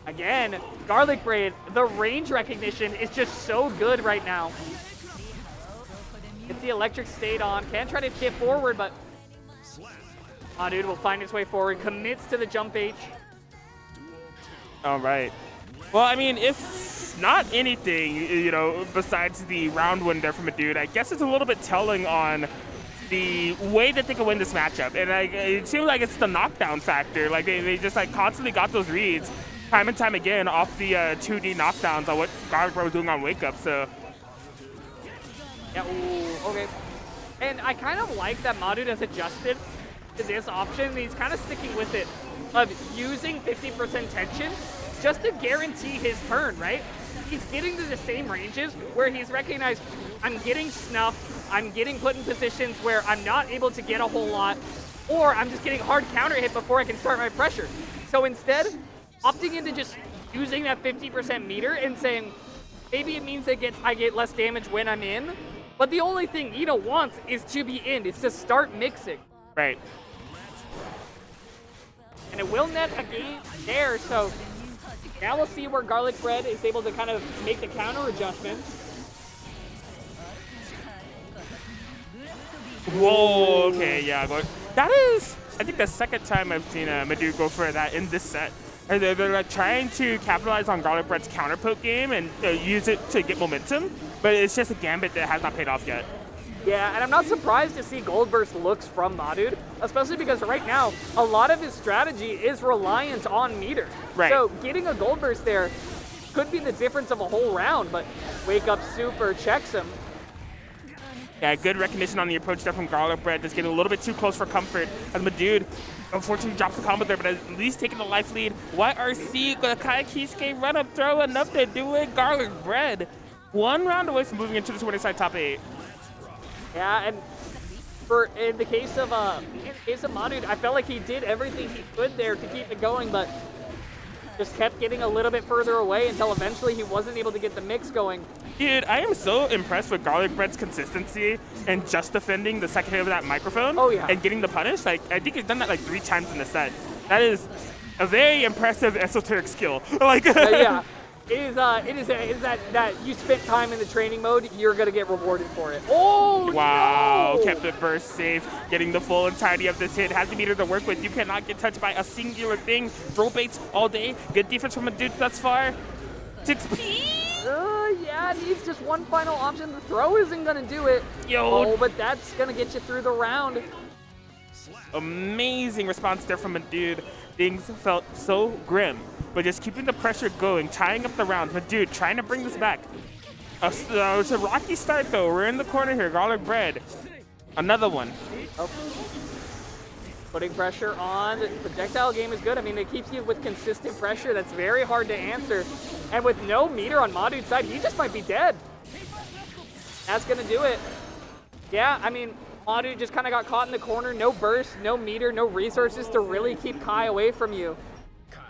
again, Garlic Bread, the range recognition is just so good right now. Gets the electric state on, can try to get forward, but Madude will find his way forward, commits to the jump H. All right. Well, I mean, if not anything, besides the round win there from Madude, I guess it's a little bit telling on the way that they can win this matchup. And it seems like it's the knockdown factor. Like, they just, like, constantly got those reads time and time again off the 2D knockdowns on what Garlic Bread was doing on Wake Up, so. Yeah, ooh, okay. And I kind of like that Madude has adjusted to this option. He's kind of sticking with it of using 50% tension just to guarantee his turn, right? He's getting to the same ranges where he's recognized, I'm getting snuffed, I'm getting put in positions where I'm not able to get a whole lot, or I'm just getting hard counter hit before I can start my pressure. So instead, opting into just using that 50% meter and saying, maybe it means I get less damage when I'm in, but the only thing Ito wants is to be in, it's to start mixing. Right. And it will net a game there, so now we'll see where Garlic Bread is able to kind of make the counter adjustment. Whoa, okay, yeah. That is, I think, the 2nd time I've seen Madude go for that in this set. They're like trying to capitalize on Garlic Bread's counter poke game and use it to get momentum, but it's just a gambit that has not paid off yet. Yeah, and I'm not surprised to see Gold Burst looks from Madude, especially because right now, a lot of his strategy is reliant on meter. Right. So getting a Gold Burst there could be the difference of a whole round, but Wake Up super checks him. Yeah, good recognition on the approach there from Garlic Bread, just getting a little bit too close for comfort as Madude unfortunately drops the combo there, but at least taking the life lead. YRC, Kai Kisuke run up throw enough to do it. Garlic Bread, 1 round away from moving into the winner's side top 8. Yeah, and in the case of Madude, I felt like he did everything he could there to keep it going, but just kept getting a little bit further away until eventually he wasn't able to get the mix going. Dude, I am so impressed with Garlic Bread's consistency and just defending the second hit of that microphone. Oh, yeah. And getting the punish. Like, I think he's done that like 3 times in the set. That is a very impressive esoteric skill. Like, yeah. It is that you spent time in the training mode, you're going to get rewarded for it. Oh, wow, no! kept it burst safe, getting the full entirety of this hit. Has the meter to work with. You cannot get touched by a singular thing. Throw baits all day. Good defense from Madude thus far. 6P! Yeah, it needs just one final option. The throw isn't going to do it. Yo. Oh, but that's going to get you through the round. Amazing response there from a dude. Things felt so grim, but just keeping the pressure going, tying up the rounds. But dude, trying to bring this back. It's a rocky start though. We're in the corner here. Garlic bread. Another one. Oh. Putting pressure on. The projectile game is good. I mean, it keeps you with consistent pressure. That's very hard to answer. And with no meter on Madu's side, he just might be dead. That's going to do it. Yeah, I mean, Madu just kind of got caught in the corner. No burst, no meter, no resources to really keep Kai away from you. Kai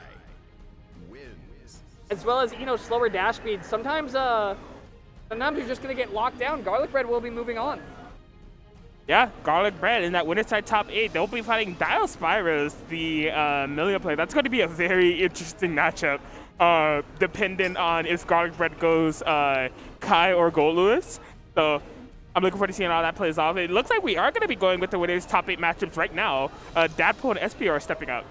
wins. As well as, you know, slower dash speed. Sometimes you're just going to get locked down. Garlic Bread will be moving on. Yeah, Garlic Bread in that Riverside top 8. They'll be fighting Dial Spyros, the Millia player. That's going to be a very interesting matchup, dependent on if Garlic Bread goes Kai or Gold Lewis. So I'm looking forward to seeing how that plays off. It looks like we are going to be going with the winners top 8 matchups right now. Dadpool and SPO are stepping up.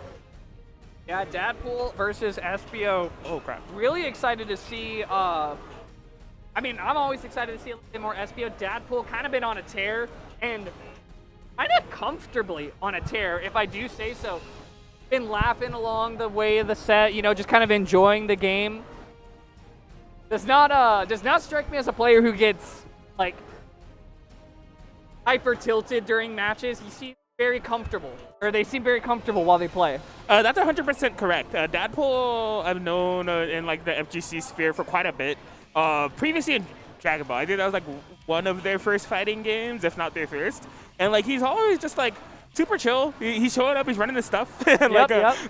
Yeah, Dadpool versus SPO. Oh, crap. Really excited to see. I mean, I'm always excited to see a little bit more SPO. Dadpool kind of been on a tear, and kind of comfortably on a tear, if I do say so. Been laughing along the way of the set, you know, just kind of enjoying the game. Does not strike me as a player who gets like hyper tilted during matches. He seems very comfortable, or they seem very comfortable while they play. That's 100% correct. Dadpool I've known in like the FGC sphere for quite a bit. Previously in Dragon Ball, I think that was like one of their first fighting games, if not their first. And like he's always just like super chill. He's showing up, he's running his stuff, and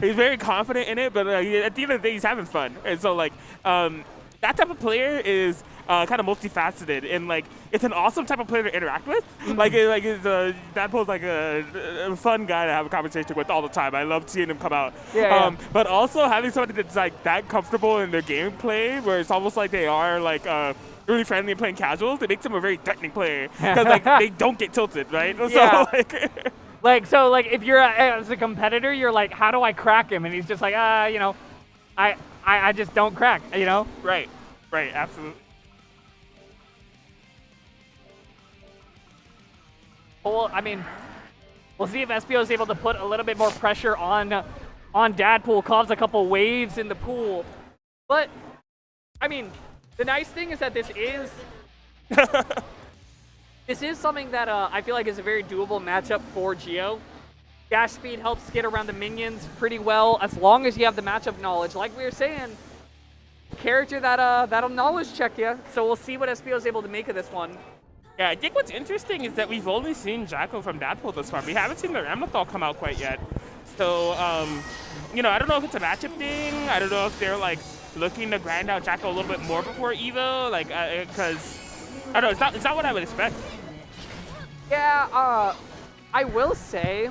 he's very confident in it. But at the end of the day, he's having fun. And so like that type of player is kind of multifaceted, and like it's an awesome type of player to interact with. Dadpool's like a fun guy to have a conversation with all the time. I love seeing him come out. But also having somebody that's like that comfortable in their gameplay, where it's almost like they are like really friendly and playing casuals, it makes them a very threatening player because like they don't get tilted, right? Yeah. So like if you're as a competitor, you're like, how do I crack him? And he's just like, you know, I just don't crack, you know? Right, absolutely. Well, I mean, we'll see if SPO is able to put a little bit more pressure on Dadpool, cause a couple waves in the pool. But, I mean, the nice thing is that this is this is something that I feel like is a very doable matchup for Geo. Dash speed helps get around the minions pretty well, as long as you have the matchup knowledge. Like we were saying, character that'll knowledge check you. So we'll see what SPO is able to make of this one. Yeah, I think what's interesting is that we've only seen Jacko from Dadpool this far. We haven't seen the Ramlethal come out quite yet. So, you know, I don't know if it's a matchup thing. I don't know if they're like looking to grind out Jacko a little bit more before Evo, like, because I don't know, it's not what I would expect. Yeah, I will say,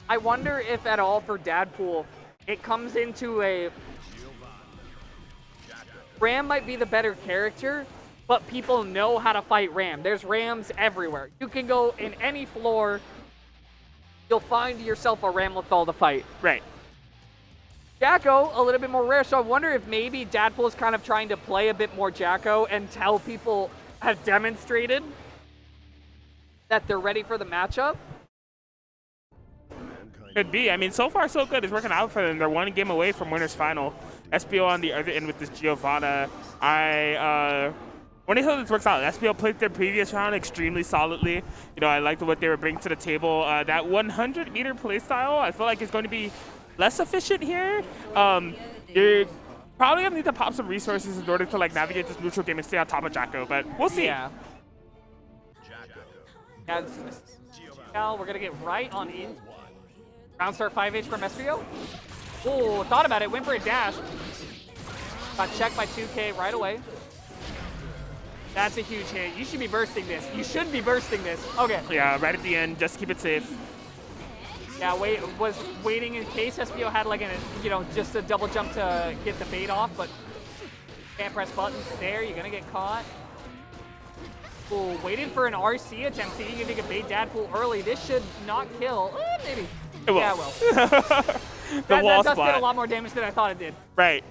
I wonder if at all for Dadpool, it comes into a Ram might be the better character, but people know how to fight Ram. There's Rams everywhere. You can go in any floor, you'll find yourself a Ramlethal to fight. Right. Jacko, a little bit more rare, so I wonder if maybe Dadpool is kind of trying to play a bit more Jacko until people have demonstrated that they're ready for the matchup. Could be. I mean, so far so good. It's working out for them. They're one game away from winners final. SPO on the other end with this Giovanna. When I hope this works out, SPO played their previous round extremely solidly. You know, I liked what they were bringing to the table. That 100-meter playstyle, I feel like is going to be less efficient here. You're probably going to need to pop some resources in order to like navigate this neutral game and stay on top of Jacko, but we'll see. Yeah. Now we're going to get right on in. Round start 5H from SPO. Oh, thought about it, went for a dash. Got checked by 2K right away. That's a huge hit. You should be bursting this. You should be bursting this. Okay. Yeah, right at the end, just keep it safe. Yeah, was waiting in case SPO had like just a double jump to get the bait off, but can't press buttons there. You're gonna get caught. Ooh, waiting for an RC attempt. See, you can bait Dadpool early. This should not kill. Maybe. It will. Yeah, it will. That does get a lot more damage than I thought it did. Right.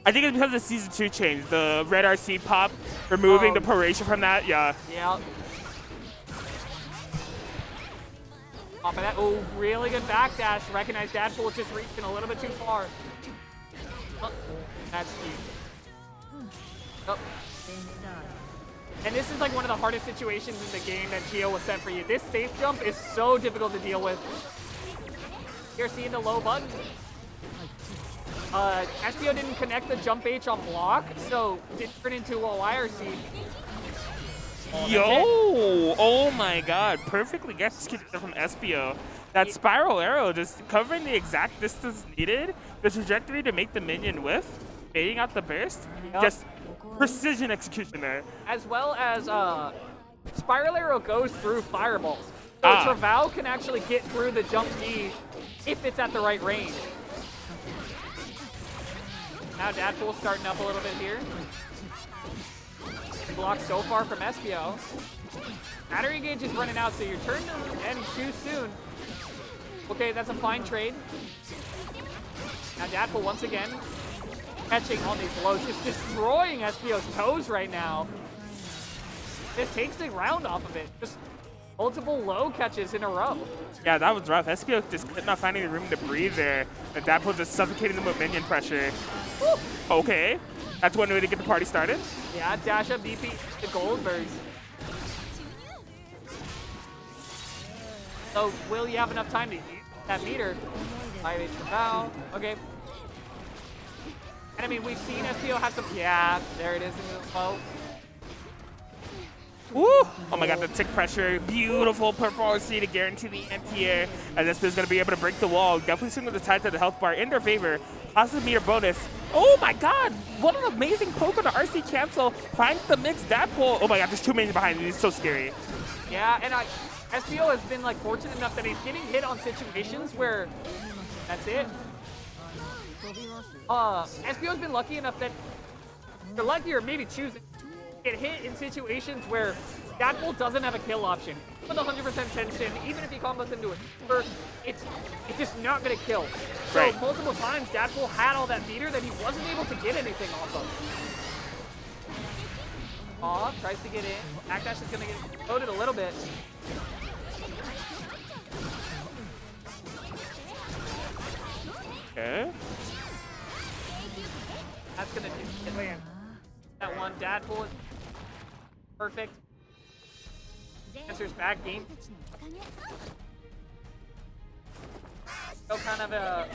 I think it's because of the Season 2 change. The red RC pop, removing the proration from that. Yeah. Yeah. Off of that. Oh, really good backdash. Recognize Deadpool just reaching a little bit too far. Oh, that's huge. Oh. And this is like one of the hardest situations in the game that Geo will set for you. This safe jump is so difficult to deal with. You're seeing the low button. SBO didn't connect the jump H on block, so it turned into a YRC. Yo! Oh my god. Perfectly executed from SBO. That spiral arrow just covering the exact distance needed. The trajectory to make the minion whiff. Fading out the burst. Yep. Just precision execution there. As well as spiral arrow goes through fireballs. So Travau can actually get through the jump D if it's at the right range. Now Deadpool starting up a little bit here. Blocked so far from SBO. Battery gauge is running out, so your turn doesn't end too soon. Okay, that's a fine trade. Now Deadpool once again catching on these lows, just destroying SBO's toes right now. Just takes the round off of it. Just multiple low catches in a row. Yeah, that was rough. SBO just not finding the room to breathe there. And Deadpool just suffocating them with minion pressure. Woo. Okay, that's one way to get the party started. Yeah, dash up BP the Goldbergs. So will you have enough time to use that meter? 5H for foul. Okay. And I mean, we've seen SBO have some. Yeah, there it is in the low. Woo! Oh my god, the tick pressure. Beautiful performance to guarantee the anti-air. And this is going to be able to break the wall. Definitely swing with the tide to the health bar in their favor. Positive meter bonus. Oh my god! What an amazing poke on the RC cancel. Finds the mix Deadpool. Oh my god, there's two minions behind him. He's so scary. Yeah, and SBO has been like fortunate enough that he's getting hit on situations where that's it. SBO's been lucky enough that they're lucky or maybe choosing get hit in situations where Deadpool doesn't have a kill option. With 100% tension, even if he combos into it, it's just not going to kill. So right. Multiple times, Deadpool had all that meter that he wasn't able to get anything off of. Aw, tries to get in. Backdash is going to get loaded a little bit. Okay. That's going to do it. That one, Deadpool is perfect. Answers back game. So kind of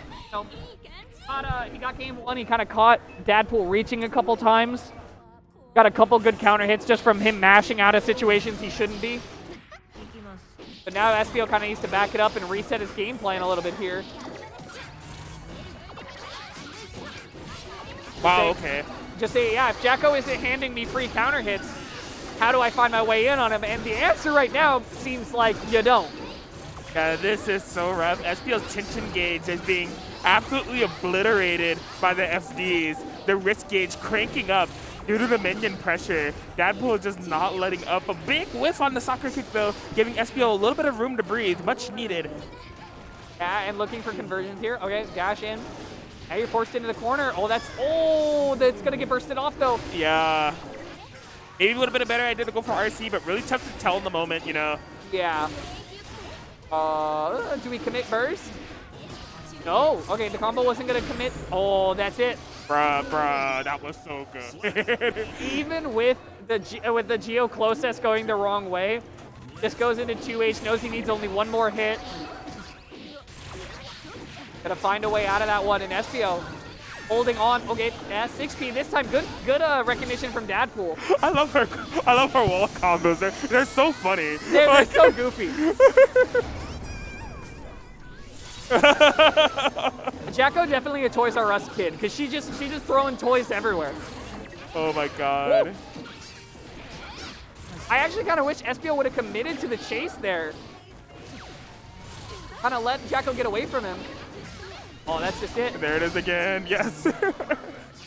he got game one. He kind of caught Deadpool reaching a couple times. Got a couple good counter hits just from him mashing out of situations he shouldn't be. But now SBO kind of needs to back it up and reset his game plan a little bit here. Wow, okay. Just say, yeah, if Jacko isn't handing me free counter hits, how do I find my way in on him? And the answer right now seems like you don't. Yeah, this is so rough. SBO's tension gauge is being absolutely obliterated by the FDs. The risk gauge cranking up due to the minion pressure. Deadpool just not letting up. A big whiff on the soccer kick, though, giving SBO a little bit of room to breathe. Much needed. Yeah, and looking for conversions here. Okay, dash in. Now you're forced into the corner. That's going to get bursted off, though. Yeah. Maybe would have been a better idea to go for RC, but really tough to tell in the moment, you know. Yeah. Do we commit burst? No. Okay, the combo wasn't going to commit. That's it. Bruh, that was so good. Even with the Geo closest going the wrong way, this goes into 2H, knows he needs only one more hit. Gonna find a way out of that one, and SBO holding on. Okay, 6P this time. Good recognition from Deadpool. I love her wall combos. They're so funny. They're so goofy. Jacko definitely a Toys R Us kid because she just throwing toys everywhere. Oh my god. Woo. I actually kind of wish SBO would have committed to the chase there. Kind of let Jacko get away from him. Oh, that's just it. There it is again. Yes.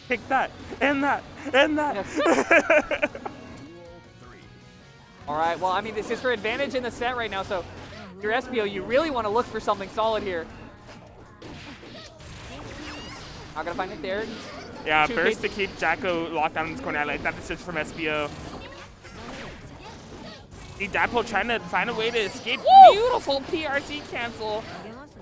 Take that. And that. And that. Yes. All right. Well, I mean, this is for advantage in the set right now. So, if you're SBO, you really want to look for something solid here. Not going to find it there. Yeah, 2K. burst to keep Jacko locked down in this corner. I like that decision from SBO. See Dadpole trying to find a way to escape. Woo! Beautiful PRC cancel.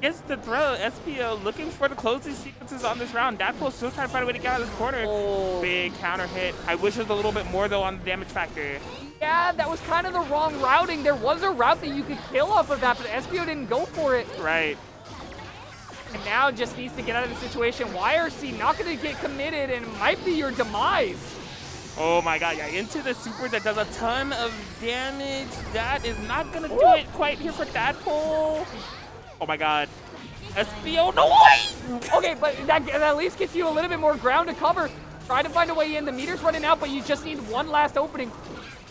Gets the throw. SBO looking for the closing sequences on this round. Dadpole still trying to find a way to get out of this corner. Oh. Big counter hit. I wish there was a little bit more though on the damage factor. Yeah, that was kind of the wrong routing. There was a route that you could kill off of that, but SBO didn't go for it. Right. And now just needs to get out of the situation. YRC not going to get committed and might be your demise. Oh my god, yeah, into the super that does a ton of damage. That is not gonna do it quite here for Dadpole. Oh my god. SBO, no way! Okay, but that at least gets you a little bit more ground to cover. Try to find a way in. The meter's running out, but you just need one last opening.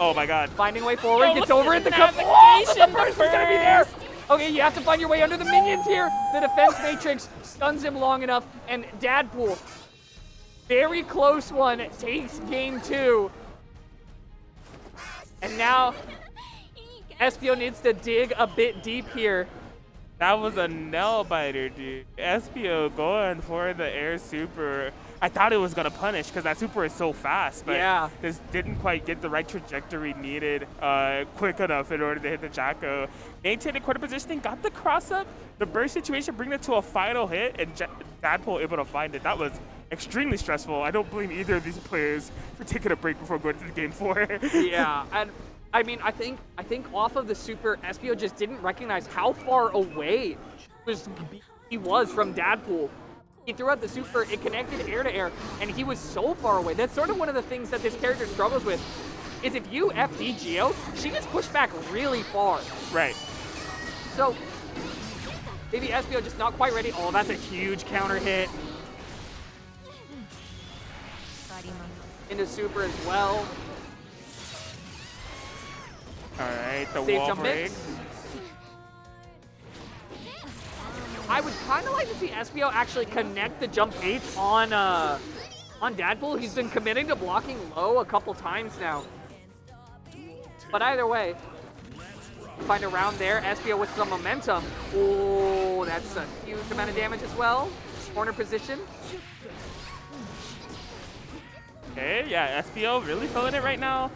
Oh my god. Finding a way forward, Yo, gets look over at it. The the burst navigation, is gonna be there. Okay, you have to find your way under the minions here. The defense matrix stuns him long enough, and Dadpole, very close one, takes game 2. And now SBO needs to dig a bit deep here. That was a nail biter, dude. SBO going for the air super. I thought it was gonna punish because that super is so fast, but Yeah. this didn't quite get the right trajectory needed quick enough in order to hit the Jacko. Maintained quarter positioning, got the cross up, the burst situation, bring it to a final hit, and Dadpole able to find it. That was extremely stressful. I don't blame either of these players for taking a break before going to the game 4. Yeah, and I mean, I think off of the super, SBO just didn't recognize how far away he was from Dadpole. He threw out the super, it connected air to air, and he was so far away. That's sort of one of the things that this character struggles with, is if you FD Geo, she gets pushed back really far. Right. So, maybe SBO just not quite ready. Oh, that's a huge counter hit. Into super as well. All right, the Safe wall jump break. mix. I would kind of like to see SBO actually connect the jump 8 on Dadpole. He's been committing to blocking low a couple times now. But either way, find a round there. SBO with some momentum. Oh, that's a huge amount of damage as well. Corner position. Okay, yeah, SBO really feeling it right now.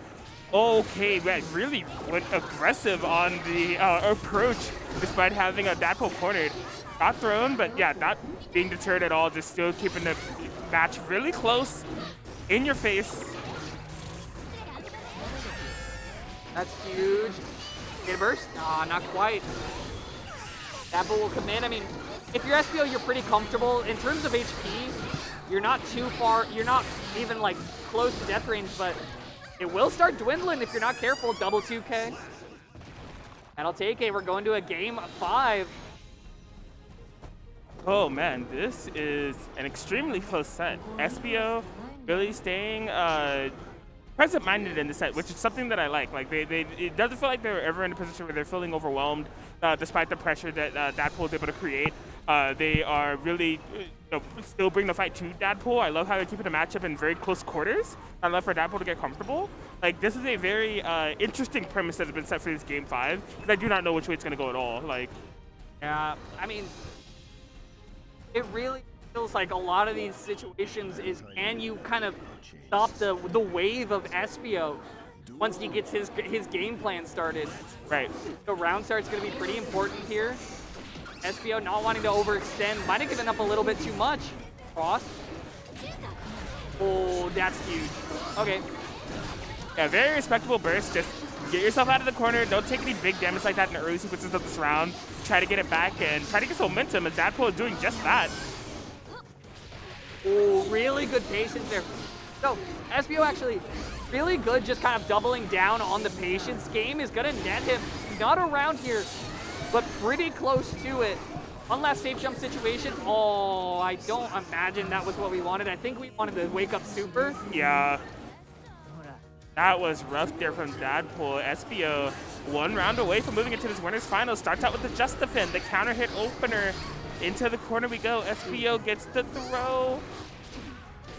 Okay, man, really went aggressive on the approach despite having a Dadpole cornered. Got thrown, but yeah, not being deterred at all, just still keeping the match really close, in your face. That's huge. Get a burst? Ah, not quite. Dadpole will come in. I mean, if you're SBO, you're pretty comfortable. In terms of HP, you're not too far. You're not even like close to death range, but it will start dwindling if you're not careful. Double 2K. That'll take it. We're going to a game 5. Oh man, this is an extremely close set. SBO really staying present-minded in the set, which is something that I like. Like it doesn't feel like they're ever in a position where they're feeling overwhelmed, despite the pressure that Dadpole is able to create. They are really still bring the fight to Dadpole. I love how they're keeping the matchup in very close quarters. I love for Dadpole to get comfortable. Like, this is a very interesting premise that has been set for this game 5, because I do not know which way it's going to go at all. Like, Yeah, I mean, it really feels like a lot of these situations is, can you kind of stop the wave of SBO once he gets his game plan started? right. The round start's going to be pretty important here. SBO not wanting to overextend, might have given up a little bit too much. Cross. Oh, that's huge. Okay. Yeah, very respectable burst. Just get yourself out of the corner. Don't take any big damage like that in the early sequences of this round. Try to get it back and try to get some momentum, and Dadpole is doing just that. Oh, really good patience there. So, SBO actually really good, just kind of doubling down on the patience game is going to net him. Not around here, but pretty close to it. One last safe jump situation. Oh, I don't imagine that was what we wanted. I think we wanted to wake up super. Yeah. That was rough there from Dadpole. SBO 1 round away from moving into this winners final. Starts out with the just defend, the counter hit opener. Into the corner we go. SBO gets the throw.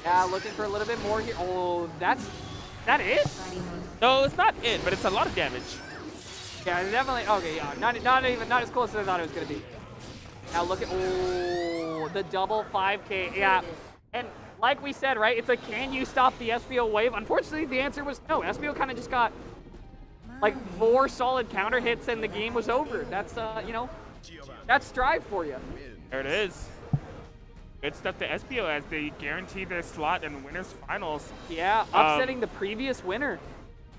Yeah, looking for a little bit more here. Oh, is that it? No, it's not it, but it's a lot of damage. Yeah, definitely. Okay, yeah, not as close as I thought it was gonna be. Now look at the double 5K. Yeah, and like we said, right? It's like, can you stop the SBO wave? Unfortunately, the answer was no. SBO kind of just got like 4 solid counter hits and the game was over. That's, you know, that's Strive for you. There it is. Good stuff to SBO as they guarantee their slot in winners finals. Yeah, upsetting the previous winner.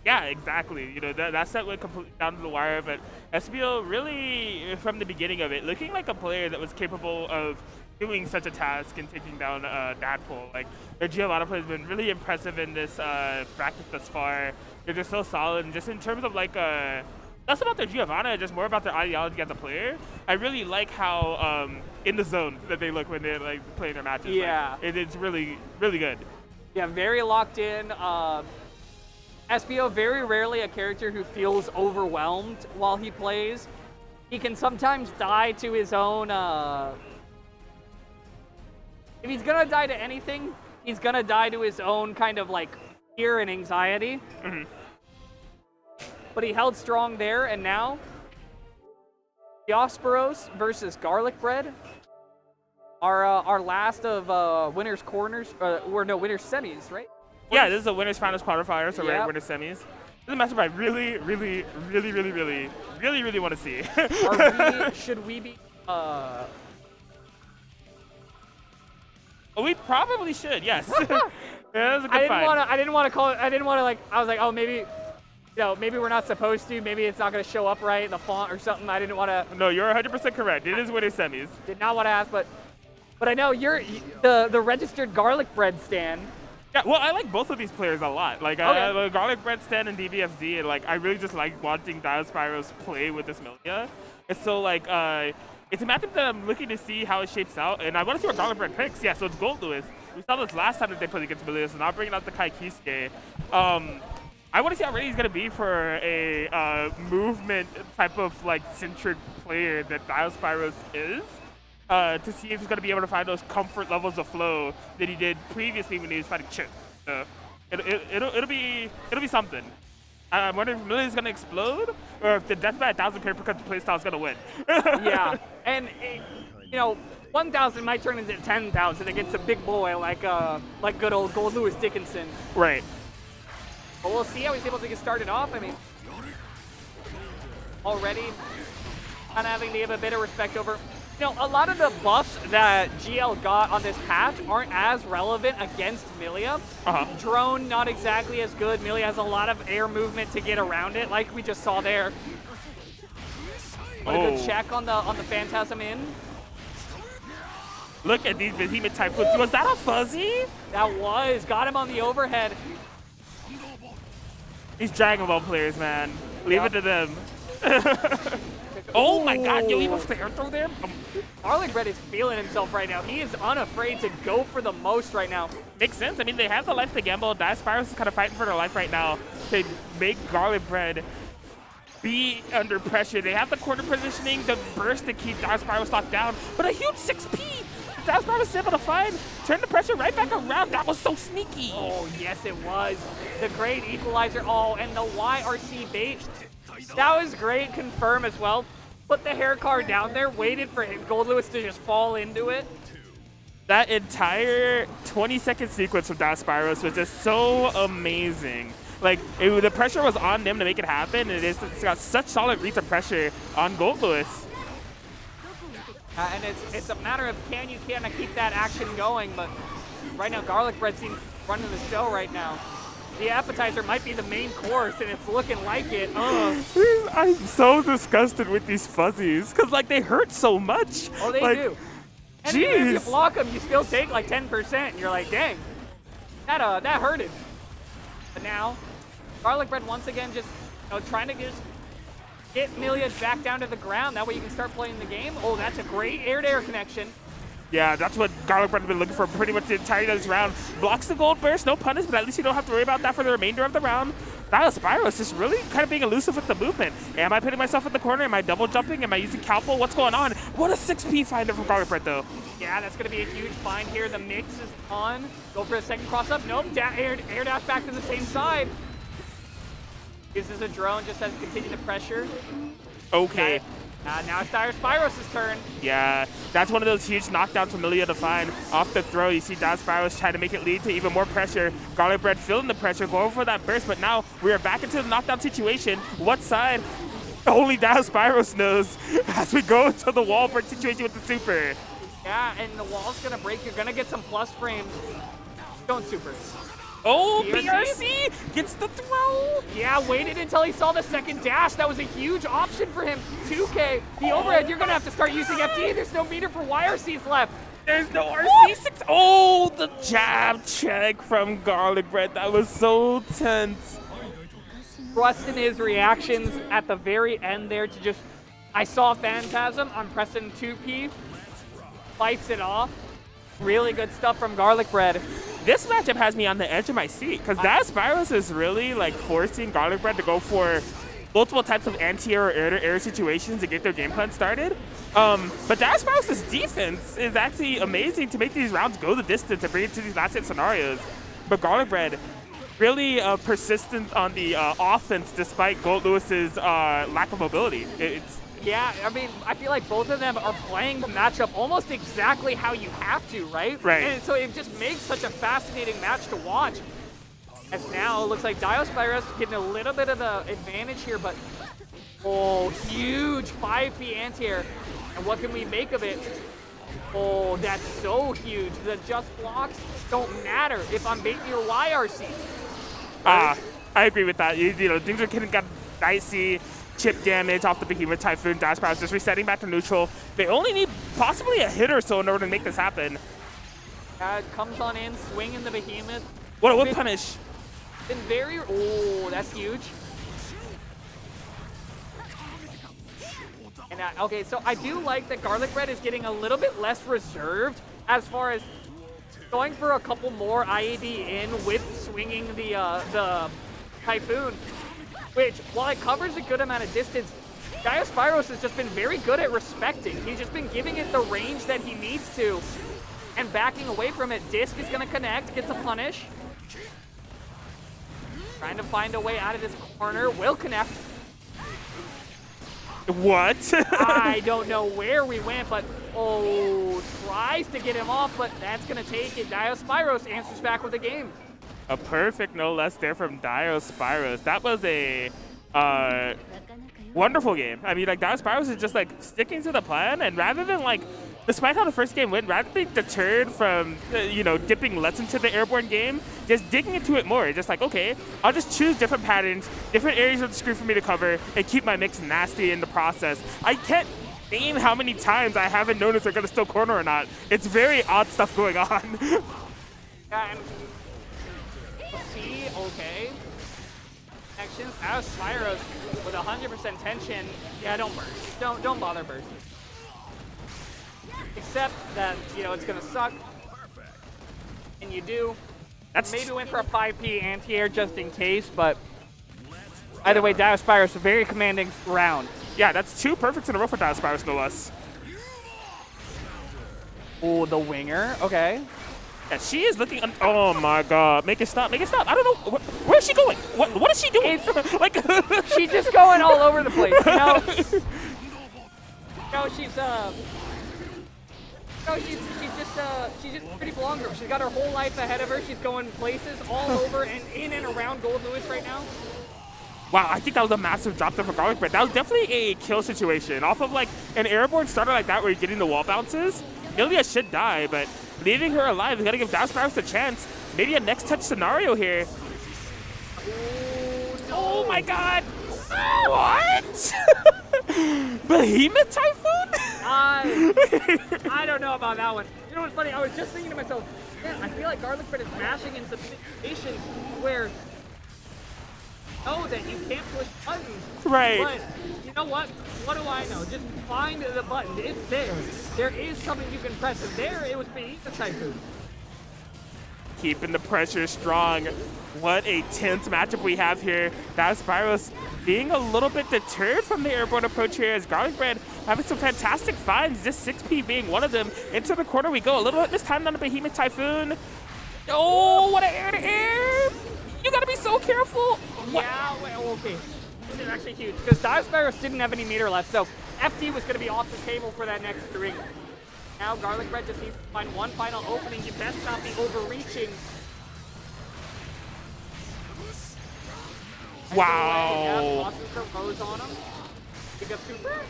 Yeah, exactly. You know, that set went completely down to the wire, but SBO really, from the beginning of it, looking like a player that was capable of doing such a task and taking down Dadpool. Like, their Giovanna play has been really impressive in this bracket thus far. They're just so solid, and just in terms of like, less about their Giovanna, just more about their ideology as a player. I really like how in the zone that they look when they're like playing their matches. Yeah. Like, it's really, really good. Yeah, very locked in. SBO, very rarely a character who feels overwhelmed while he plays. He can sometimes die to his own... if he's gonna die to anything, he's gonna die to his own kind of like fear and anxiety. Mm-hmm. But he held strong there, and now Diosporos versus Garlic Bread. Our last of winners corners, or no, winners semis, right? Yeah, this is a winners finals quarterfinals, so Yep. we're winners semis. This is a matchup I really want to see. Should we be? Well, we probably should. Yes. Yeah, that was a good fight. I didn't want to call it. I didn't want to like. I was like, oh, maybe, you know, maybe we're not supposed to. Maybe it's not going to show up right in the font or something. I didn't want to. No, you're 100% correct. It is winners semis. Did not want to ask, but I know you're the registered Garlic Bread stan. Yeah, well, I like both of these players a lot. Like, Okay. I have a Garlic Bread stand and DBFZ, and like, I really just like watching Diosporos play with this Milia. And so, like, it's a matchup that I'm looking to see how it shapes out, and I want to see what Garlic Bread picks. Yeah, so it's Granblue. We saw this last time that they played against Milia, so now bringing out the Kai Kisuke. I want to see how ready he's going to be for a movement type of, like, centric player that Diosporos is. To see if he's going to be able to find those comfort levels of flow that he did previously when he was fighting Chip. So it'll be something. I'm wondering if Milia's going to explode or if the death by 1,000 paper cut playstyle is going to win. Yeah, and you know, 1,000 might turn into 10,000 against a big boy like good old Gold Lewis Dickinson. Right. But we'll see how he's able to get started off. I mean, already kind of having to give a bit of respect over. You know, a lot of the buffs that GL got on this patch aren't as relevant against Milia. Drone, not exactly as good. Milia has a lot of air movement to get around it, like we just saw there. But a good check on the Phantasm in. Look at these behemoth typhoons. Was that a fuzzy? That was. Got him on the overhead. These Dragon Ball players, man. Leave it to them. Oh my god, yo, he was fair throw there. Garlic Bread is feeling himself right now. He is unafraid to go for the most right now. Makes sense. I mean, they have the life to gamble. Diosporos is kind of fighting for their life right now to make Garlic Bread be under pressure. They have the corner positioning, the burst to keep Diosporos locked down, but a huge 6P. Diosporos is able to find, turn the pressure right back around. That was so sneaky. Oh, yes, it was. The great equalizer. Oh, and the YRC bait. That was great. Confirm as well. Put the hair card down there, waited for him, Gold Lewis to just fall into it. That entire 20-second sequence from Diosporos was just so amazing. Like, the pressure was on them to make it happen, and it's got such solid reach of pressure on Gold Lewis. And it's a matter of can you keep that action going, but right now Garlic Bread seems running the show right now. The appetizer might be the main course, and it's looking like it. I'm so disgusted with these fuzzies, because, like, they hurt so much. Oh, they like, do. And even if you block them, you still take, like, 10%, and you're like, dang, that hurted. But now, Garlic Bread once again just, you know, trying to just get Milia back down to the ground. That way you can start playing the game. Oh, that's a great air-to-air connection. Yeah, that's what Garlic Bread has been looking for pretty much the entirety of this round. Blocks the gold burst, no punish, but at least you don't have to worry about that for the remainder of the round. Diosporos just really kind of being elusive with the movement. Am I putting myself in the corner? Am I double jumping? Am I using Calpo? What's going on? What a 6P finder from Garlic Bread, though. Yeah, that's going to be a huge find here. The mix is on. Go for a second cross-up. Nope, air dash back to the same side. Uses a drone just as continue to pressure. Okay. Now it's Dire Spyros' turn. Yeah, that's one of those huge knockdowns from Lilia to find. Off the throw, you see Dire Spyros trying to make it lead to even more pressure. Garlic Bread feeling the pressure, going for that burst, but now we are back into the knockdown situation. What side? Only Dire Spyros knows as we go into the wall break situation with the super. Yeah, and the wall's gonna break. You're gonna get some plus frames. Going super. Oh, BRC? BRC gets the throw. Yeah, waited until he saw the second dash. That was a huge option for him. 2K, the overhead, you're gonna have to start using FD. There's no meter for YRCs left. There's no RC6. Oh, the jab check from Garlic Bread. That was so tense. Trust in his reactions at the very end there to just, I saw Phantasm, I'm pressing 2P, fights it off. Really good stuff from Garlic Bread. This matchup has me on the edge of my seat because Dire Spyros is really like forcing Garlic Bread to go for multiple types of anti-air or air-to-air situations to get their game plan started. But Dire Spyros' defense is actually amazing to make these rounds go the distance and bring it to these last hit scenarios. But Garlic Bread really persistent on the offense despite Gold Lewis's lack of mobility. Yeah, I mean, I feel like both of them are playing the matchup almost exactly how you have to, right? Right. And so it just makes such a fascinating match to watch. As now, it looks like Dire Spyros getting a little bit of the advantage here, but oh, huge 5P anti-air. And what can we make of it? Oh, that's so huge. The just blocks don't matter if I'm baiting your YRC. I agree with that. You know, things are getting dicey. Chip damage off the Behemoth Typhoon. Dire Spyros just resetting back to neutral. They only need possibly a hit or so in order to make this happen. Comes on in, swinging the Behemoth. What a whip punish. Been very, oh, that's huge. And okay, so I do like that Garlic Bread is getting a little bit less reserved as far as going for a couple more IAD in with swinging the Typhoon. Which, while it covers a good amount of distance, Dire Spyros has just been very good at respecting. He's just been giving it the range that he needs to and backing away from it. Disc is going to connect, gets a punish. Trying to find a way out of this corner. Will connect. What? I don't know where we went, but oh, tries to get him off, but that's going to take it. Dire Spyros answers back with the game. A perfect no less there from Dire Spyros. That was a wonderful game. I mean, like, Dire Spyros is just like sticking to the plan, and rather than like, despite how the first game went, rather than being deterred from, you know, dipping less into the airborne game, just digging into it more. Just like, okay, I'll just choose different patterns, different areas of the screen for me to cover, and keep my mix nasty in the process. I can't name how many times I haven't known if they're going to still corner or not. It's very odd stuff going on. Yeah, and see, okay. Actions, Dire Spyros with 100% tension. Yeah, don't burst. Don't bother bursting. Except that, you know, it's gonna suck. And you do. That's Maybe went for a 5P anti-air just in case, but either way, Dire Spyros a very commanding round. Yeah, that's 2 perfects in a row for Dire Spyros, no less. Oh, the winger. Okay. Yeah, she is looking. Oh my God! Make it stop! Make it stop! I don't know. Where is she going? What is she doing? Like, she's just going all over the place. You know. No, she's No, she's just pretty longer. She's got her whole life ahead of her. She's going places all over and in and around Gold Lewis right now. Wow, I think that was a massive drop there for Garlic Bread. That was definitely a kill situation. Off of like an airborne starter like that where you're getting the wall bounces, Lilia should die, but leaving her alive is going to give Dire Spyros a chance. Maybe a next touch scenario here. Oh my God! What? Behemoth Typhoon? I don't know about that one. You know what's funny? I was just thinking to myself, man, I feel like Garlic Bread is mashing in some situations where know that you can't push buttons. Right. But you know what? What do I know? Just find the button. It's there. There is something you can press. And there it was Behemoth Typhoon. Keeping the pressure strong. What a tense matchup we have here. Dire Spyros being a little bit deterred from the airborne approach here as Garlic Bread having some fantastic finds. This 6P being one of them. Into the corner we go. A little bit this time on the Behemoth Typhoon. Oh, what an air-to-air. You gotta be so careful. Yeah, well, okay. This is actually huge because Diospyros didn't have any meter left, so FD was going to be off the table for that next ring. Now Garlic Bread just needs to find one final opening. You best not be overreaching. Wow. Tosses the rose on him. Pick up super.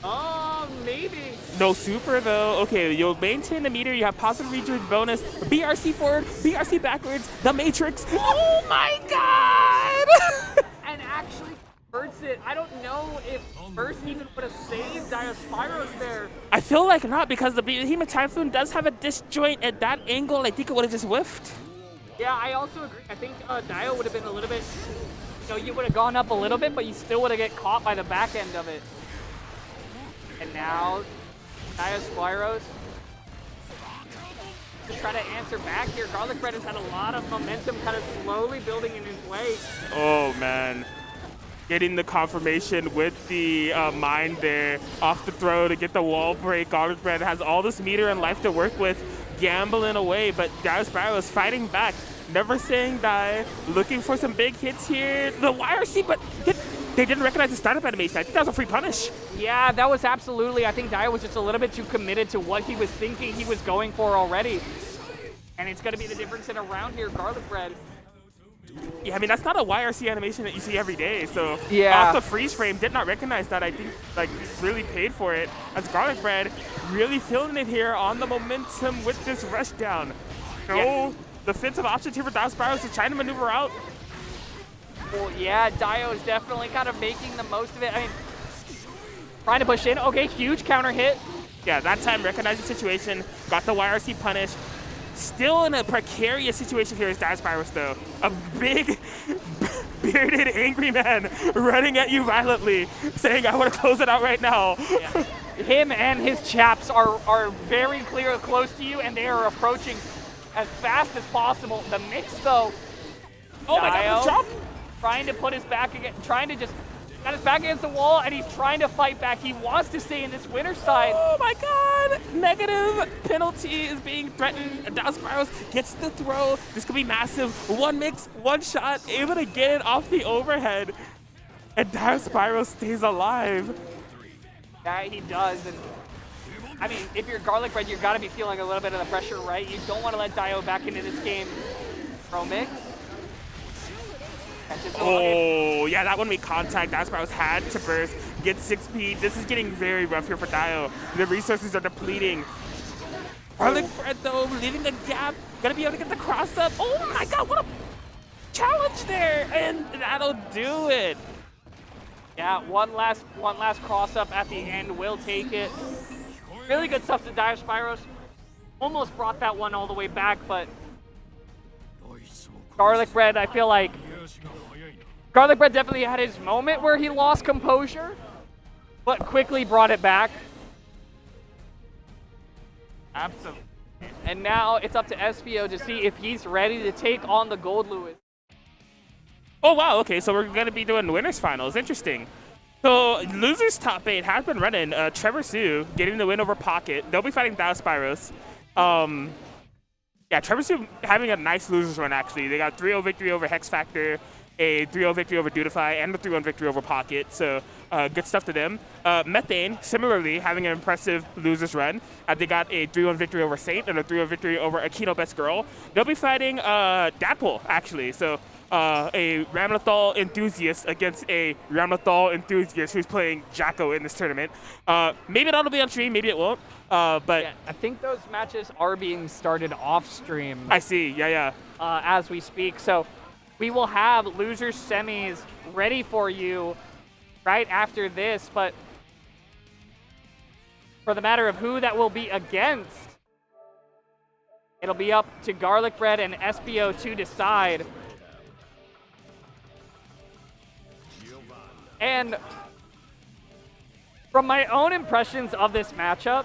Oh, maybe. No super though. Okay, you'll maintain the meter. You have positive region bonus. BRC forward, BRC backwards. The Matrix. Oh my God! And actually hurts it. I don't know if first even would have saved Diospyros there. I feel like not because the Behemoth Typhoon does have a disjoint at that angle. I think it would have just whiffed. Yeah, I also agree. I think Dio would have been a little bit, you would have gone up a little bit, but you still would have get caught by the back end of it. And now, Diospyros just trying to answer back here. Garlic Bread has had a lot of momentum kind of slowly building in his way. Oh man. Getting the confirmation with the mine there off the throw to get the wall break. Garlic Bread has all this meter and life to work with, gambling away, but Diospyros is fighting back. Never saying die, looking for some big hits here. The YRC, but they didn't recognize the startup animation. I think that was a free punish. Yeah, that was absolutely. I think Dio was just a little bit too committed to what he was thinking he was going for already. And it's going to be the difference in a round here, Garlic Bread. Yeah, I mean, that's not a YRC animation that you see every day. So yeah. Off the freeze frame, did not recognize that. I think like really paid for it. As Garlic Bread really feeling it here on the momentum with this rush down. No defensive options here for Diospyros to try to maneuver out. Well, yeah, Dio is definitely kind of making the most of it. I mean, trying to push in. Okay, huge counter hit. Yeah, that time recognized the situation, got the YRC punish. Still in a precarious situation here is Diospyros though. A big, bearded, angry man running at you violently, saying, I want to close it out right now. Yeah. Him and his chaps are very clear close to you, and they are approaching as fast as possible. The mix though, oh my God, the drop. Trying to put his back against, trying to just got his back against the wall, and he's trying to fight back. He wants to stay in this winner side. Oh my God! Negative penalty is being threatened. Diospyros gets the throw. This could be massive. One mix, one shot, able to get it off the overhead. And Diospyros stays alive. Yeah, he does. And I mean, if you're Garlic Bread, you've got to be feeling a little bit of the pressure, right? You don't want to let Dio back into this game. Pro mix. Oh, yeah, that one made contact. Diospyros had to burst, get 6P. This is getting very rough here for Dio. The resources are depleting. Garlic Bread, though, leaving the gap. Gonna be able to get the cross up. Oh my God, what a challenge there. And that'll do it. Yeah, one last cross up at the end will take it. Really good stuff to Diospyros. Almost brought that one all the way back, but Garlic Bread, I feel like Garlic Bread definitely had his moment where he lost composure, but quickly brought it back. Absolutely. And now it's up to SBO to see if he's ready to take on the Gold Lewis. Oh, wow. Okay, so we're going to be doing winners finals. Interesting. So losers top 8 has been running. Trevor Sue getting the win over Pocket. They'll be fighting Diospyros. Yeah, Trevor Sue having a nice losers run, actually. They got 3-0 victory over Hex Factor, a 3-0 victory over Dudify, and a 3-1 victory over Pocket. So good stuff to them. Methane, similarly, having an impressive losers run. They got a 3-1 victory over Saint and a 3-0 victory over Aquino Best Girl. They'll be fighting Dadpool, actually. So a Ramlethal enthusiast against a Ramlethal enthusiast who's playing Jacko in this tournament. Maybe that'll be on stream, maybe it won't. But yeah, I think those matches are being started off stream. I see, yeah. As we speak. So we will have losers semis ready for you right after this. But for the matter of who that will be against, it'll be up to Garlic Bread and SBO to decide. And from my own impressions of this matchup,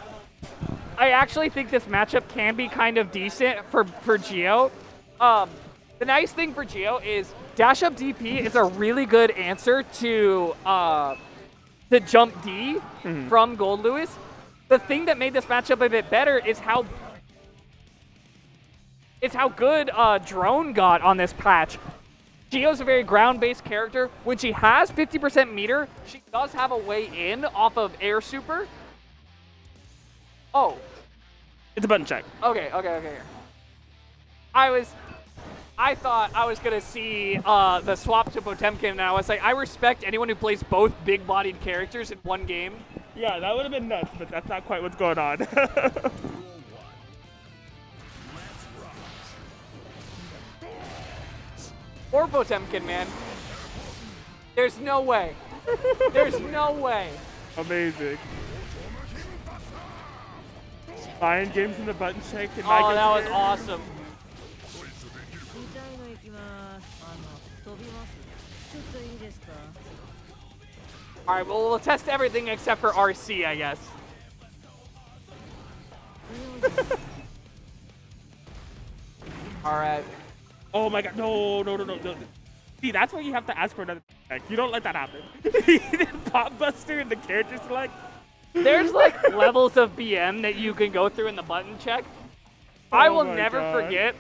I actually think this matchup can be kind of decent for Geo. The nice thing for Geo is dash up DP is a really good answer to the jump D from Gold Lewis. The thing that made this matchup a bit better is how good Drone got on this patch. Gio's a very ground-based character. When she has 50% meter, she does have a way in off of air super. Oh. It's a button check. Okay. I thought I was gonna see the swap to Potemkin, and I was like, I respect anyone who plays both big-bodied characters in one game. Yeah, that would have been nuts, but that's not quite what's going on. Or Potemkin, man. There's no way. There's no way. Amazing. Mind games in the button check. And Oh, that was awesome. All right, well, we'll test everything except for RC, I guess. All right. Oh my god, no. See, that's why you have to ask for another check. You don't let that happen. He did Pop Buster in the character select. There's like levels of BM that you can go through in the button check. I will never forget,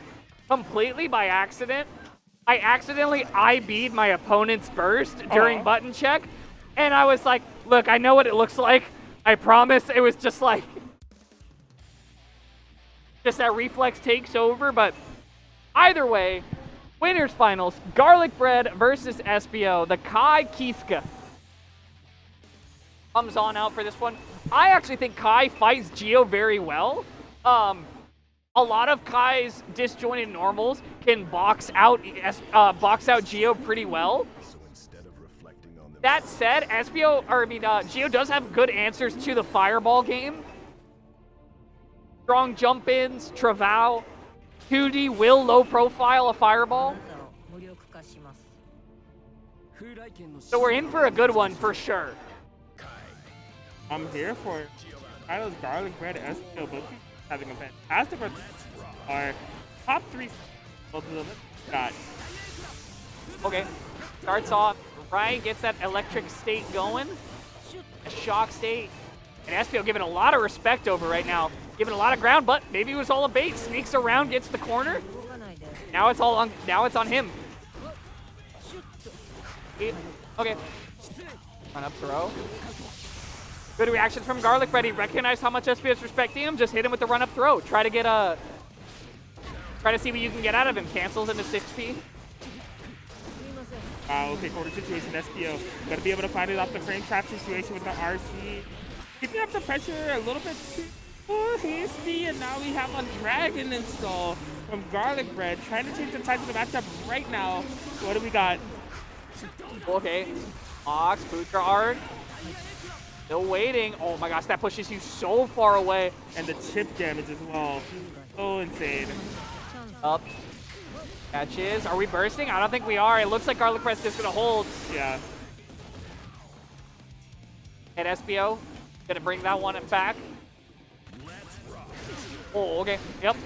completely by accident, I accidentally IB'd my opponent's burst during button check. And I was like, look, I know what it looks like. I promise it was just like, just that reflex takes over. But either way, winners finals, Garlic Bread versus SBO. The Kai Kiska comes on out for this one. I actually think Kai fights Gio very well. A lot of Kai's disjointed normals can box out Gio pretty well. That said, Gio does have good answers to the fireball game. Strong jump-ins, Travau. 2D will low profile a fireball. So we're in for a good one for sure. I'm here for it. Kylo's Garlic Bread and SBO both having a fantastic are top 3 both of them got. Okay, starts off, Ryan gets that electric state going, a shock state, and SBO giving a lot of respect over right now, giving a lot of ground, but maybe it was all a bait, sneaks around, gets the corner. Now it's on him. Okay, run up throw. Good reactions from Garlic Bread. He recognized how much SBO is respecting him. Just hit him with the run-up throw. Try to see what you can get out of him. Cancels into 6P. Okay, corner situation. SBO gonna be able to find it off the frame trap situation with the RC. Keeping up the pressure a little bit too hasty, and now we have a Dragon install from Garlic Bread. Trying to change the type of the matchup right now. What do we got? Okay. Ox, Putra Art. Still waiting. Oh my gosh, that pushes you so far away. And the chip damage as well. So insane. Up. Catches. Are we bursting? I don't think we are. It looks like Garlic Bread's just gonna hold. Yeah. And SBO gonna bring that one back. Oh, okay. Yep.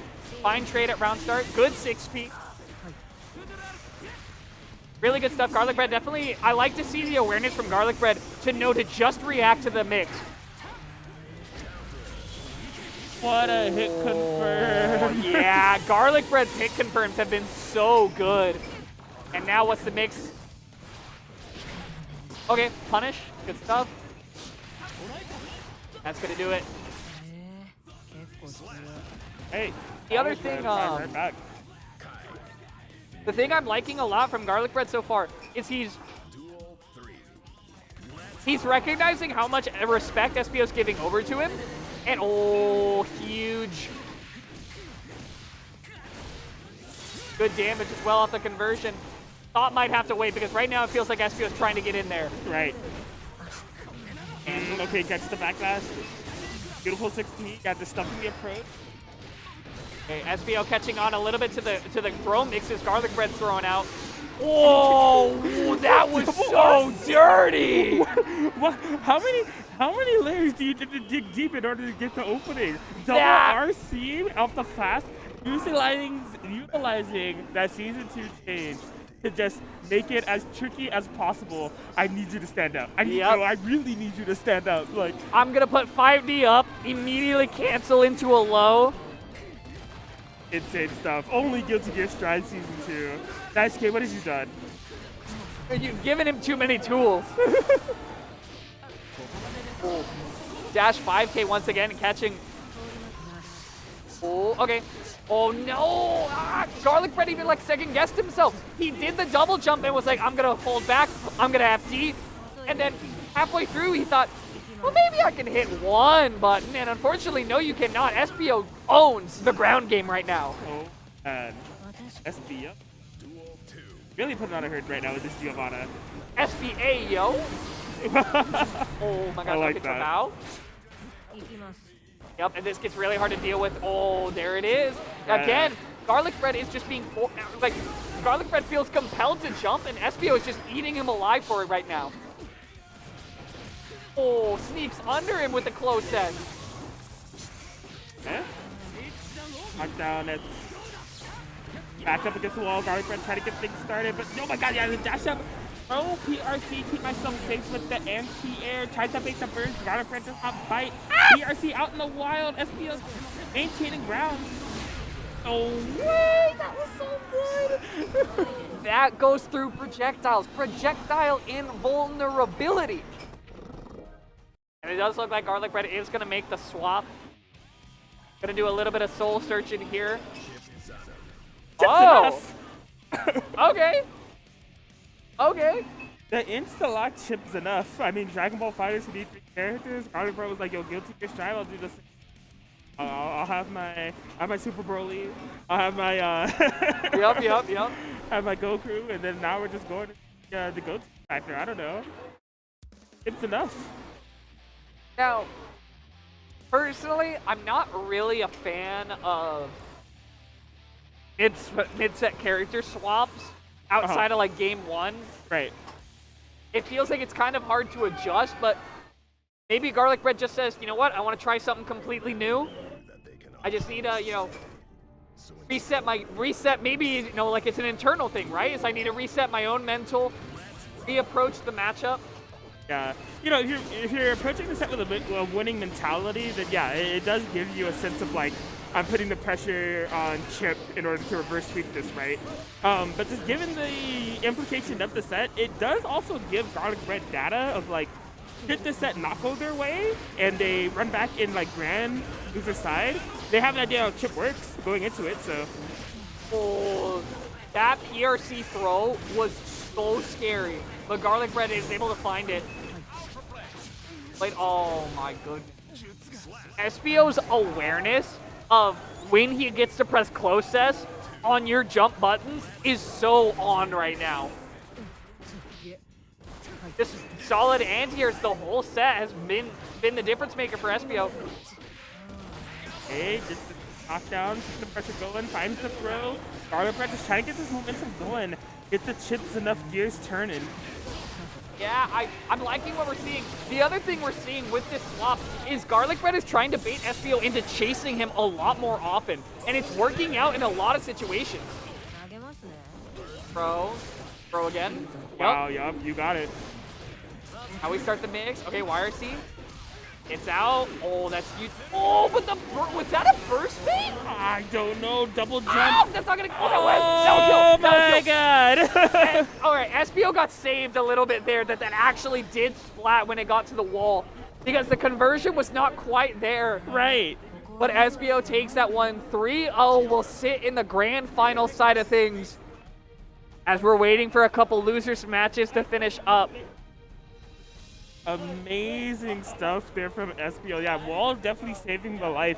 Fine trade at round start. Good 6P. Really good stuff. Garlic Bread definitely, I like to see the awareness from Garlic Bread to know to just react to the mix. What a hit confirm. Yeah, Garlic Bread's hit confirms have been so good. And now what's the mix? Okay, punish. Good stuff. That's gonna do it. Hey. The other thing, right back. the thing I'm liking a lot from Garlic Bread so far is he's recognizing how much respect SBO's giving over to him. And oh, huge. Good damage as well off the conversion. Thought might have to wait because right now it feels like SBO's trying to get in there. Right. And okay, gets the backlash. Beautiful 6P. Got the stuff in the approach. Okay, SBO catching on a little bit to the throw mixes Garlic Bread's throwing out. Oh, that was so dirty! What? How many layers do you need to dig deep in order to get the opening? Double RC off the fast, utilizing that Season 2 change to just make it as tricky as possible. I need you to stand up. I really need you to stand up. Like, I'm gonna put 5D up, immediately cancel into a low. Insane stuff. Only Guilty Gear Strive Season 2. Daisuke, what have you done? You've given him too many tools. Oh. Dash 5K once again, catching. Oh, okay. Oh no! Ah, Garlic Bread even like second guessed himself. He did the double jump and was like, I'm gonna hold back, I'm gonna have D. And then halfway through he thought, well, maybe I can hit one button. And unfortunately, no, you cannot. SBO owns the ground game right now. Oh, and SBO really putting on a hurt right now with this Giovanna. SBA, yo. Oh my gosh, I like look at that. Trabao. Yep, and this gets really hard to deal with. Oh, there it is. Again, Garlic Bread is just being, like, Garlic Bread feels compelled to jump, and SBO is just eating him alive for it right now. Oh, sneaks under him with the close set. Knockdown, it's back up against the wall. Garlic Bread trying to get things started, but oh my god, yeah, the dash up. Oh, PRC, keep myself safe with the anti-air. Tried to make the burst. Garlic Bread does not bite. PRC out in the wild. SBO maintaining ground. Oh, wait, that was so good. That goes through projectiles. Projectile invulnerability. And it does look like Garlic Bread is going to make the swap. Going to do a little bit of soul searching here. Oh! Okay. Okay. The insta-lock chip's enough. I mean, Dragon Ball Fighters who need 3 characters. Garlic Bread was like, yo, guilty gear strive. I'll do this. I'll have my Super Broly. I'll have my Yep. have my Goku, and then now we're just going to the Goku factor. I don't know. It's enough. Now, personally, I'm not really a fan of mid-set character swaps outside of like game 1. Right. It feels like it's kind of hard to adjust, but maybe Garlic Bread just says, you know what, I want to try something completely new. I just need to, you know, reset, maybe, you know, like it's an internal thing, right? Is I need to reset my own mental, reapproach the matchup. Yeah, you know, if you're approaching the set with a winning mentality, then yeah, it does give you a sense of like, I'm putting the pressure on Chip in order to reverse sweep this, right? But just given the implication of the set, it does also give Garlic Bread data of like, should this set not go their way, and they run back in like Grand Riverside, they have an idea how Chip works going into it, so. Oh, that PRC throw was so scary, but Garlic Bread is able to find it. Like, oh my goodness. SBO's awareness of when he gets to press close S on your jump buttons is so on right now. This solid anti-airs the whole set has been the difference maker for SBO. Hey, just the knockdown, keep the pressure going, finds the throw. Garlic Bread just trying to get this momentum going. Get the Chips enough gears turning. Yeah, I'm liking what we're seeing. The other thing we're seeing with this swap is Garlic Bread is trying to bait SBO into chasing him a lot more often. And it's working out in a lot of situations. Throw again. Wow, yup, you got it. How we start the mix? Okay, YRC. It's out. Oh, that's huge. Oh, but was that a burst bait? I don't know. Double jump. Oh, that's not gonna. Oh, my god. And, all right, SBO got saved a little bit there. That actually did splat when it got to the wall, because the conversion was not quite there. Right. But SBO takes that 1-3. Oh, will sit in the grand final side of things as we're waiting for a couple losers matches to finish up. Amazing stuff there from SBO. Yeah, Wall definitely saving the life,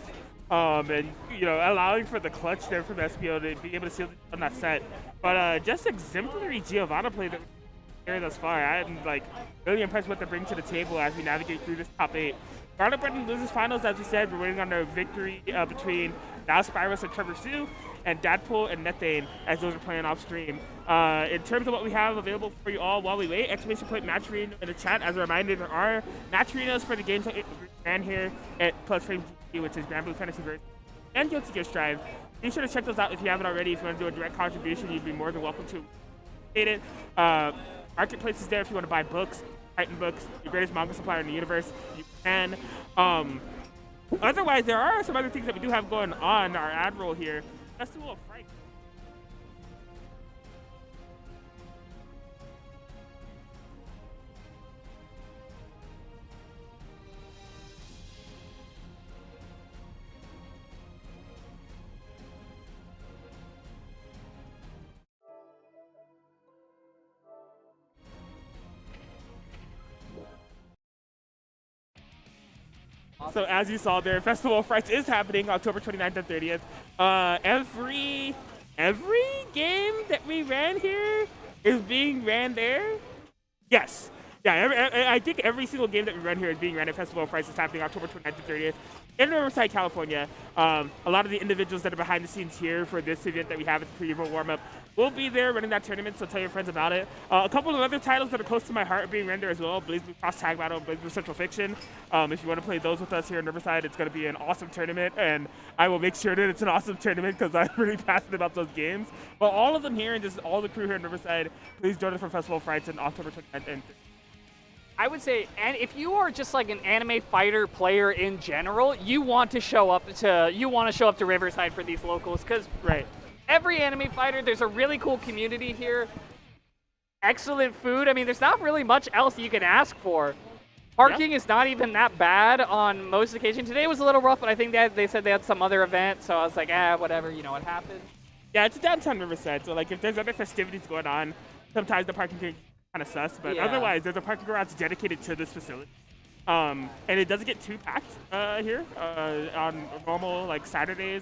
and you know, allowing for the clutch there from SBO to be able to seal on that set. But just exemplary Giovanna play that here thus far. I'm like really impressed with what they bring to the table as we navigate through this top 8. Garlic Bread loses finals, as we said. We're waiting on a victory between Now Spyros and Trevor Sue, and Dadpool and Methane, as those are playing off stream. In terms of what we have available for you all while we wait, exclamation point match arena in the chat. As a reminder, there are match arenas for the games that ran here at PlusFramesGG, which is Granblue Fantasy Verse and Guilty Gear Strive. Be sure to check those out if you haven't already. If you want to do a direct contribution, you'd be more than welcome to it. Marketplace is there if you want to buy books, Titan books, the greatest manga supplier in the universe. You can. Otherwise, there are some other things that we do have going on. Our ad roll here. Festival of Fright. So as you saw there, Festival of Frights is happening October 29th and 30th. Every game that we ran here is being ran there. Yes. Yeah, I think every single game that we run here is being ran at Festival of Frights. Is happening October 29th and 30th in Riverside, California. A lot of the individuals that are behind the scenes here for this event that we have at the pre-Evo warm-up will be there running that tournament, so tell your friends about it. A couple of other titles that are close to my heart are being run there as well. BlazBlue Cross Tag Battle, BlazBlue Central Fiction. If you want to play those with us here in Riverside, it's going to be an awesome tournament, and I will make sure that it's an awesome tournament because I'm really passionate about those games. But all of them here and just all the crew here in Riverside, please join us for Festival of Frights on October 29th and 30th. I would say, and if you are just like an anime fighter player in general, you want to show up to Riverside for these locals, because every anime fighter, there's a really cool community here. Excellent food. I mean, there's not really much else you can ask for. Parking is not even that bad on most occasions. Today was a little rough, but I think they said they had some other event, so I was like, whatever, you know what happened. Yeah, it's a downtown Riverside, so like if there's other festivities going on, sometimes the parking can kind of sus, but otherwise there's a parking garage dedicated to this facility. And it doesn't get too packed here on normal like Saturdays.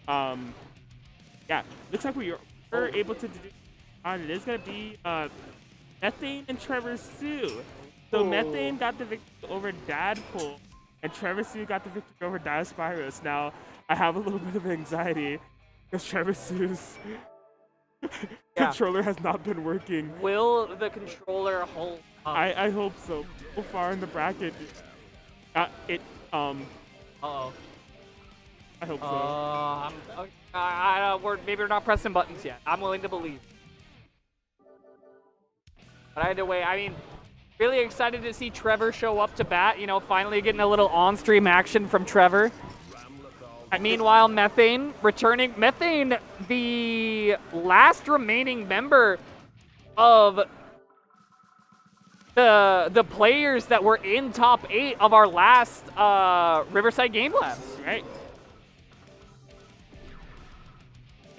Yeah, looks like we were able to do it is going to be Methane and Trevor Sue. So Methane got the victory over Dadpool, and Trevor Sue got the victory over Diospyros. Now, I have a little bit of anxiety because Trevor Sue's controller has not been working. Will the controller hold up? I hope so. So far in the bracket, I hope so. Maybe we're not pressing buttons yet. I'm willing to believe. But either way, I mean, really excited to see Trevor show up to bat. You know, finally getting a little on-stream action from Trevor. Meanwhile, Methane returning. Methane, the last remaining member of the players that were in top 8 of our last Riverside Game Labs. Right.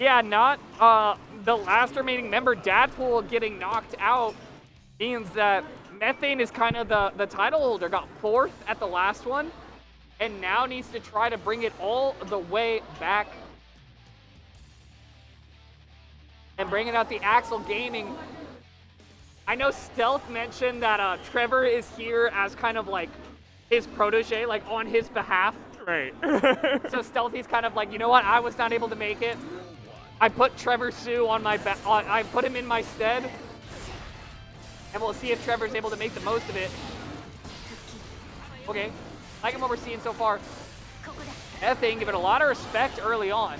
Yeah, not the last remaining member. Dadpool getting knocked out means that Methane is kind of the title holder. Got 4th at the last one, and now needs to try to bring it all the way back and bringing out the Axel Gaming. I know Stealth mentioned that Trevor is here as kind of like his protege, like on his behalf. Right. So Stealthy's kind of like, you know what? I was not able to make it. I put Trevor Sue on my I put him in my stead, and we'll see if Trevor's able to make the most of it. Okay, like what we're seeing so far. Methane giving a lot of respect early on.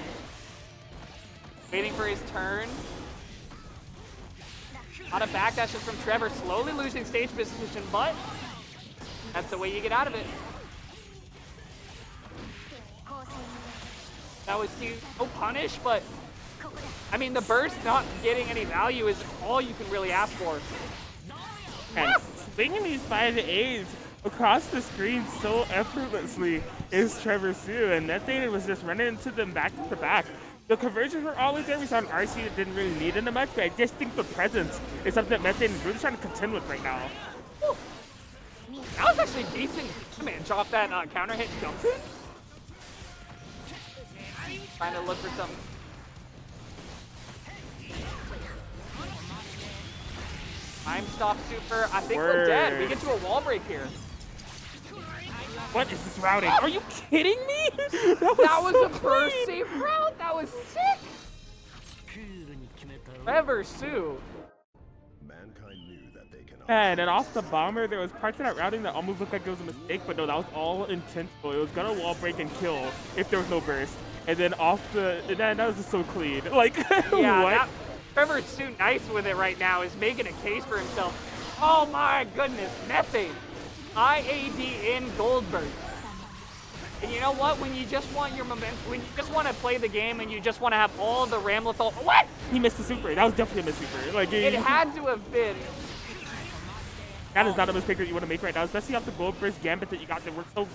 Waiting for his turn. A lot of backdashes from Trevor, slowly losing stage position, but that's the way you get out of it. That was huge. No punish, but I mean, the burst not getting any value is all you can really ask for. And swinging these 5As across the screen so effortlessly is Trevor Sue, and Methane was just running into them back to back. The conversions were always there. We saw an RC that didn't really need it much, but I just think the presence is something that Methane is really trying to contend with right now. Whew. That was actually decent damage off that counter hit jump in. Trying to look for something. Time stop super. I think we're dead. We get to a wall break here. What is this routing? Are you kidding me? That was a burst safe route. That was sick. Trevor Sue. Mankind knew that they can. And then off the bomber, there was parts of that routing that almost looked like it was a mistake, but no, that was all intentional. It was gonna wall break and kill if there was no burst. And then off the, that was just so clean. Like, yeah, what? Trevor Sue nice with it right now, is making a case for himself. Oh my goodness, Methane. IAD in Goldberg. And you know what? When you just want your momentum, when you just want to play the game and you just want to have all the Ramlethal. What? He missed the super. That was definitely a missed super. Like, it had to have been. That is not a mistake that you want to make right now, especially off the Goldberg's gambit that you got that worked so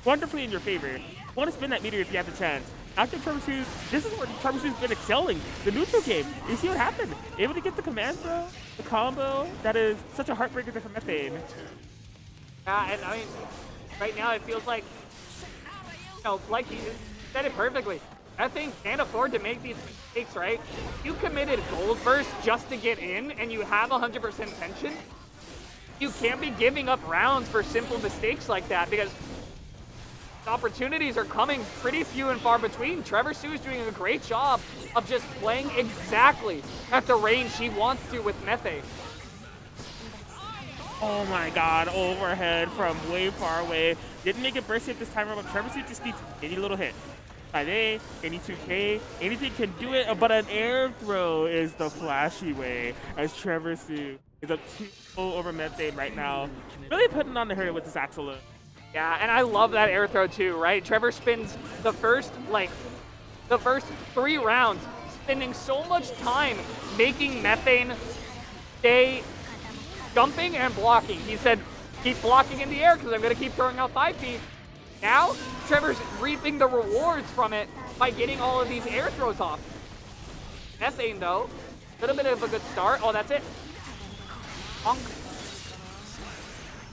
wonderfully in your favor. You want to spin that meter if you have the chance. After Trevor Sue, this is where Trevor Sue's been excelling. The neutral game. You see what happened? Able to get the command throw, the combo. That is such a heartbreaker there for Methane. And I mean, right now it feels like, you know, like you said it perfectly. I think can't afford to make these mistakes, right? You committed gold burst just to get in, and you have 100% tension. You can't be giving up rounds for simple mistakes like that because opportunities are coming pretty few and far between. Trevor Sue is doing a great job of just playing exactly at the range he wants to with Methane. Oh my god, overhead from way far away. Didn't make it burst hit this time around, but Trevor Sue just needs any little hit. 5A, any 2K, anything can do it, but an air throw is the flashy way as Trevor Sue is up 2-0 over Methane right now. Really putting on the hurry with this Axel look. Yeah, and I love that air throw too, right? Trevor spends the first 3 rounds spending so much time making Methane stay jumping and blocking. He said, keep blocking in the air because I'm going to keep throwing out 5P. Now, Trevor's reaping the rewards from it by getting all of these air throws off. Methane, though, a little bit of a good start. Oh, that's it. Bonk.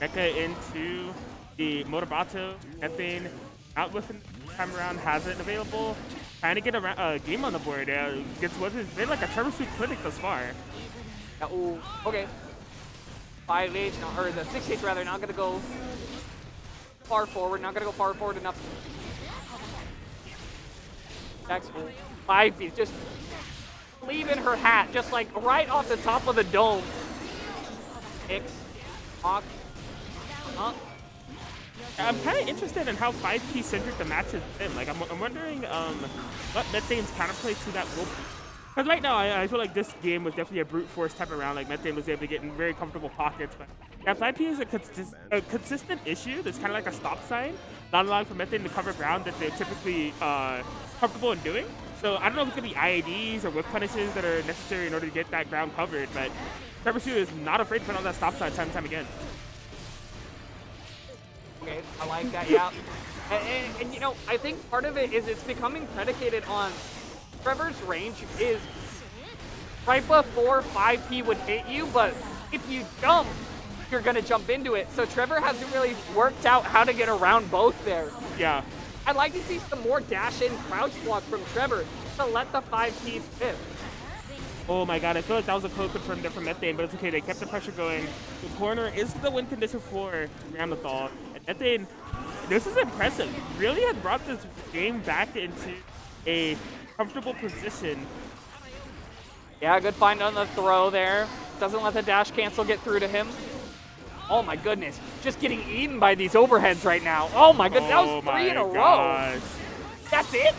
Mecha into the Motobato. Methane out with him time around, has it available. Trying to get a game on the board. Gets what has been like a Trevor Sue clinic thus far. Ooh, okay. 5H, or the 6H rather, not going to go far forward, not going to go far forward enough. Next, 5P, just leaving her hat, just like right off the top of the dome. X, Hawk, I'm kind of interested in how 5P centric the match has been. Like, I'm wondering what Methane's counterplay to that will be. Because right now, I feel like this game was definitely a brute force type of round. Like, Methane was able to get in very comfortable pockets. But yeah, 5P is a consistent issue that's kind of like a stop sign, not allowing for Methane to cover ground that they're typically comfortable in doing. So I don't know if it's going to be IADs or whip punishes that are necessary in order to get that ground covered. But Trevor Sue is not afraid to put on that stop sign time and time again. Okay, I like that, yeah. And you know, I think part of it is it's becoming predicated on Trevor's range is right before 5P would hit you, but if you jump, you're going to jump into it. So Trevor hasn't really worked out how to get around both there. Yeah. I'd like to see some more dash-in crouch block from Trevor to let the 5Ps hit. Oh my god, I feel like that was a code confirmed there from Methane, but it's okay, they kept the pressure going. The corner is the win condition for Granblue. And Methane, this is impressive. Really has brought this game back into a comfortable position. Yeah, good find on the throw there. Doesn't let the dash cancel get through to him. Oh my goodness, just getting eaten by these overheads right now. Oh my goodness, that was 3 in a row. That's it?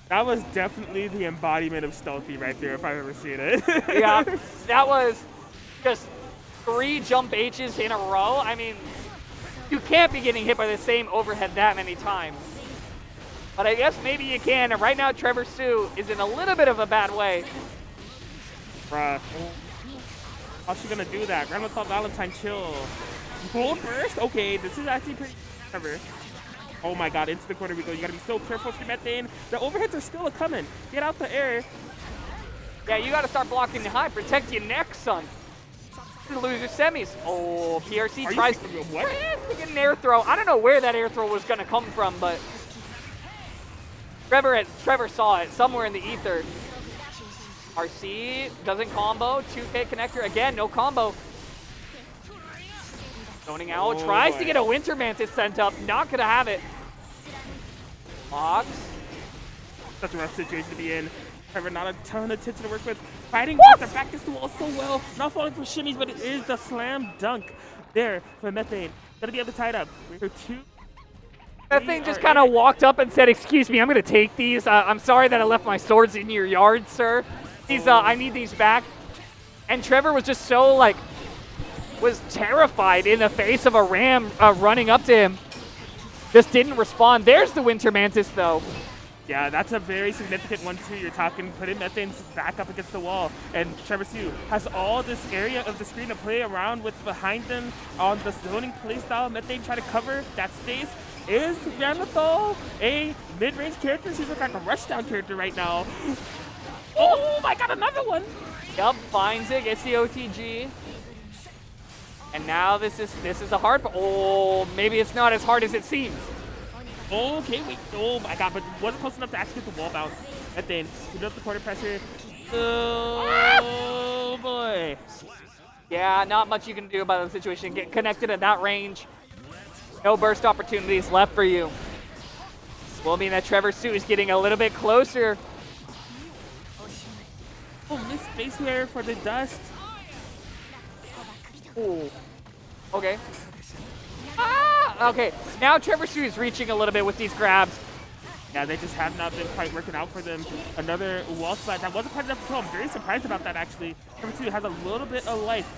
That was definitely the embodiment of stealthy right there, if I've ever seen it. Yeah, that was just 3 jump H's in a row. I mean, you can't be getting hit by the same overhead that many times. But I guess maybe you can. And right now, Trevor Sue is in a little bit of a bad way. Bruh. How's she gonna do that? Grandma thought Valentine chill. Gold burst? Okay, this is actually pretty clever. Oh my god, into the corner we go. You gotta be so careful for Methane. The overheads are still coming. Get out the air. Yeah, you gotta start blocking the high. Protect your neck, son. You lose your semis. Oh, PRC tries to get an air throw. I don't know where that air throw was gonna come from, but Trevor saw it somewhere in the ether. RC doesn't combo. 2K connector again, no combo. Zoning out, tries to get a Winter Mantis sent up, not gonna have it. Fox. Such a rough situation to be in. Trevor, not a ton of attention to work with. Fighting with their back against the wall so well. Not falling for shimmies, but it is the slam dunk there for Methane. Gonna be able to tie it up. We're 2. That thing just kind of walked up and said, "Excuse me, I'm gonna take these. I'm sorry that I left my swords in your yard, sir. These, I need these back." And Trevor was just so was terrified in the face of a ram running up to him. Just didn't respond. There's the Winter Mantis, though. Yeah, that's a very significant one, too. You're talking putting Methane's back up against the wall, and Trevor Sue has all this area of the screen to play around with behind them on the zoning playstyle. Methane try to cover that space. Is Granblue a mid-range character? She's like a rushdown character right now. Oh my god, another one! Yup, finds it, gets the OTG. And now this is a hard. Oh, maybe it's not as hard as it seems. Okay, wait. Oh my god, but wasn't close enough to actually get the wall bounce. And then put up the corner pressure. Oh boy. Yeah, not much you can do about the situation. Get connected at that range. No burst opportunities left for you. Will mean that Trevor Sue is getting a little bit closer. Oh, missed space wear for the dust. Ooh. Okay. Ah! Okay, now Trevor Sue is reaching a little bit with these grabs. Yeah, they just have not been quite working out for them. Another wall splat. That wasn't quite enough to kill. I'm very surprised about that, actually. Trevor Sue has a little bit of life.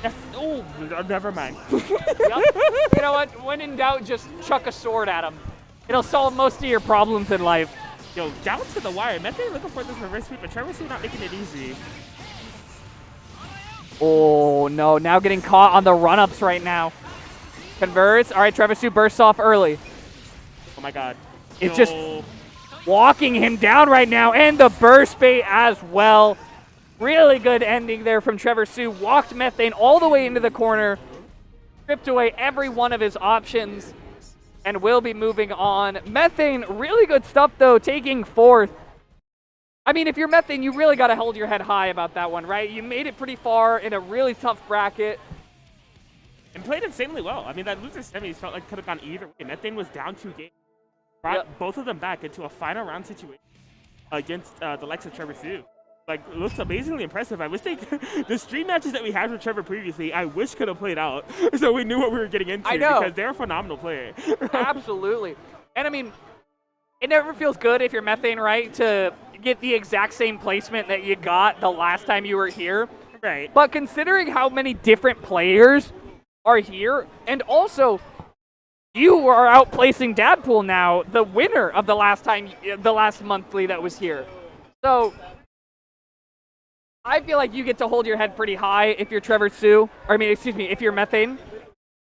Yes. Oh, never mind. Yep. You know what? When in doubt, just chuck a sword at him. It'll solve most of your problems in life. Yo, down to the wire. Methane looking for this reverse sweep, but Trevor Sue not making it easy. Oh, no. Now getting caught on the run-ups right now. Converts. All right, Trevor Sue bursts off early. Oh, my God. It's just walking him down right now, and the burst bait as well. Really good ending there from Trevor Sue. Walked Methane all the way into the corner, stripped away every one of his options, and will be moving on. Methane, really good stuff, though, taking fourth. I mean, if you're Methane, you really got to hold your head high about that one, right? You made it pretty far in a really tough bracket. And played insanely well. I mean, that loser semis felt like could have gone either way. Methane was down 2 games. Brought both of them back into a final round situation against the likes of Trevor Sue. Like, looks amazingly impressive. I wish the stream matches that we had with Trevor previously, I wish could have played out so we knew what we were getting into. I know. Because they're a phenomenal player. Absolutely. And I mean, it never feels good if you're Methane, right, to get the exact same placement that you got the last time you were here. Right. But considering how many different players are here, and also you are outplacing Dadpool now, the winner of the last monthly that was here. So I feel like you get to hold your head pretty high if you're Trevor Sue, or I mean, excuse me, if you're Methane.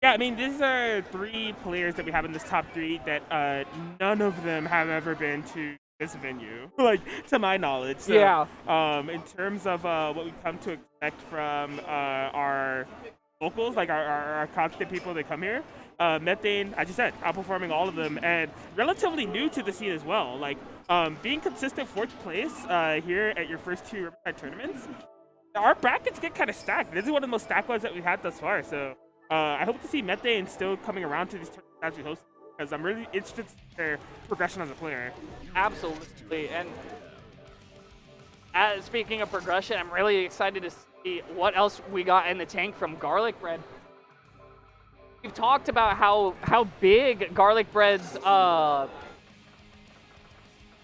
Yeah, I mean, these are 3 players that we have in this top 3 that none of them have ever been to this venue, like, to my knowledge. So, yeah. In terms of what we come to expect from our locals, like our constant people that come here, Methane, as you said, outperforming all of them, and relatively new to the scene as well. Like, being consistent 4th place here at your first 2 Riverside tournaments, our brackets get kind of stacked. This is one of the most stacked ones that we've had thus far, so I hope to see Methane still coming around to these tournaments as we host, because I'm really interested in their progression as a player. Absolutely, and speaking of progression, I'm really excited to see what else we got in the tank from Garlic Bread. We've talked about how big Garlic Bread's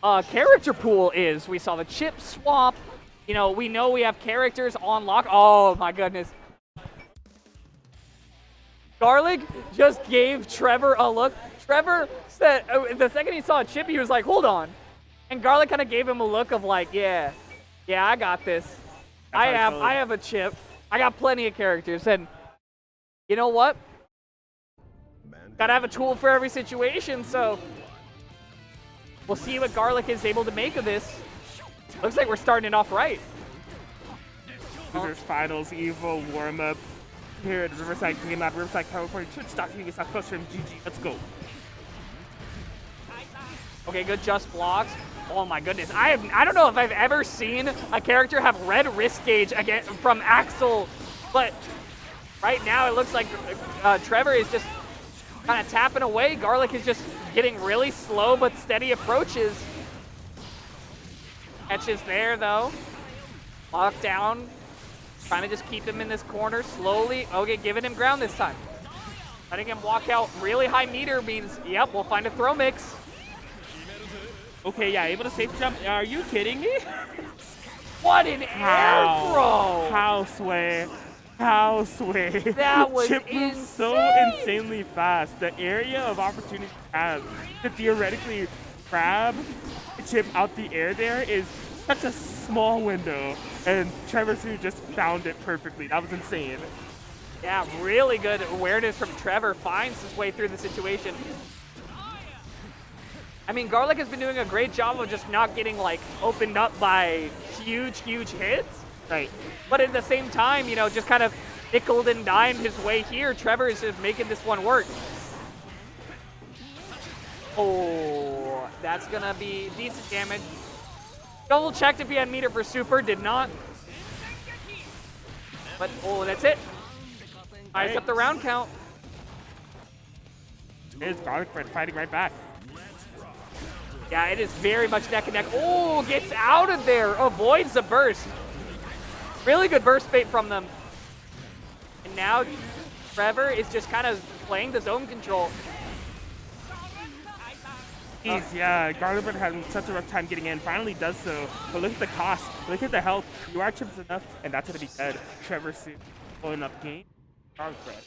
character pool is. We saw the chip swap. You know we have characters on lock. Oh my goodness. Garlic just gave Trevor a look. Trevor said, the second he saw a chip, he was like, hold on. And Garlic kind of gave him a look of like, yeah, I got this. I have a chip. I got plenty of characters. And you know what? Gotta have a tool for every situation, so we'll see what Garlic is able to make of this. Looks like we're starting it off right. Losers Finals EVO warm-up here at Riverside Game Lab, Riverside, California, Twitch.tv/PlusFramesGG. Let's go. Okay, good just blocks. Oh my goodness. I don't know if I've ever seen a character have red wrist gauge again from Axel, but right now it looks like Trevor is just kind of tapping away. Garlic is just getting really slow but steady approaches. Catches there though. Locked down. Trying to just keep him in this corner slowly. Okay, giving him ground this time. Letting him walk out really high meter means, yep, we'll find a throw mix. Okay, yeah, able to safe jump. Are you kidding me? What an air throw! How sway. How sway. That was Chip moves insane. so insanely fast. The area of opportunity you have to theoretically grab Chip out the air there is such a small window. And Trevor Sue just found it perfectly. That was insane. Yeah, really good awareness from Trevor. Finds his way through the situation. I mean, Garlic has been doing a great job of just not getting, like, opened up by huge hits. Right. But at the same time, you know, just kind of nickeled and dimed his way here. Trevor is just making this one work. Oh, that's gonna be decent damage. Double checked if he had meter for super, did not. But, oh, that's it. Eyes up the round count. Here's Garlic Bread fighting right back. Yeah, it is very much neck and neck. Oh, gets out of there. Avoids the burst. Really good burst bait from them. And now Trevor is just kind of playing the zone control. Yeah, Garlic Bread had such a rough time getting in. Finally does so. But look at the cost. Look at the health. You are chips enough, and that's going to be dead. Trevor soon pulling up game. Garlic Bread.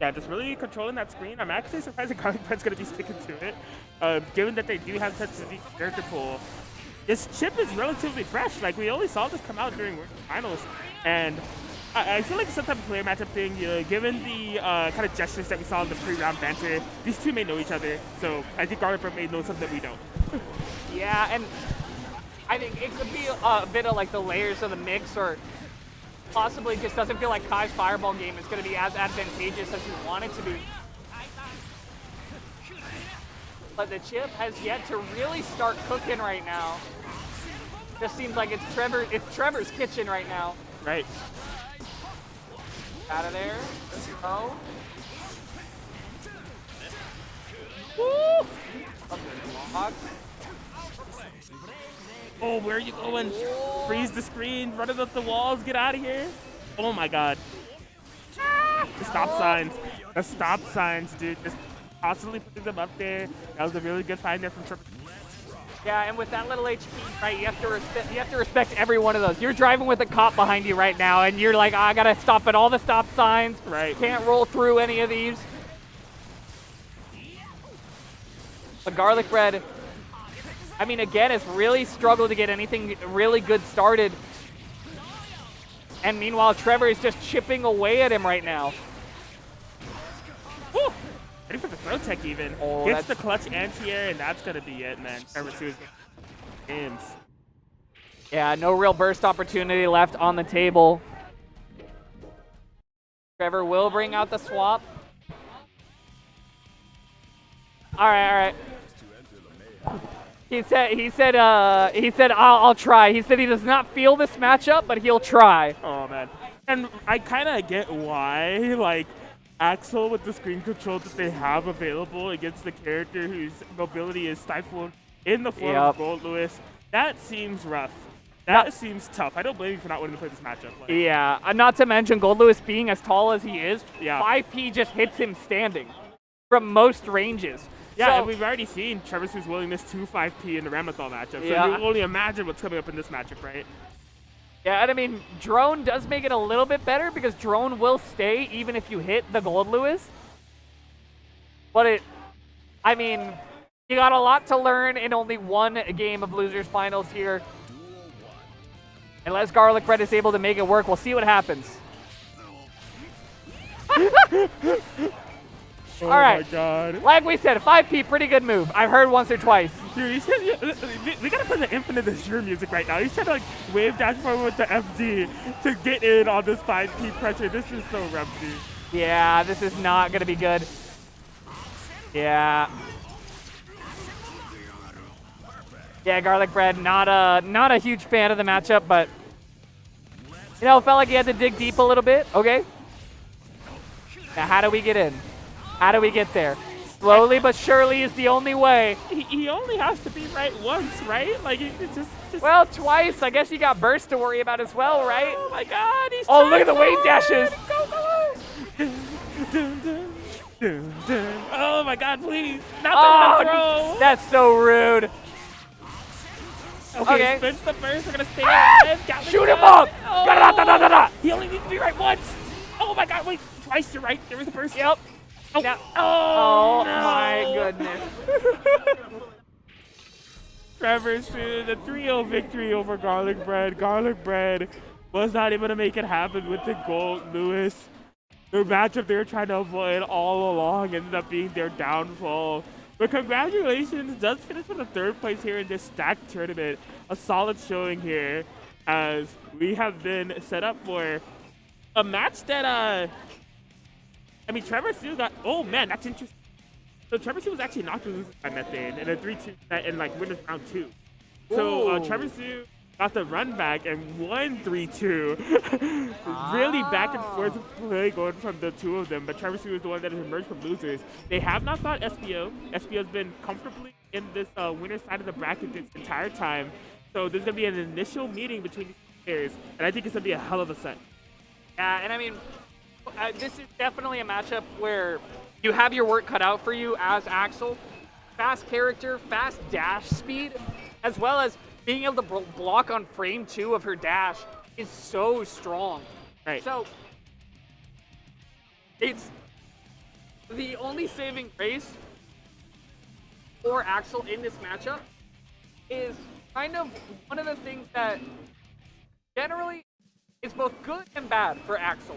Yeah, just really controlling that screen. I'm actually surprised that Garlic Bread's going to be sticking to it. Given that they do have such a deep character pool. This chip is relatively fresh. Like, we only saw this come out during World Finals. And I feel like it's some type of player matchup thing. Given the kind of gestures that we saw in the pre-round banter, these two may know each other. So I think Garlic Bread may know something that we don't. Yeah, and I think it could be a bit of like the layers of the mix, or possibly just doesn't feel like Kai's Fireball game is going to be as advantageous as you want it to be. But the chip has yet to really start cooking right now. Just seems like it's Trevor's kitchen right now. Right. Out of there. Let's go. Woo! Block. Oh, where are you going? Freeze the screen, running up the walls, get out of here. Oh my god. The stop signs. The stop signs, dude. Just constantly putting them up there. That was a really good find there from Trevor. Yeah, and with that little HP, right, you have to respect every one of those. You're driving with a cop behind you right now, and you're like, oh, I gotta stop at all the stop signs. Right. Can't roll through any of these. But Garlic Bread, I mean, again, has really struggled to get anything really good started. And meanwhile, Trevor is just chipping away at him right now. Woo! Ready for the throw tech even. Oh, Gets the clutch anti-air, and that's going to be it, man. Trevor Sue's games. Yeah, no real burst opportunity left on the table. Trevor will bring out the swap. All right. He said, I'll try. He said he does not feel this matchup, but he'll try. Oh, man. And I kind of get why, like, Axel with the screen control that they have available against the character whose mobility is stifled in the form of Gold Lewis. That seems rough. That seems tough. I don't blame you for not wanting to play this matchup. Like, yeah, not to mention Gold Lewis being as tall as he is, yeah. 5P just hits him standing from most ranges. Yeah, so, and we've already seen Trevor Sue's willingness to 5P in the Ramathal matchup. So yeah. you can only imagine what's coming up in this matchup, right? Yeah, and I mean, Drone does make it a little bit better because Drone will stay even if you hit the Gold Lewis. But I mean, you got a lot to learn in only one game of Losers Finals here. Unless Garlic Bread is able to make it work, we'll see what happens. Oh all right. my god. Like we said, 5P, pretty good move. I've heard once or twice. Dude, we gotta play the Infinite Azure music right now. He's trying to like wave dash forward with the FD to get in on this 5P pressure. This is so rough, dude. Yeah, this is not gonna be good. Yeah. Yeah, Garlic Bread, not a huge fan of the matchup, but you know, felt like he had to dig deep a little bit. Okay. Now, how do we get in? How do we get there? Slowly but surely is the only way. He only has to be right once, right? Like, it's just... Well, twice. I guess you got burst to worry about as well, right? Oh my god, he's Oh, look at the wave dashes. Go. Oh my god, please. Not the throw. That's so rude. Okay, spins the burst. We're going to stay alive. Shoot him up. Oh. He only needs to be right once. Oh my god, wait. Twice, you're right. There was a burst. Yep. Oh, now, oh no. My goodness. Trevor Sue, the 3-0 victory over Garlic Bread. Garlic Bread was not able to make it happen with the Gold Lewis. The matchup they were trying to avoid all along ended up being their downfall. But congratulations, does finish with a 3rd place here in this stacked tournament. a solid showing here, as we have been set up for a match that, I mean, Trevor Sue got, oh man, that's interesting. So Trevor Sue was actually knocked to lose by Methane in a 3-2 in like winners round 2. So Trevor Sue got the run back and won 3-2. Really back and forth play going from the two of them, but Trevor Sue is the one that has emerged from losers. They have not fought SBO. SBO has been comfortably in this winner side of the bracket this entire time. So there's going to be an initial meeting between these players, and I think it's going to be a hell of a set. Yeah, and I mean, this is definitely a matchup where you have your work cut out for you as Axel. Fast character, fast dash speed, as well as being able to block on frame 2 of her dash is so strong. Right. So, it's the only saving grace for Axel in this matchup is kind of one of the things that generally is both good and bad for Axel.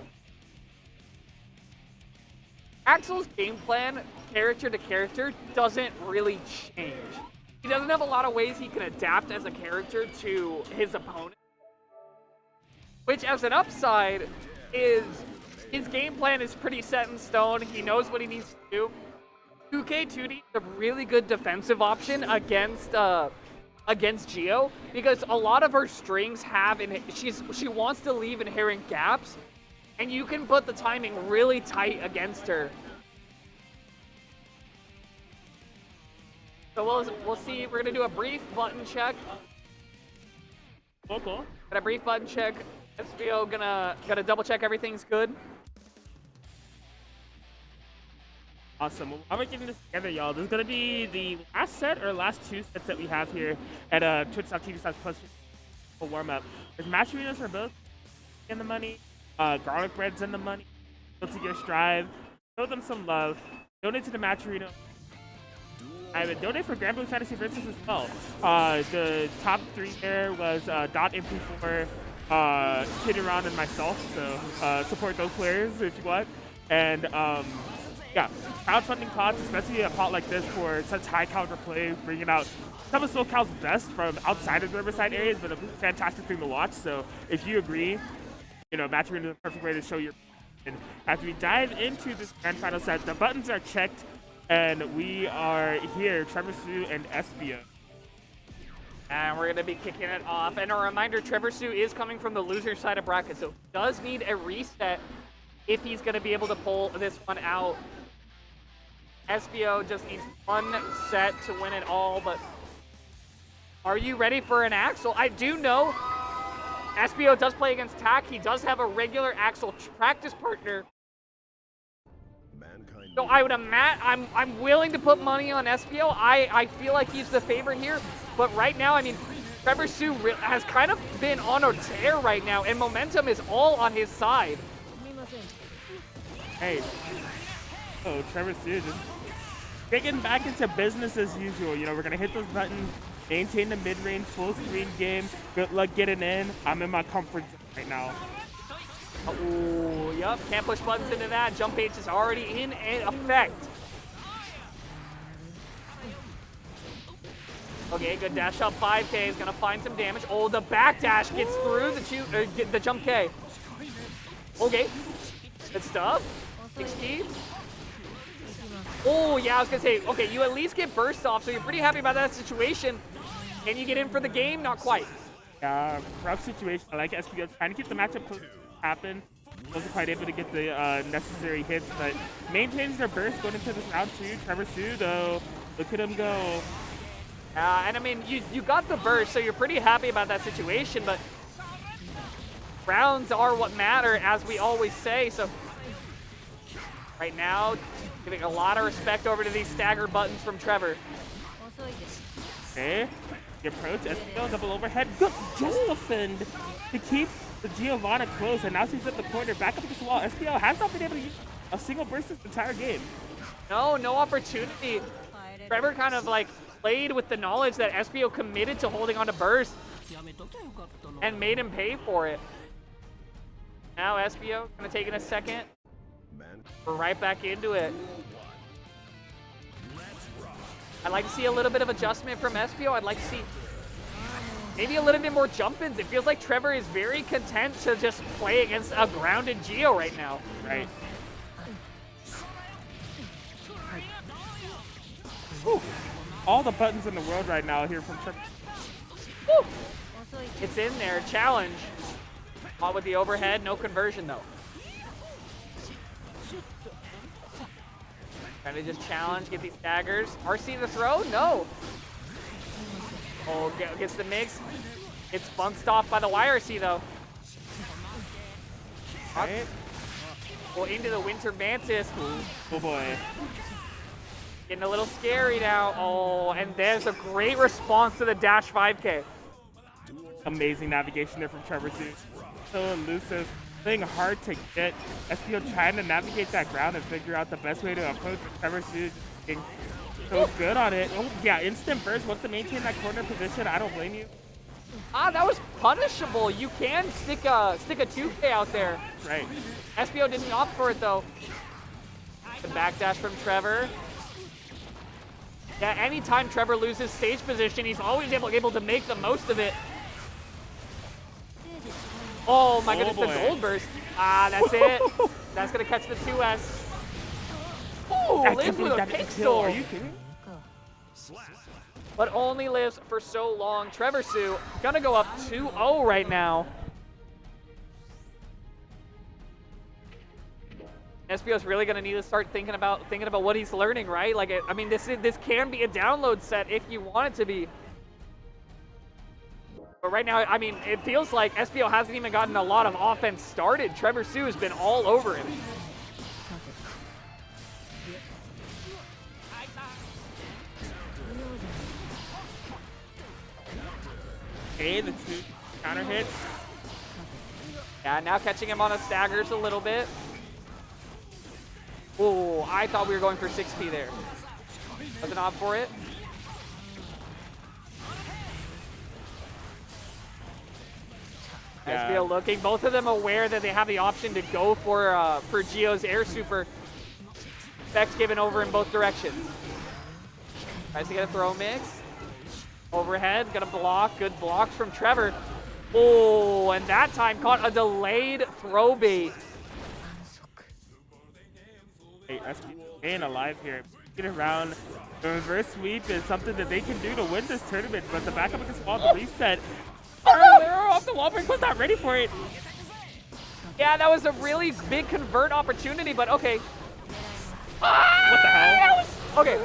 Axel's game plan, character to character, doesn't really change. He doesn't have a lot of ways he can adapt as a character to his opponent. Which, as an upside, is his game plan is pretty set in stone. He knows what he needs to do. 2K2D is a really good defensive option against Geo, because a lot of her strings have, she wants to leave inherent gaps, and you can put the timing really tight against her. So we'll see. We're gonna do a brief button check. Cool. Got a brief button check. SBO gonna double check everything's good. Awesome. Well, while we're getting this together, y'all, this is going to be the last set or last 2 sets that we have here at twitch.tv/plus for warm-up. There's match arenas for both in the money, garlic bread's in the money, Guilty Gear Strive. Show them some love. Donate to the match arena. I would donate for Granblue Fantasy Versus as well. The top 3 there was .mp4, Kid Around, and myself, so support those players if you want. And yeah, crowdfunding pots, especially a pot like this for such high caliber play, bringing out some of SoCal's best from outside of the Riverside areas, but a fantastic thing to watch. So if you agree, you know, match arena is the perfect way to show your. And as we dive into this grand final set, the buttons are checked, and we are here, Trevor Sue and SBO. And we're going to be kicking it off. And a reminder, Trevor Sue is coming from the loser side of bracket, so does need a reset if he's going to be able to pull this one out. SBO just needs one set to win it all, but are you ready for an Axel? I do know SBO does play against TAC. He does have a regular Axel practice partner. So I would imagine, I'm willing to put money on SBO. I feel like he's the favorite here, but right now, I mean, Trevor Sue has kind of been on a tear right now, and momentum is all on his side. Hey, oh, Trevor Sue just getting back into business as usual. You know, we're gonna hit those buttons, maintain the mid-range full screen game. Good luck getting in. I'm in my comfort zone right now. Oh, yep, can't push buttons into that. Jump H is already in effect. Okay, good dash up 5K is gonna find some damage. Oh, the back dash gets through the jump K. Okay, good stuff. 16. Oh, yeah, I was gonna say, okay, you at least get burst off, so you're pretty happy about that situation. Can you get in for the game? Not quite. Rough situation. I like SPO trying to keep the matchup close to happen. Wasn't quite able to get the necessary hits, but maintains their burst going into this round 2. Trevor Sue, though, look at him go. And I mean, you got the burst, so you're pretty happy about that situation, but rounds are what matter, as we always say, so right now, giving a lot of respect over to these stagger buttons from Trevor. Okay, the approach, SPO, double overhead, good, just defend to keep the Giovanna close, and now she's at the corner, back up against the wall. SPO has not been able to use a single burst this entire game. No opportunity. Trevor kind of like played with the knowledge that SPO committed to holding on to burst and made him pay for it. Now SPO gonna take in a second. We're right back into it. I'd like to see a little bit of adjustment from SPO. I'd like to see maybe a little bit more jump-ins. It feels like Trevor is very content to just play against a grounded Geo right now. Right. Whew. All the buttons in the world right now here from Trevor. Whew. It's in there. Challenge. Caught with the overhead. No conversion, though. Trying to just challenge, get these daggers. RC the throw? No. Oh, gets the mix. It's bounced off by the YRC, though. Right. Well, into the Winter Mantis. Oh boy. Getting a little scary now. Oh, and there's a great response to the dash 5K. Amazing navigation there from Trevor Sue. So elusive, playing hard to get. SPO trying to navigate that ground and figure out the best way to approach. Trevor Sue being so good on it. Oh yeah, instant burst. Wants to maintain that corner position. I don't blame you. Ah, that was punishable. You can stick a 2K out there. Right. SPO didn't opt for it though. The backdash from Trevor. Yeah, anytime Trevor loses stage position, he's always able to make the most of it. Oh my goodness, boy. the gold burst. Ah, that's it. That's gonna catch the 2S. Oh, lives with a pixel. Are you kidding? But only lives for so long. Trevor Sue gonna go up 2-0 right now. SPO's really gonna need to start thinking about what he's learning, right? Like, I mean, this can be a download set if you want it to be. But right now, I mean, it feels like SPO hasn't even gotten a lot of offense started. Trevor Sue has been all over him. Okay, the two counter hits. Yeah, now catching him on a staggers a little bit. Oh, I thought we were going for 6P there. Doesn't opt for it. Yeah. SPO looking, both of them aware that they have the option to go for Geo's air super. Specs given over in both directions. Tries to get a throw mix. Overhead, gonna block. Good blocks from Trevor. Oh, and that time caught a delayed throw bait. Hey, SPO staying alive here. Get around. The reverse sweep is something that they can do to win this tournament, but the backup against wall, the reset. Oh, they're off the wall break, was not ready for it. Yeah, that was a really big convert opportunity, but okay. What the hell? Okay.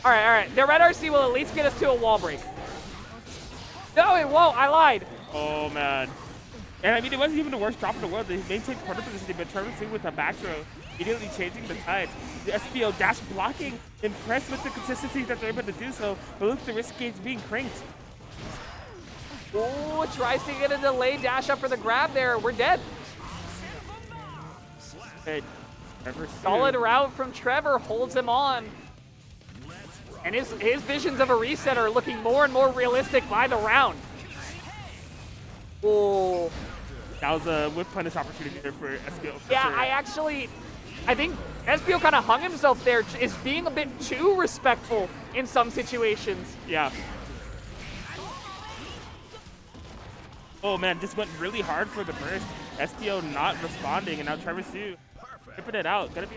All right. The red RC will at least get us to a wall break. No, it won't. I lied. Oh, man. And I mean, it wasn't even the worst drop in the world. They maintained corner position, but Trevor Sue with a back throw, immediately changing the tide. The SPO dash blocking, impressed with the consistency that they're able to do so, but look, the risk gauge being cranked. Oh, tries to get a delayed dash up for the grab there. We're dead. Hey, Trevor Sue. Solid route from Trevor holds him on. And his visions of a reset are looking more and more realistic by the round. Oh. That was a whip punish opportunity there for SPO. Yeah, I think SPO kind of hung himself there, is being a bit too respectful in some situations. Yeah. Oh man, just went really hard for the burst. SPO not responding, and now Trevor Sue ripping it out. Gonna be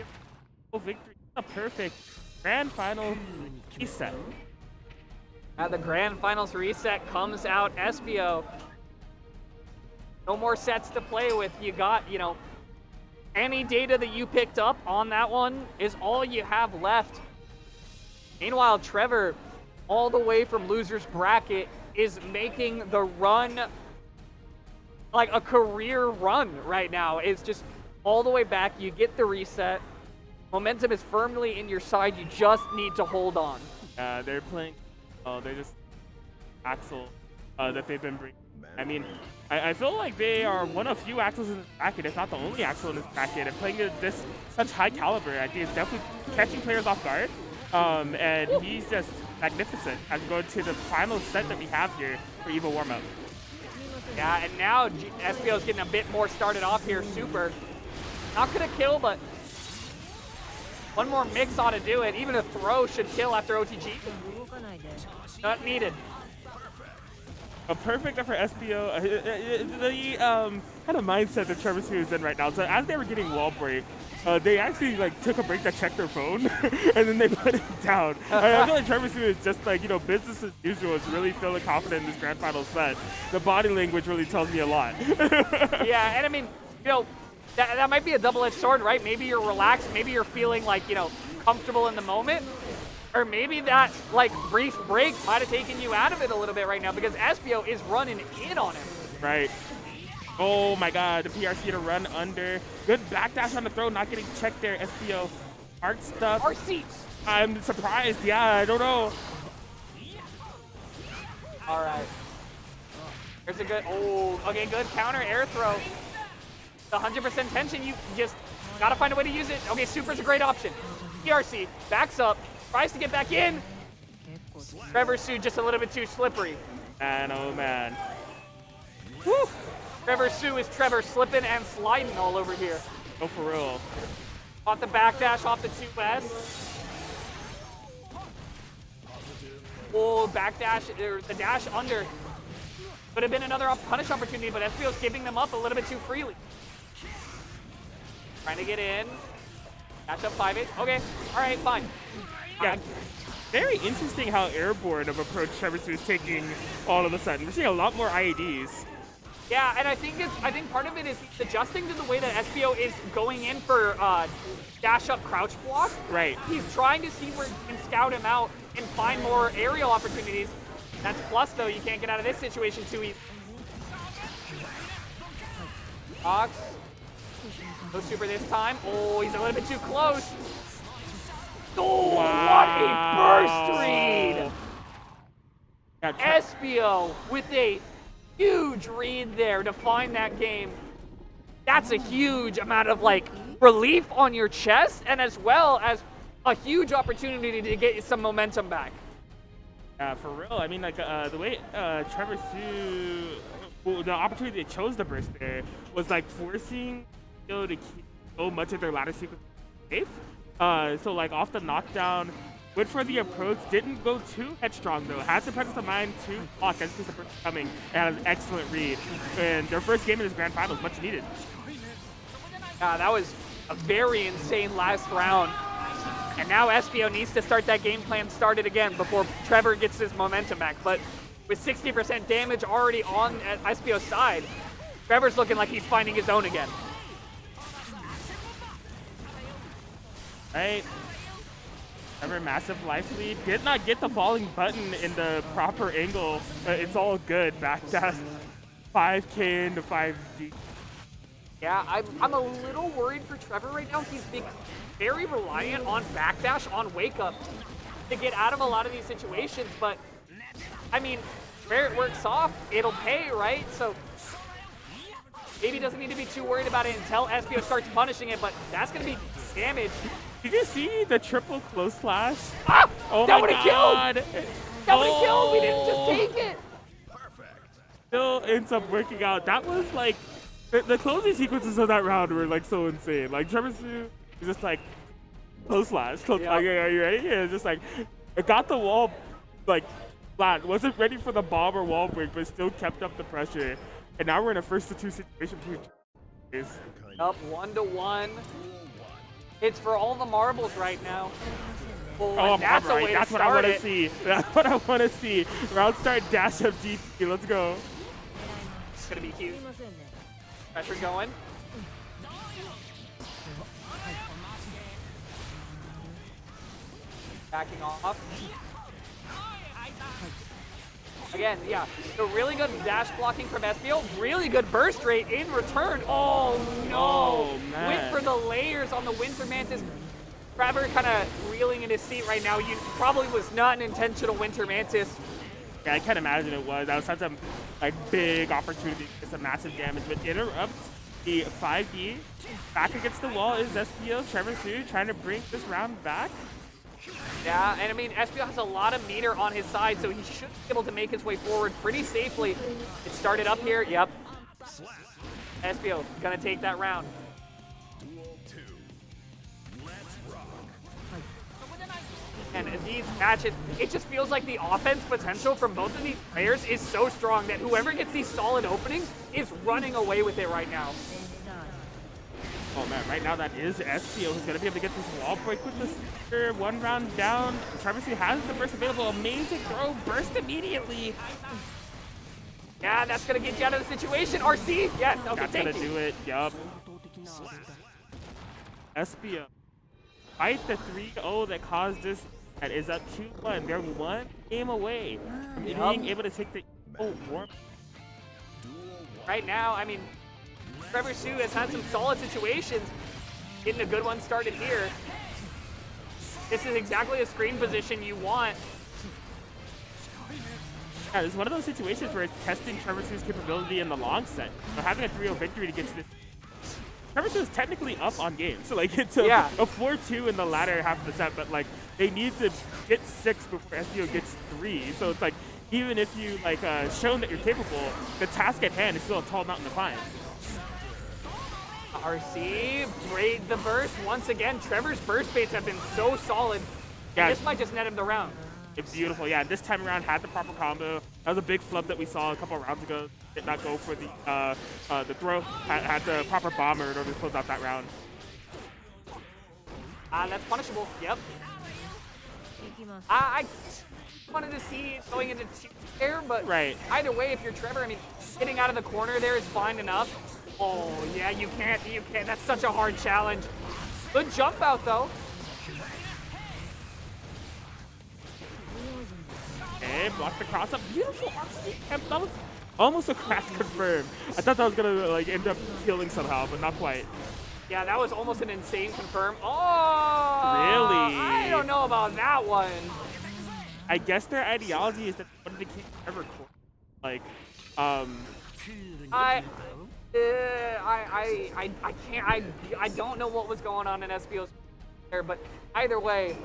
a victory. A perfect grand final reset. The grand finals reset comes out SPO. No more sets to play with. You got, any data that you picked up on that one is all you have left. Meanwhile, Trevor, all the way from loser's bracket, is making the run like a career run right now. It's just all the way back. You get the reset. Momentum is firmly in your side. You just need to hold on. They're playing. Oh, they're just Axel that they've been bringing. I mean, I feel like they are one of few Axels in this bracket, if not the only Axel in this bracket, and playing at this such high caliber. I think it's definitely catching players off guard. And he's just magnificent as we go to the final set that we have here for EVO warm-up. Yeah, and now SPO is getting a bit more started off here. Super. Not gonna kill, but one more mix ought to do it. Even a throw should kill after OTG. Not needed. a perfect for SBO. The kind of mindset that Trevor Sue is in right now. So as they were getting wall break, they actually like took a break to check their phone, and then they put it down. I feel like Trevor Sue is just like, you know, business as usual. Is really feeling confident in this grand final set. The body language really tells me a lot. Yeah, and I mean, you know, that might be a double-edged sword, right? Maybe you're relaxed, maybe you're feeling like, you know, comfortable in the moment, or maybe that like brief break might have taken you out of it a little bit right now because SBO is running in on him. Right. Oh my god, the PRC to run under. Good backdash on the throw, not getting checked there. SBO. Art stuff. RC. I'm surprised. Yeah, I don't know. All right. There's a good, okay, good counter air throw. The 100% tension, you just gotta find a way to use it. Okay, super's a great option. PRC backs up, tries to get back in. Trevor Sue just a little bit too slippery. Man, oh man. Woo! Trevor Sue is Trevor slipping and sliding all over here. Oh, for real. Off the backdash, off the 2S. Oh, backdash, or the dash under. Could have been another punish opportunity, but SBO's giving them up a little bit too freely. Trying to get in. Dash up 5-8. Okay, all right, fine. Yeah, very interesting how airborne of approach Trevor Sue is taking all of a sudden. We're seeing a lot more IEDs. Yeah, and I think part of it is he's adjusting to the way that SBO is going in for dash up crouch block. Right. He's trying to see where he can scout him out and find more aerial opportunities. That's plus though, you can't get out of this situation too easy. Fox. No super this time. Oh, he's a little bit too close. Oh, wow. what a burst read! Yeah, SBO with a huge read there to find that game. That's a huge amount of like relief on your chest, and as well as a huge opportunity to get some momentum back. For real. I mean, like the way Trevor Sue, well, the opportunity they chose to burst there was like forcing to keep so much of their ladder sequence safe. So like off the knockdown, went for the approach, didn't go too headstrong though. Had the presence of mind to block as the burst coming, and had an excellent read. And their first game in this grand finals, much needed. That was a very insane last round. And now SBO needs to start that game plan started again before Trevor gets his momentum back. But with 60% damage already on SBO's side, Trevor's looking like he's finding his own again. Right. Trevor, massive life lead. Did not get the falling button in the proper angle, but it's all good. Backdash 5K into 5D. Yeah, I'm a little worried for Trevor right now. He's being very reliant on backdash, on wake up to get out of a lot of these situations. But, I mean, where it works off, it'll pay, right? So maybe doesn't need to be too worried about it until SBO starts punishing it, but that's going to be damage. Did you see the triple close slash? Ah! Oh that my god! Killed. That would have killed! We didn't just take it! Still ends up working out. That was like, the closing sequences of that round were like so insane. Like Trevor Sue is just like, close slash, close Yep. like, are you ready? Yeah, it's just like, it got the wall like flat. Wasn't ready for the bomb or wall break, but still kept up the pressure. And now we're in a 1-2 situation between Up 1-1. It's for all the marbles right now. Oh, that's a right. way That's to what I start want to it. see. That's what I want to see. Round start dash up GP. Let's go. It's gonna be huge. Pressure going. Backing off. Again, yeah. So really good dash blocking from SBO. Really good burst rate in return. Oh no! Oh, man. Went for the layers on the Winter Mantis. Trevor kind of reeling in his seat right now. You probably was not an intentional Winter Mantis. Yeah, I can't imagine it was. That was such a like big opportunity. It's a massive damage, but interrupts the 5D. Back against the wall is SBO. Trevor Sue trying to bring this round back. Yeah, and I mean, SBO has a lot of meter on his side, so he should be able to make his way forward pretty safely. It started up here. Yep. SBO gonna take that round. Duel 2. Let's rock. And these matches, it just feels like the offense potential from both of these players is so strong that whoever gets these solid openings is running away with it right now. Oh man, right now that is Espio who's going to be able to get this wall break with the Seeker. 1 round down. Riverside has the burst available. Amazing throw. Burst immediately. Yeah, that's going to get you out of the situation. RC, yes. Okay, That's going to do it. Yup. Espio. Fight the 3-0 that caused this. That is up 2-1. They're 1 game away from being able to take the warm. Right now, I mean, Trevor Sue has had some solid situations. Getting a good one started here. This is exactly a screen position you want. Yeah, it's one of those situations where it's testing Trevor Sue's capability in the long set. So having a 3-0 victory to get to this. Trevor Sue is technically up on games. So like it's a 4-2 in the latter half of the set, but like they need to get 6 before SBO gets 3. So it's like even if you like shown that you're capable, the task at hand is still a tall mountain to climb. RC, braid the burst. Once again, Trevor's burst baits have been so solid. Yeah. This might just net him the round. It's beautiful. Yeah, this time around had the proper combo. That was a big flub that we saw a couple of rounds ago. Did not go for the throw. Had the proper bomber in order to close out that round. That's punishable. Yep. I wanted to see it going into 2 there, but either way, if you're Trevor, I mean, getting out of the corner there is fine enough. Oh, yeah, you can't. That's such a hard challenge. Good jump out, though. Okay, block the cross up. Beautiful RC camp. That was almost a crash confirm. I thought that was gonna like end up killing somehow, but not quite. Yeah, that was almost an insane confirm. Oh! Really? I don't know about that one. I guess their ideology is that they wanted to keep Trevor core. Like, I can't. I don't know what was going on in SBO's there, but either way,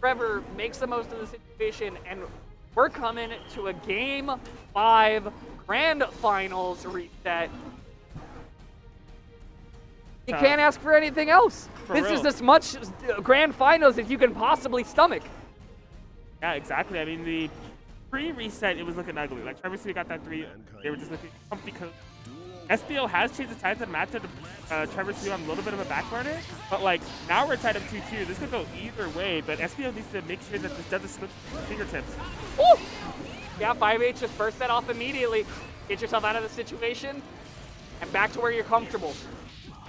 Trevor makes the most of the situation, and we're coming to a Game 5 Grand Finals reset. You can't ask for anything else. This is as much Grand Finals as you can possibly stomach. Yeah, exactly. I mean, the pre-reset, it was looking ugly. Like, Trevor Sue got that 3. They were just looking comfy because SBO has changed the sides of the match to Trevor Sue on a little bit of a back burner. But, like, now we're tied up 2-2. This could go either way, but SBO needs to make sure that this doesn't slip through the fingertips. Woo! Yeah, 5H just burst that off immediately. Get yourself out of the situation and back to where you're comfortable.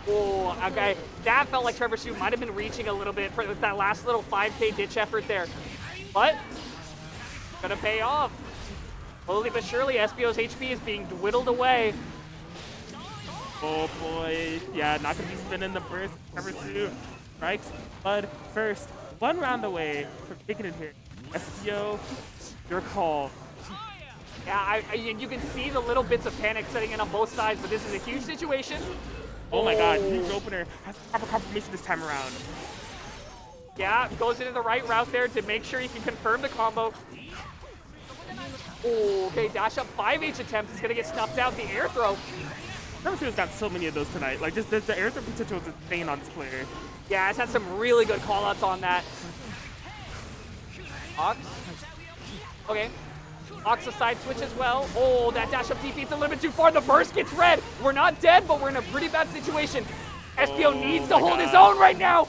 Oh, okay. That felt like Trevor Sue might have been reaching a little bit for that last little 5K ditch effort there. But, gonna pay off. Slowly but surely, SBO's HP is being whittled away. Oh boy, yeah, not gonna be spinning the burst. Trevor Sue strikes Bud first. 1 round away from taking it here. SBO, your call. Yeah, you can see the little bits of panic setting in on both sides, but this is a huge situation. Oh my god, huge opener. Has proper confirmation this time around. Yeah, goes into the right route there to make sure he can confirm the combo. Oh, okay, dash up 5H attempts. He's gonna get snuffed out. The air throw. Trevor Sue's got so many of those tonight. Like, just the air throw potential is insane on this player. Yeah, it's had some really good call-outs on that. Ox. Okay. Ox a side switch as well. Oh, that dash up TP is a little bit too far. The burst gets red. We're not dead, but we're in a pretty bad situation. SBO needs to hold his own right now.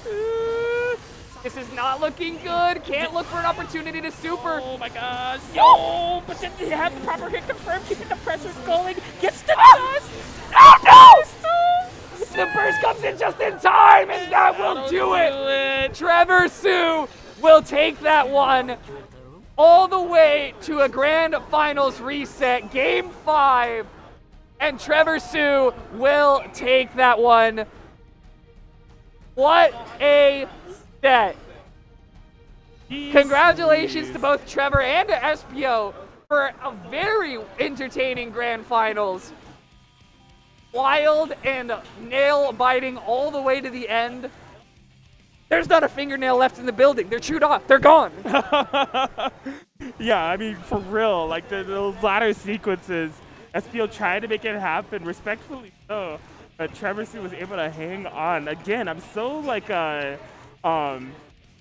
This is not looking good. Can't look for an opportunity to super. Oh my gosh. Yo! But then they have the proper hit confirmed, keeping the pressure going. Gets the dust. Oh no! The burst comes in just in time, and that will do it. Trevor Sue will take that one all the way to a Grand Finals reset, Game 5. And Trevor Sue will take that one. What a set. Congratulations to both Trevor and to SBO for a very entertaining Grand Finals. Wild and nail-biting all the way to the end. There's not a fingernail left in the building. They're chewed off. They're gone. Yeah, I mean, for real. Like, those latter sequences, SBO tried to make it happen, respectfully so. But Trevor Sue was able to hang on. Again, I'm so, like,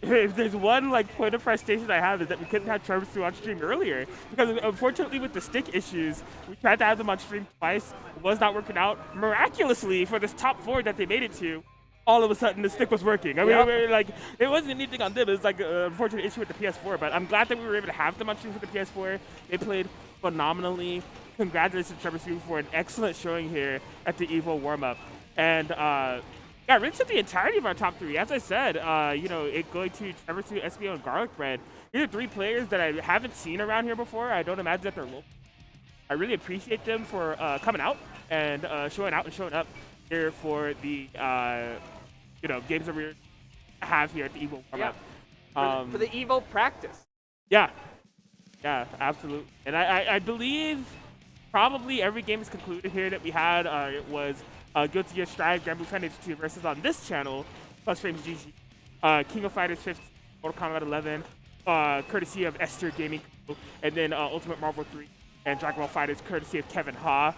if there's one like point of frustration I have is that we couldn't have Trevor Sue on stream earlier because unfortunately with the stick issues, we tried to have them on stream twice. It was not working out. Miraculously for this top 4 that they made it to, all of a sudden the stick was working. I mean, like it wasn't anything on them. It was like an unfortunate issue with the PS4. But I'm glad that we were able to have them on stream for the PS4. They played phenomenally. Congratulations to Trevor Sue for an excellent showing here at the EVO warm-up. And yeah, rinse out the entirety of our top 3. As I said, you know, it going to Trevor Sue, SBO, and Garlic Bread. These are 3 players that I haven't seen around here before. I don't imagine that they're local. I really appreciate them for coming out and showing up here for the you know, games that we have here at the EVO warm-up. Yeah. For the EVO practice. Yeah. Yeah, absolutely. And I believe probably every game is concluded here that we had. It was Guilty Gear Strive, Granblue Final 2 versus on this channel, PlusFramesGG, King of Fighters 15, Mortal Kombat 11, courtesy of Esther Gaming, and then Ultimate Marvel 3 and Dragon Ball Fighters, courtesy of Kevin Ha.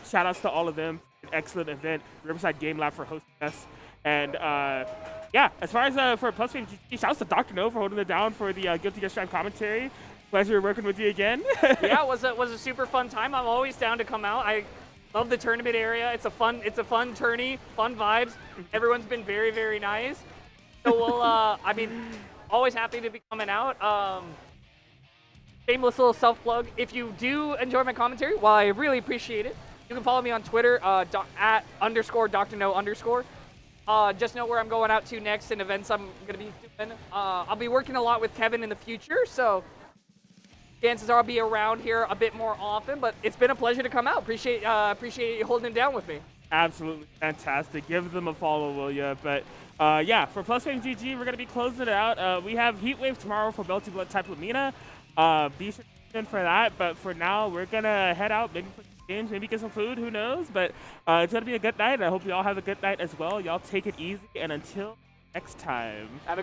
Shout outs to all of them. An excellent event. Riverside Game Lab for hosting us. And yeah, as far as for PlusFramesGG, shout outs to Dr. No for holding it down for the Guilty Gear Strive commentary. Pleasure working with you again. Yeah, it was a super fun time. I'm always down to come out. I love the tournament area. It's a fun tourney, fun vibes. Everyone's been very, very nice. So we'll I mean, always happy to be coming out. Shameless little self-plug. If you do enjoy my commentary, well, I really appreciate it. You can follow me on Twitter at _Dr. No_. Just know where I'm going out to next and events I'm gonna be doing. I'll be working a lot with Kevin in the future, so chances are I'll be around here a bit more often, but it's been a pleasure to come out. Appreciate you holding it down with me. Absolutely fantastic. Give them a follow, will ya? But yeah, for PlusFramesGG, we're going to be closing it out. We have Heatwave tomorrow for Belty Blood Type Lumina. Be sure to tune in for that. But for now, we're going to head out, maybe play some games, maybe get some food, who knows? But it's going to be a good night. I hope you all have a good night as well. Y'all take it easy, and until next time. Have a good